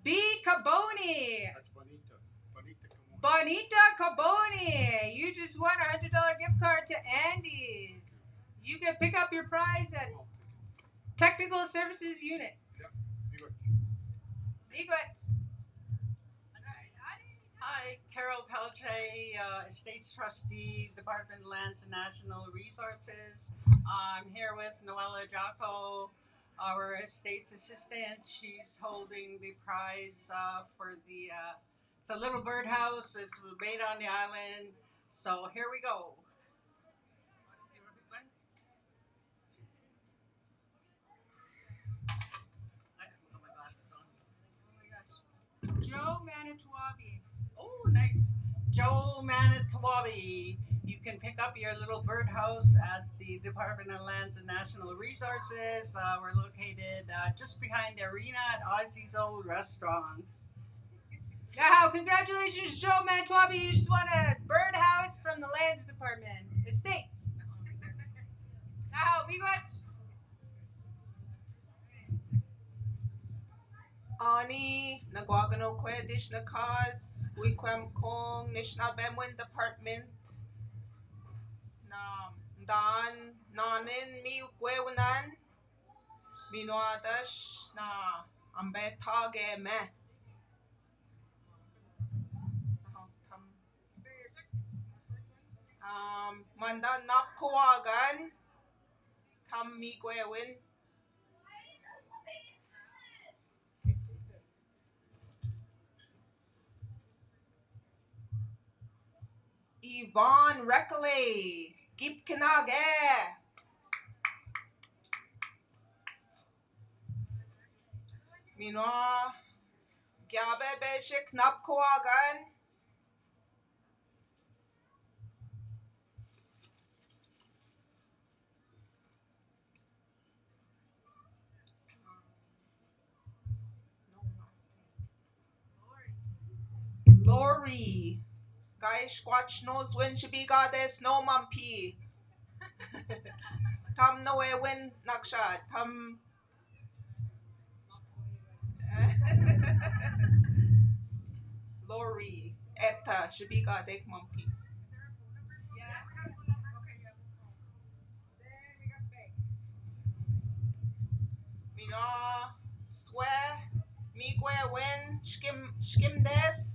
B. Caboni. That's Bonita. Bonita, come on. Bonita Caboni. You just won a $100 gift card to Andy's. You can pick up your prize at Technical Services Unit. Yep. Be good. Be good. Hi, Carol Pelche, Estates Trustee, Department of Lands and National Resources. I'm here with Noella Jocko, our Estates Assistant. She's holding the prize for the, it's a little birdhouse. It's made on the island. So here we go. Joe Manitowoc. Oh, nice. Joe Manitowoc. You can pick up your little birdhouse at the Department of Lands and National Resources. We're located just behind the arena at Ozzy's Old Restaurant. Now, congratulations, Joe Manitowoc. You just won a birdhouse from the Lands Department. Estates. Now, be good. Ani nagwagano kwedish na cause we kwem kong nishna bemwin department na dan nanin mi gwewanan minwadash na ambe tage me manda nap kawagan tam mi gwewin Yvonne Reckley, Gip Kinage. Minwa, Gyabe Beshik Nap Kawagan. Lori, Guy Squatch knows when she be goddess no mumpy. Tam no way win nakshad. Tam Lori, Etta, she be goddess mumpy. Mina swear mi gwe win skim des.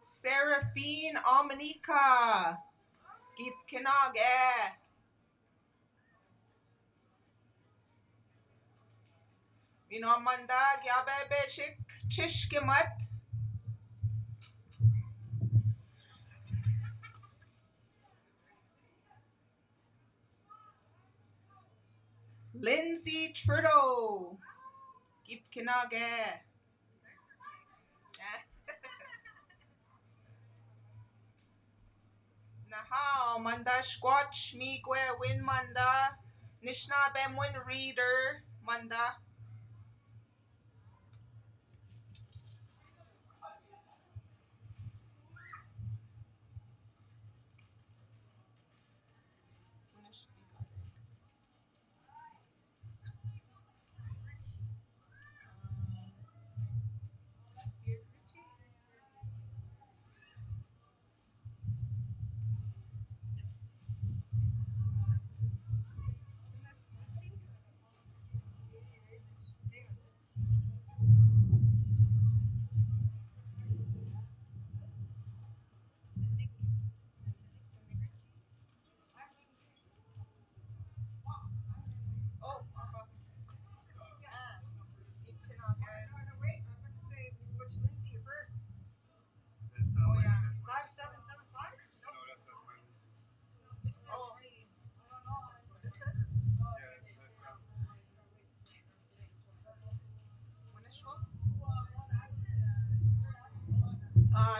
Seraphine Amanika, Gip Kinage. Mina manda gyabe beshik chishkimat. Lindsay Trudeau, Gip Kinage. Naha manda squatch mi gwe win manda. Nishna bem win reader manda.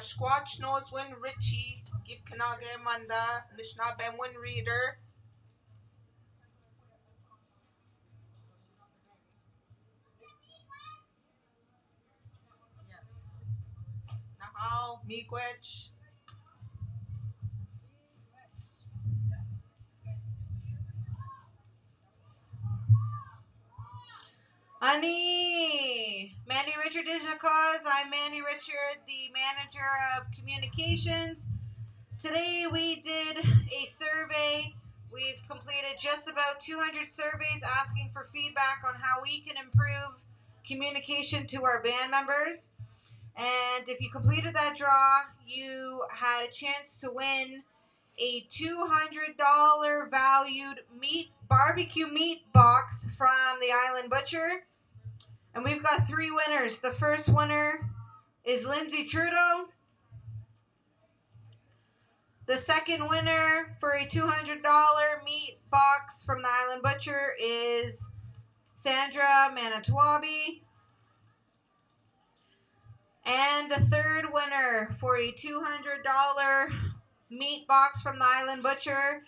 Squatch knows when Richie, give Kanage Manda, Nishna Ben when Reader. Nahao, Miigwech. Ani! Mandy Richard is your cause. I'm Mandy Richard, the manager of communications. Today we did a survey. We've completed just about 200 surveys asking for feedback on how we can improve communication to our band members. And if you completed that draw, you had a chance to win a $200 valued barbecue meat box from the Island Butcher. And we've got 3 winners. The first winner is Lindsay Trudeau. The second winner for a $200 meat box from the Island Butcher is Sandra Manitowabi. And the third winner for a $200 meat box from the Island Butcher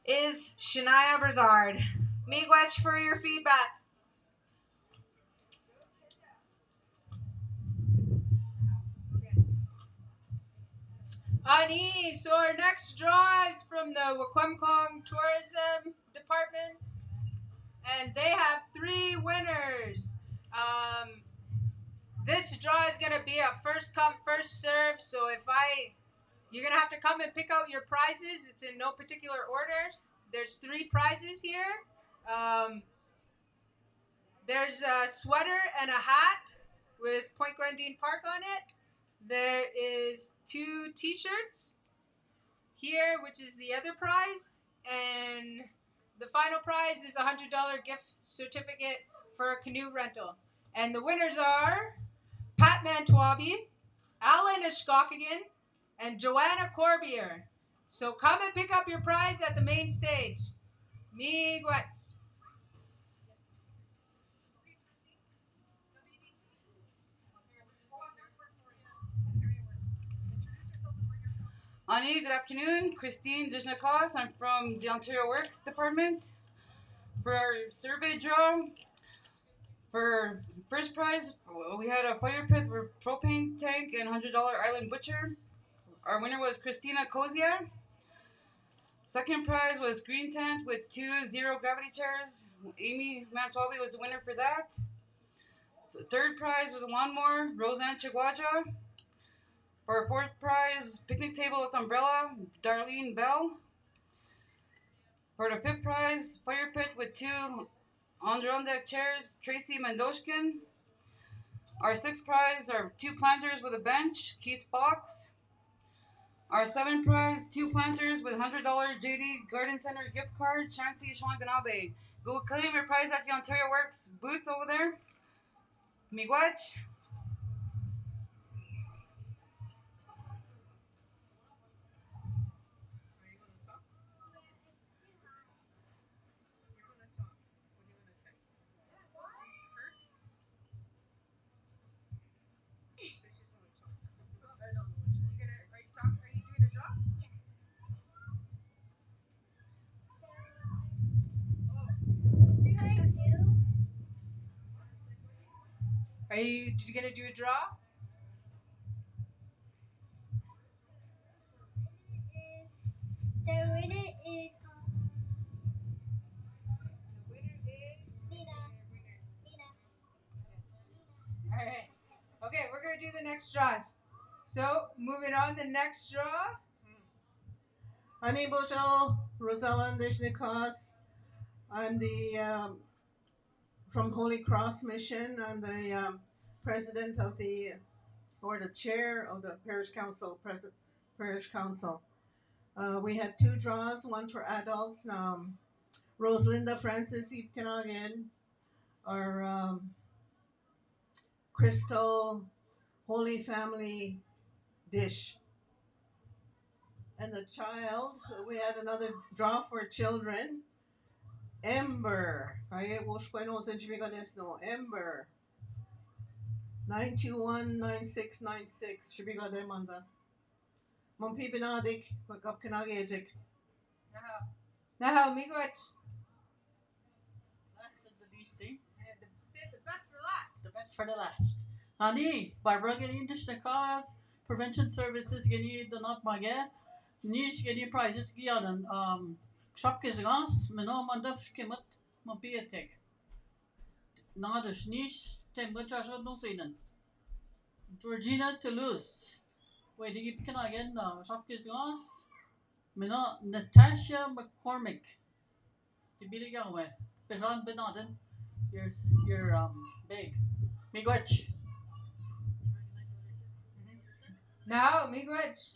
is Shania Brazard. Miigwech for your feedback. Ani, so our next draw is from the Wakwemkong Tourism Department, and they have 3 winners. This draw is gonna be a first come, first serve. So you're gonna have to come and pick out your prizes. It's in no particular order. There's 3 prizes here. There's a sweater and a hat with Point Grandine Park on it. There is 2 t-shirts here, which is the other prize, and the final prize is a $100 gift certificate for a canoe rental. And the winners are Pat Mantwabi, Alan Ishkokigan, and Joanna Corbier. So come and pick up your prize at the main stage. Miigwech. Ani, good afternoon. Christine Dijnakas. I'm from the Ontario Works Department. For our survey draw, for first prize, we had a fire pit with propane tank and $100 Island Butcher. Our winner was Christina Kozia. Second prize was green tent with 2 zero gravity chairs. Amy Mantwabi was the winner for that. So third prize was a lawnmower, Roseanne Chigwaja. For our fourth prize, picnic table with umbrella, Darlene Bell. For the fifth prize, fire pit with 2 Adirondack chairs, Tracy Mendoshkin. Our sixth prize are 2 planters with a bench, Keith Fox. Our seventh prize, 2 planters with $100 JD Garden Center gift card, Chansey Schwanganabe. Go claim your prize at the Ontario Works booth over there. Miigwech. Are you gonna do a draw? The winner is All right. Okay, we're gonna do the next draws. So moving on, the next draw. Ani Bojo, Rosella Dishnikas. I'm the from Holy Cross Mission. I'm the president of the chair of the parish council. Parish council. We had 2 draws, one for adults. Rosalinda Francis Ipkanagan, our Crystal Holy Family dish. And the child, we had another draw for children. Ember. Ember. 921-9696. Should be got them on the Mom Pipinadik, wake up Kanagajik. Now, miigwech. Save the best for last. The best for the last. Ani, Barbara getting dish the cause, prevention services getting the not mage, niche getting prizes gianan, shop gizgas, meno mandap skimmet, mobiatek. Nadish niche, temperature no seinen. Georgina Toulouse. Wait, you can again, shop gizgas, meno Natasha McCormick. The Billy Galway. Bejan Benaden. You're big. Miigwech. Now, miigwech.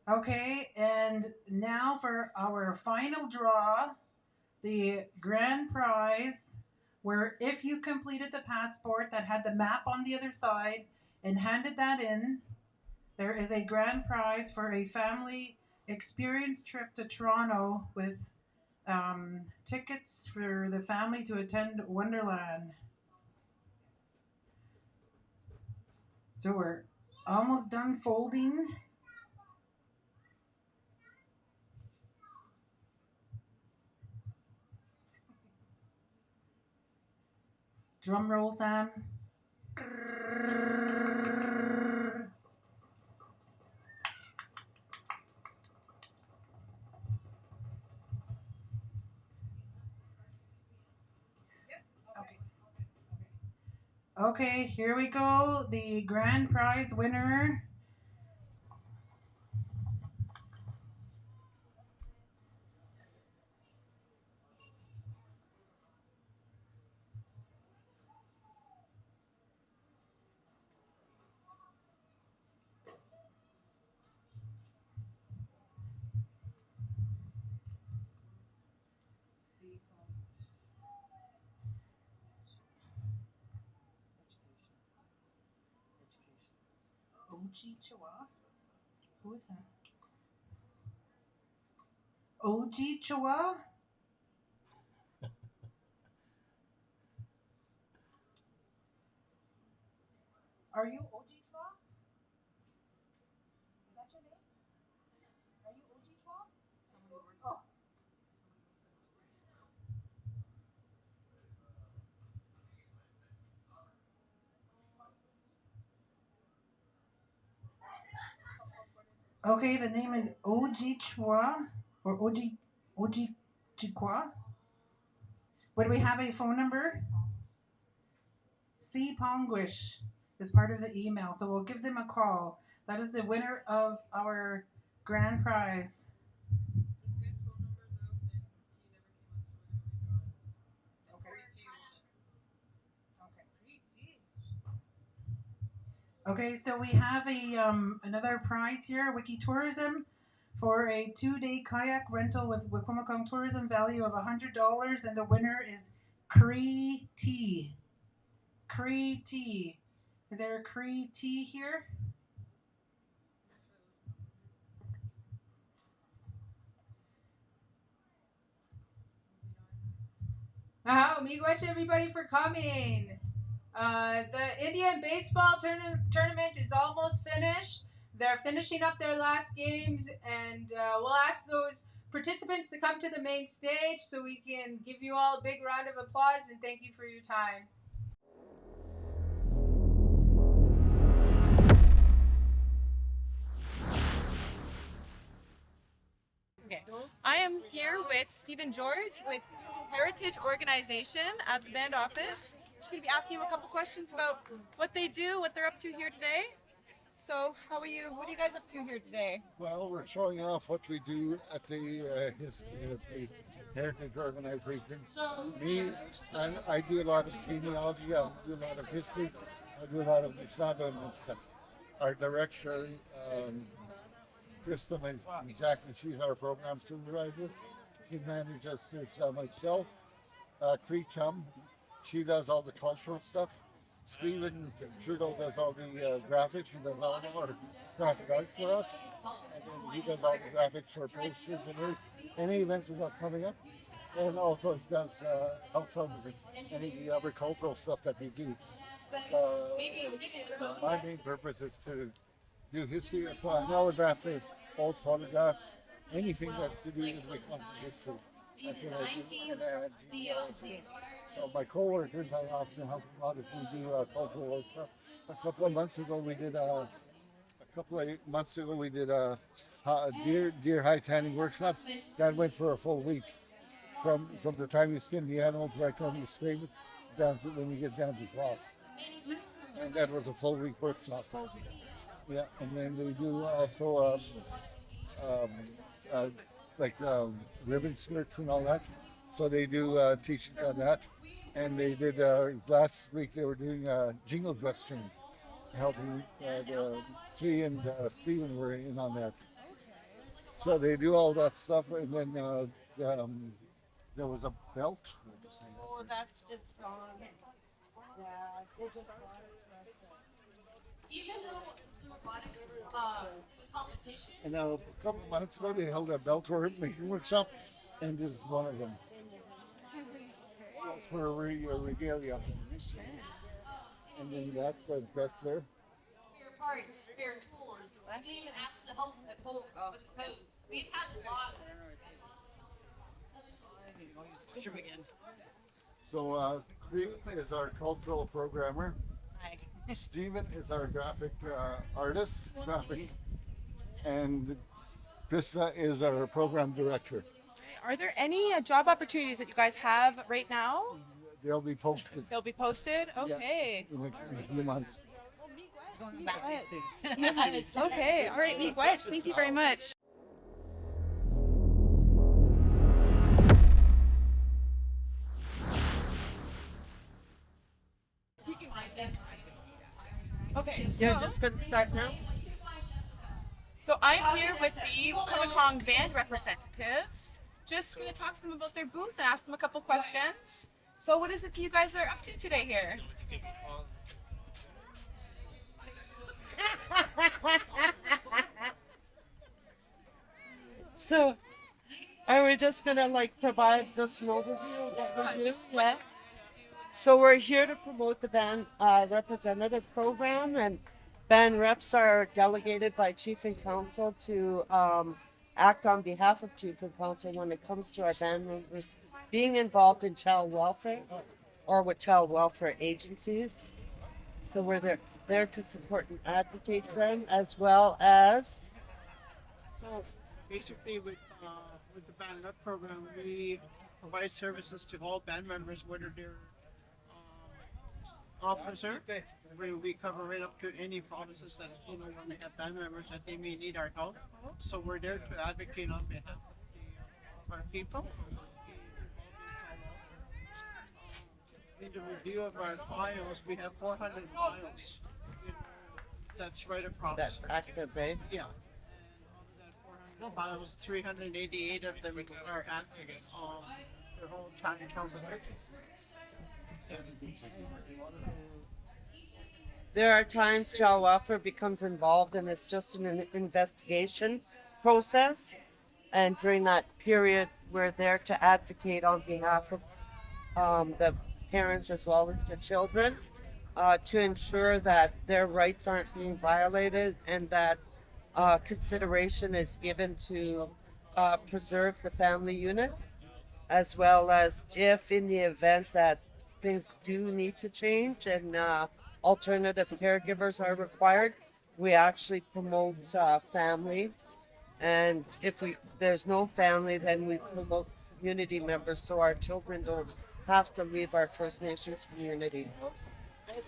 Okay, and now for our final draw, the grand prize, where if you completed the passport that had the map on the other side and handed that in, there is a grand prize for a family experience trip to Toronto with tickets for the family to attend Wonderland. So we're almost done folding. Drum roll, Sam. Okay, here we go. The grand prize winner. OG Chua? Who is that? OG Chua? Are you OG Chua? Is that your name? Are you OG Chua? Oh. Okay, the name is OG Chua or OG Chikwa. But do we have a phone number? C Pongwish is part of the email, so we'll give them a call. That is the winner of our grand prize. Okay, so we have a another prize here, Wiki Tourism, for a 2-day kayak rental with Wikwemekong Tourism value of $100, and the winner is Cree T. Cree T. Is there a Cree T here? Miigwech everybody for coming. The Indian baseball tournament is almost finished. They're finishing up their last games, and we'll ask those participants to come to the main stage so we can give you all a big round of applause and thank you for your time. Okay. I am here with Stephen George with Heritage Organization at the band office. Just going to be asking him a couple questions about what they do, what they're up to here today. So, how are you? What are you guys up to here today? Well, we're showing off what we do at the Heritage Organization. Me, and I do a lot of genealogy, I do a lot of history, I do a lot of Nishnaba and stuff. Our director, Krista and Jackie, she's our program supervisor. She manages myself, Cree Chum. She does all the cultural stuff. Steven Trudeau does all the graphics. He does all our graphic arts for us. And then he does all the graphics for posters and any events we got coming up. And also he does helps out with any other cultural stuff that we do. My main purpose is to do history. So I always after old photographs, anything that to do with history. That's what I do. And I do, so my coworkers, I often help them out if we do cultural workshop. A couple of months ago, we did deer high tanning workshop. That went for a full week. From the time you skin the animals right till you spray it, down to when you get down to cloth. And that was a full week workshop. Yeah, and then they do also ribbon skirts and all that. So they do teaching on that. And they did last week. They were doing jingle dress training, helping T and Steven were in on that. So they do all that stuff, and then there was a belt. Oh, it's gone. Yeah, there's a Even though the robotics competition. And a couple of months ago, they held a belt making workshop, and this is one of them. So for a regalia. And then that's there. Spare parts, spare tools. We didn't even ask the help with the code. We've had lots. again. So Creek is our cultural programmer. Hi. Steven is our graphic artist, and Krista is our program director. Are there any job opportunities that you guys have right now? They'll be posted. They'll be posted? Okay. In a few months. Okay. All right, Miigwech. Thank you very much. Okay. You're just going to start now? So I'm here with the Wikwemikong band representatives. Just going to talk to them about their booth and ask them a couple questions. So what is it that you guys are up to today here? So, are we just going to provide just an overview of what we're doing? So we're here to promote the band representative program, and band reps are delegated by Chief and Council to act on behalf of Chief and Council when it comes to our band members being involved in child welfare or with child welfare agencies. So we're there to support and advocate them, as well as. So basically, with the band rep program, we provide services to all band members, whether they're officer. We cover right up to any provinces that when they have band members that they may need our help. So we're there to advocate on behalf of our people. In the review of our files, we have 400 files. That's right across. That's active, right? Yeah. And out of that 400 files, 388 of them are active. The whole county council. There are times child welfare becomes involved and it's just an investigation process. And during that period, we're there to advocate on behalf of the parents as well as the children to ensure that their rights aren't being violated and that consideration is given to preserve the family unit, as well as if in the event that things do need to change and alternative caregivers are required, we actually promote family. And if there's no family, then we promote community members so our children don't have to leave our First Nations community. At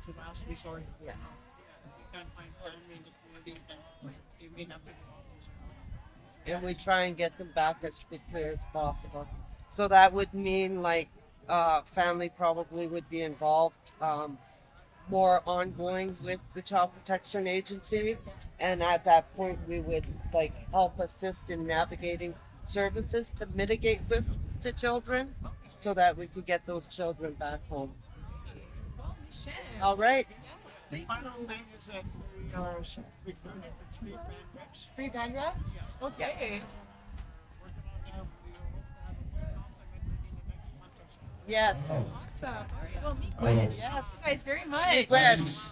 the last resort. Yeah. You can't find family in the community, then you may have to go. And we try and get them back as quickly as possible. So that would mean family probably would be involved more ongoing with the Child Protection Agency, and at that point we would help assist in navigating services to mitigate risk to children. so that we could get those children back home. All right. The final thing is that we are free band reps. Okay. Yes. Awesome. Well, meet Oh. Gwyneth. Yes. Thank you guys very much. Gwyneth.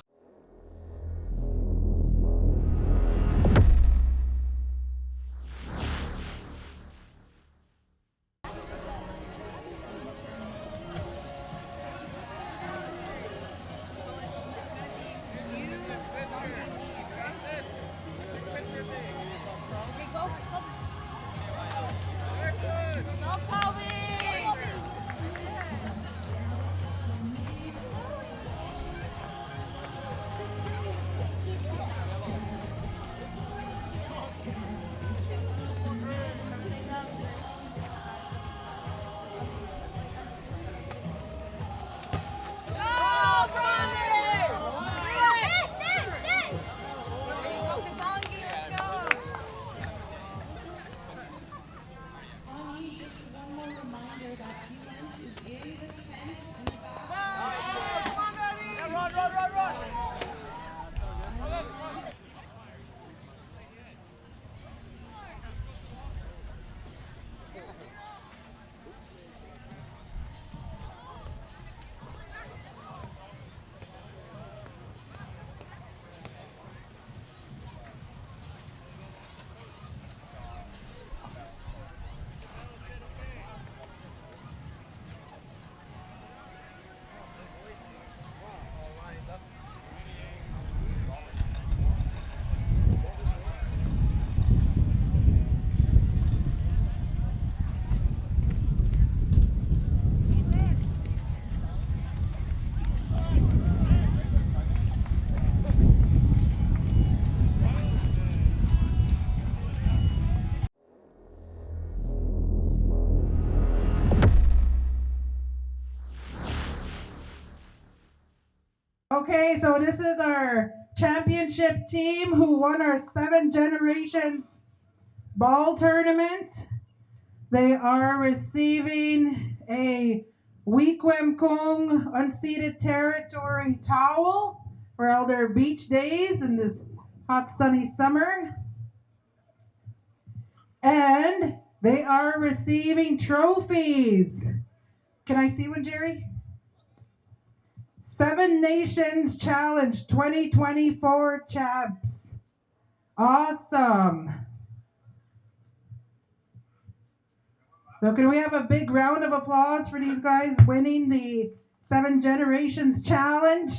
Okay, so this is our championship team who won our 7 Generations Ball Tournament. They are receiving a Wequemcong unceded territory towel for all their beach days in this hot sunny summer. And they are receiving trophies. Can I see one, Jerry? 7 Nations Challenge 2024 champs. Awesome. So can we have a big round of applause for these guys winning the 7 Generations Challenge?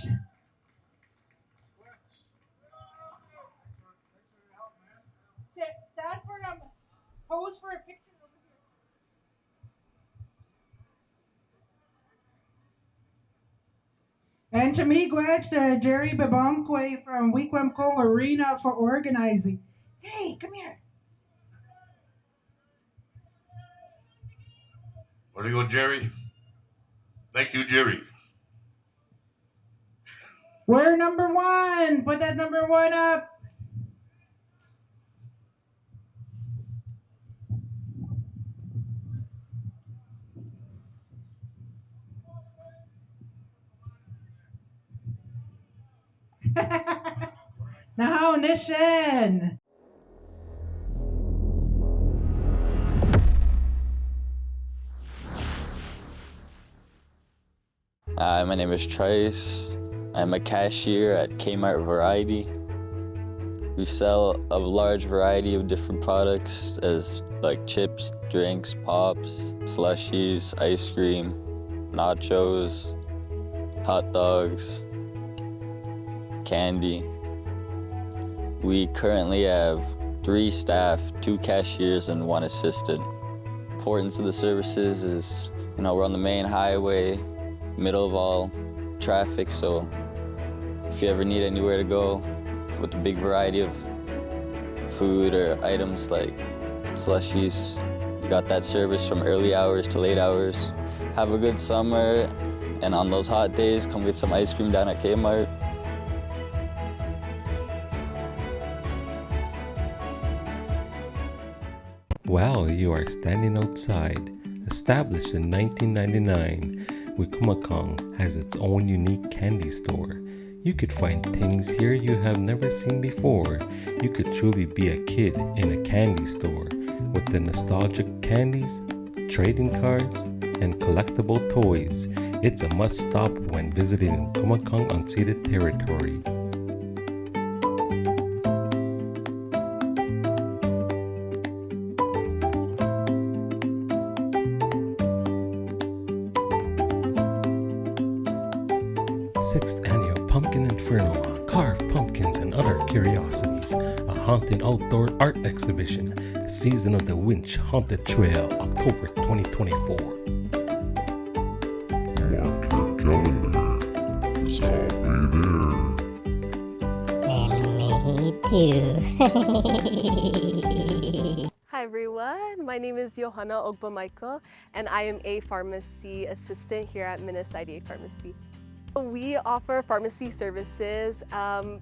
Stand for them. Pose for a picture. And to me, Gwetch, to Jerry Babomkwe from Wequemcong Arena for organizing. Hey, come here. Where do you go, Jerry? Thank you, Jerry. We're number 1. Put that number 1 up. Now, Nishan. My name is Trice. I'm a cashier at Kmart Variety. We sell a large variety of different products as like chips, drinks, pops, slushies, ice cream, nachos, hot dogs, candy. We currently have 3 staff, 2 cashiers, and 1 assistant. Importance of the services is, we're on the main highway, middle of all traffic, so if you ever need anywhere to go with a big variety of food or items like slushies, you got that service from early hours to late hours. Have a good summer, and on those hot days, come get some ice cream down at Kmart. While you are standing outside, a Established in 1999, Wikwemekong has its own unique candy store. You could find things here you have never seen before. You could truly be a kid in a candy store with the nostalgic candies, trading cards, and collectible toys. It's a must stop when visiting Wikwemekong unceded territory. Sixth Annual Pumpkin Inferno, carved pumpkins and other curiosities, a haunted outdoor art exhibition, Season of the Winch Haunted Trail, October 2024. Mark your calendar, 'cause I'll be there. Me too. Hi everyone, my name is Johanna Ogba Michael and I am a pharmacy assistant here at Minas IDA Pharmacy. We offer pharmacy services,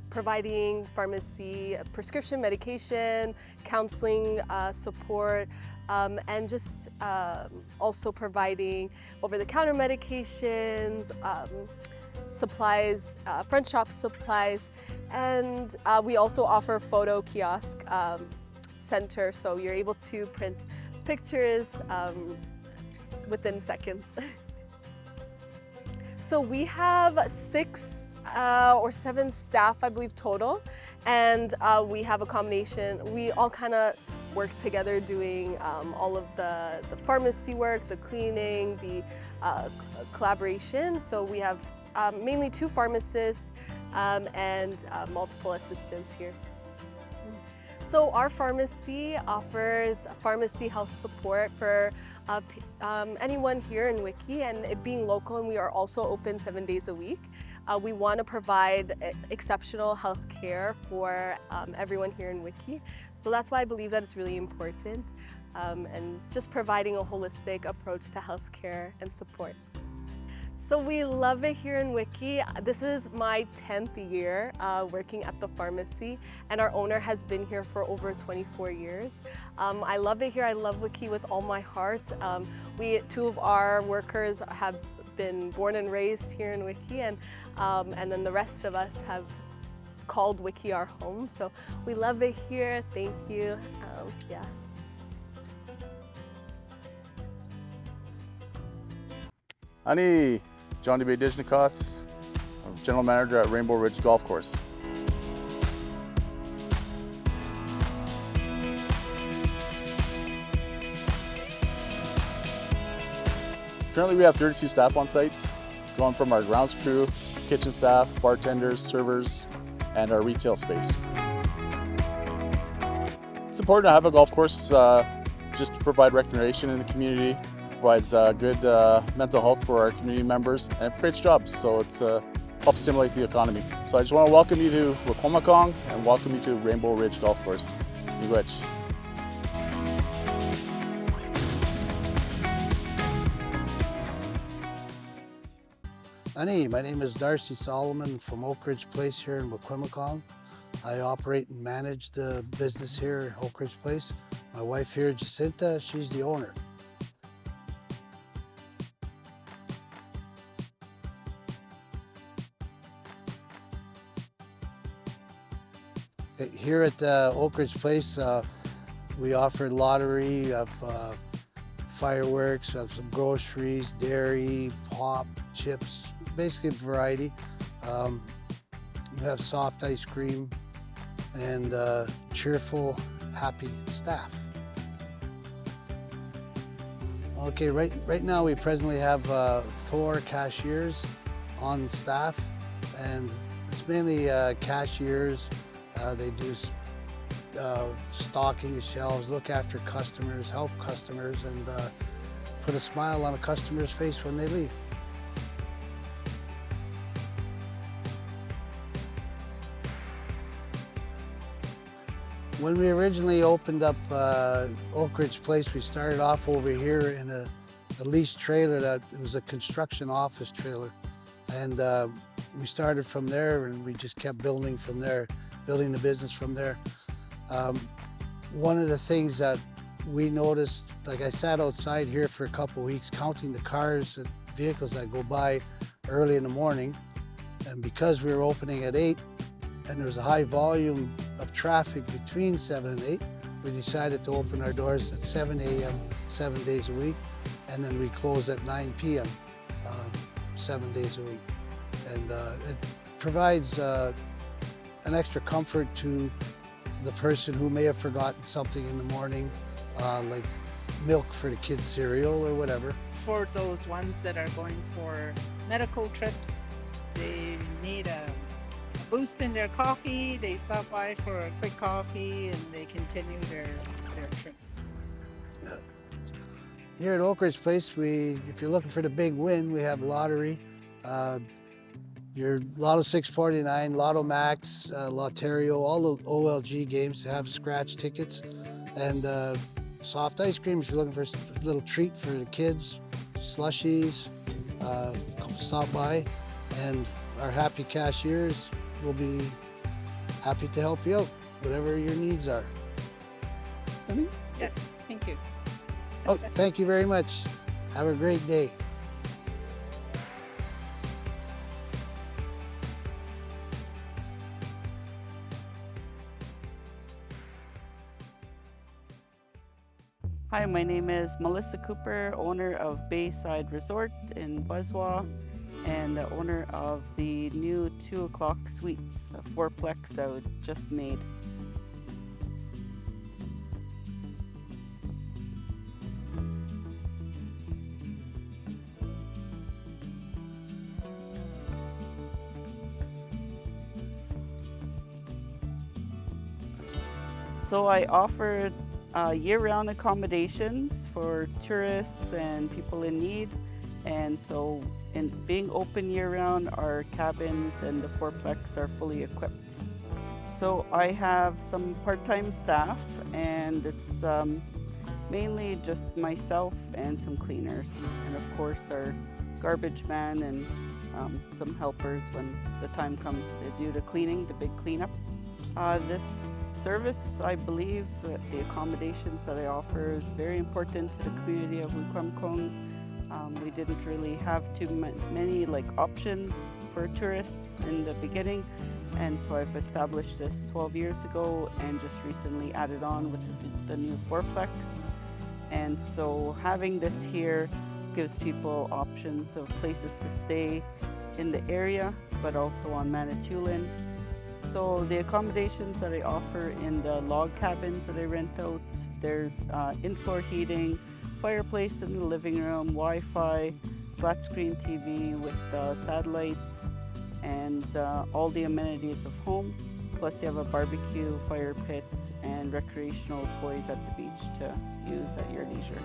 providing pharmacy prescription medication, counseling support, and just also providing over-the-counter medications, supplies, front shop supplies, and we also offer photo kiosk center, so you're able to print pictures within seconds. So we have 6 or 7 staff, I believe, total, and we have a combination. We all kind of work together doing all of the pharmacy work, the cleaning, the collaboration. So we have mainly 2 pharmacists and multiple assistants here. So our pharmacy offers pharmacy health support for anyone here in Wiki, and it being local, and we are also open 7 days a week. We want to provide exceptional health care for everyone here in Wiki. So that's why I believe that it's really important, and just providing a holistic approach to healthcare and support. So we love it here in Wiki. This is my 10th year working at the pharmacy, and our owner has been here for over 24 years. I love it here. I love Wiki with all my heart. 2 of our workers have been born and raised here in Wiki, and then the rest of us have called Wiki our home. So we love it here. Thank you. Yeah. Ani Johnny B. Dijnikos, I'm General Manager at Rainbow Ridge Golf Course. Currently we have 32 staff on site, going from our grounds crew, kitchen staff, bartenders, servers, and our retail space. It's important to have a golf course just to provide recreation in the community, provides good mental health for our community members, and it creates jobs, so it helps stimulate the economy. So I just want to welcome you to Wikwemekong and welcome you to Rainbow Ridge Golf Course. Miigwech. Ani, my name is Darcy Solomon from Oak Ridge Place here in Wikwemekong. I operate and manage the business here at Oak Ridge Place. My wife here, Jacinta, she's the owner. Here at Oak Ridge Place, we offer lottery of fireworks, of some groceries, dairy, pop, chips, basically a variety. We have soft ice cream and cheerful, happy staff. Okay, right now we presently have 4 cashiers on staff, and it's mainly cashiers. They do stocking shelves, look after customers, help customers, and put a smile on a customer's face when they leave. When we originally opened up Oak Ridge Place, we started off over here in a leased trailer that it was a construction office trailer. And we started from there, and we just kept building from there, building the business from there. One of the things that we noticed, like I sat outside here for a couple weeks counting the cars and vehicles that go by early in the morning. And because we were opening at 8 and there was a high volume of traffic between 7 and 8, we decided to open our doors at 7 a.m. 7 days a week. And then we close at 9 p.m. 7 days a week. And it provides an extra comfort to the person who may have forgotten something in the morning, like milk for the kids' cereal or whatever. For those ones that are going for medical trips, they need a boost in their coffee, they stop by for a quick coffee and they continue their trip. Here at Oak Ridge Place, if you're looking for the big win, we have lottery. Your Lotto 649, Lotto Max, Lotterio, all the OLG games have scratch tickets. And soft ice cream, if you're looking for a little treat for the kids, slushies, stop by. And our happy cashiers will be happy to help you out, whatever your needs are. Yes, thank you. Oh, thank you very much. Have a great day. Hi, my name is Melissa Cooper, owner of Bayside Resort in Buzzwa, and the owner of the new 2 o'clock suites, a fourplex that we just made. So I offered year-round accommodations for tourists and people in need. And so in being open year-round, our cabins and the fourplex are fully equipped. So I have some part-time staff, and it's mainly just myself and some cleaners. And of course our garbage man and some helpers when the time comes to do the cleaning, the big cleanup. This service, I believe that the accommodations that I offer is very important to the community of Wikwemkong. We didn't really have too many options for tourists in the beginning, and so I've established this 12 years ago and just recently added on with the new fourplex. And so having this here gives people options of places to stay in the area, but also on Manitoulin. So the accommodations that I offer in the log cabins that I rent out, there's in-floor heating, fireplace in the living room, Wi-Fi, flat screen TV with satellites, and all the amenities of home. Plus you have a barbecue, fire pits, and recreational toys at the beach to use at your leisure.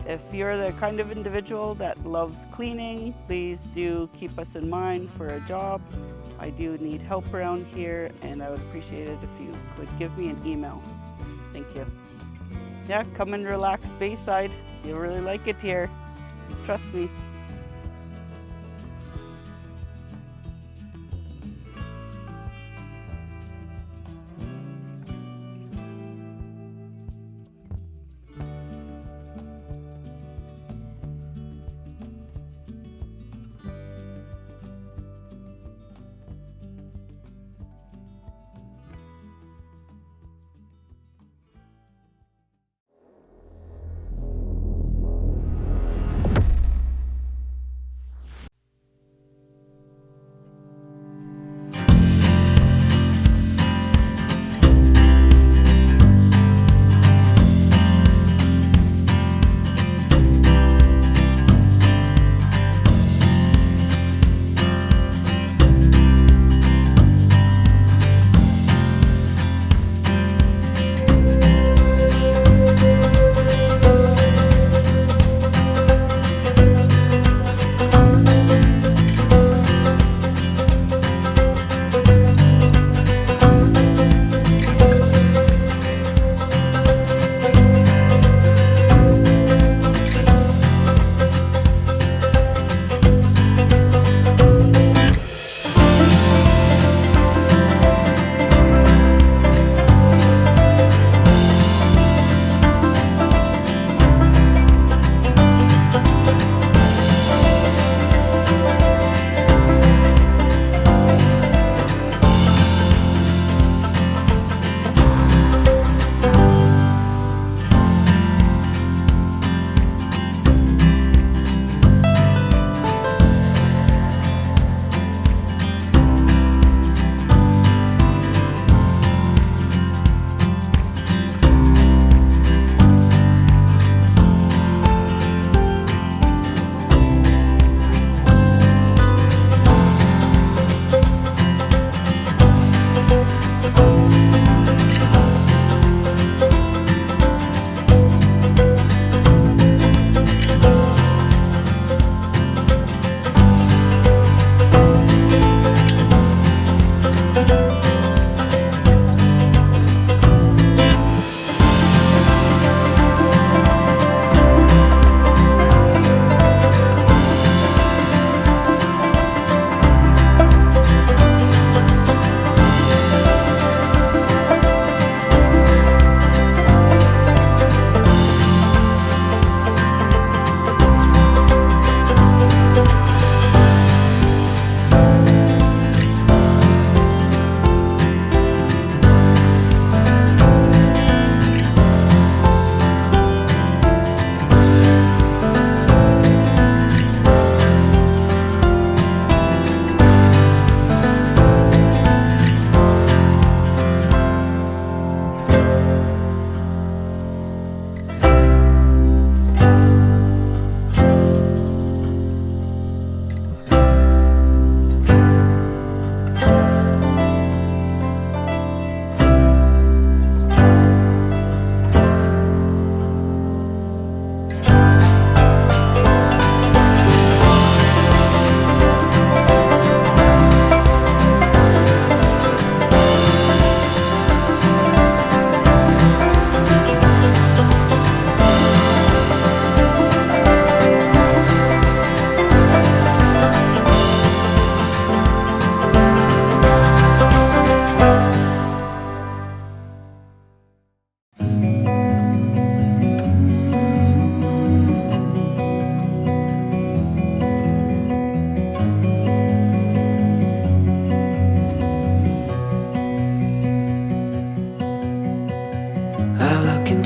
If you're the kind of individual that loves cleaning, please do keep us in mind for a job. I do need help around here, and I would appreciate it if you could give me an email. Thank you. Yeah, come and relax Bayside. You'll really like it here. Trust me.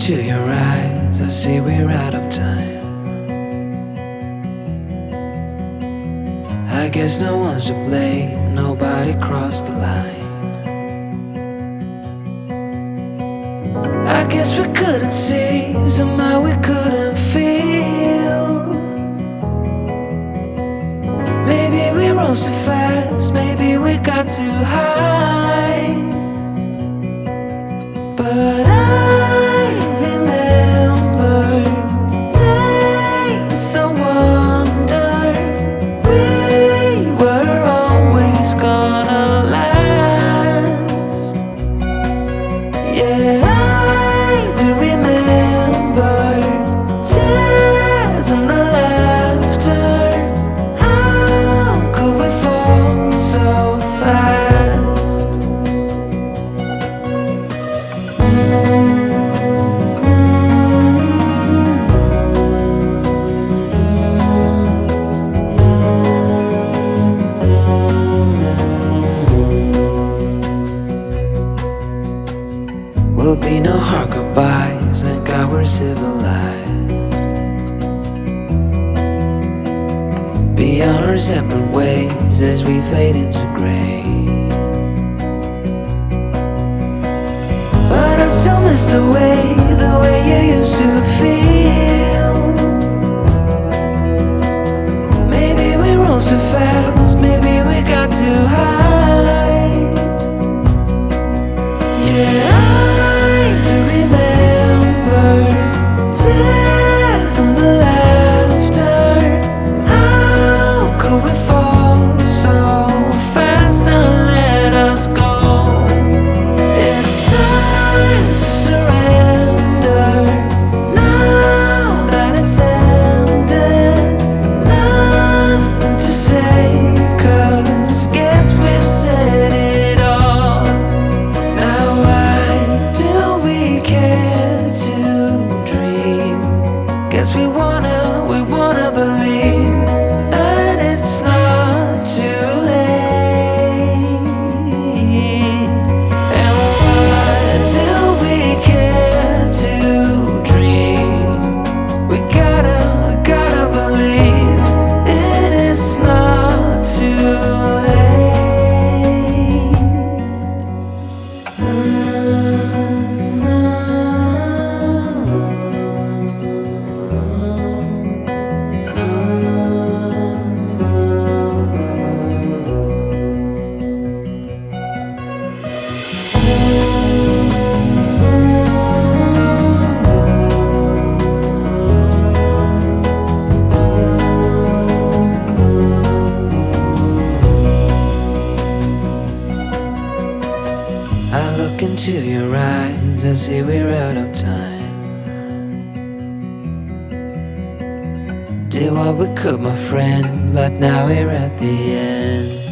into your eyes, I see we're out of time. I guess no one's to blame, nobody crossed the line. I guess we couldn't see, somehow we couldn't feel. Maybe we rose too fast, maybe we got too high. But I remember days I wonder we were always gonna last. Yeah, I do remember tears and the laughter. How could we fall so fast? Will be no hard goodbyes, thank God we're civilized. Be on our separate ways as we fade into gray. But I still miss the way you used to feel. Maybe we rose too fast, maybe we got too high. Yeah, I do remember tears and the laughter. How could we fall so fast and let us go? It's time to surrender now that it's ended. Nothing to say, 'cause guess we've said it all. Now why do we care to dream? Guess we wanna believe that it's not too late. And why do we care to dream? We gotta believe it is not too late. I look into your eyes, I see we're out of time. Did what we could, my friend, but now we're at the end.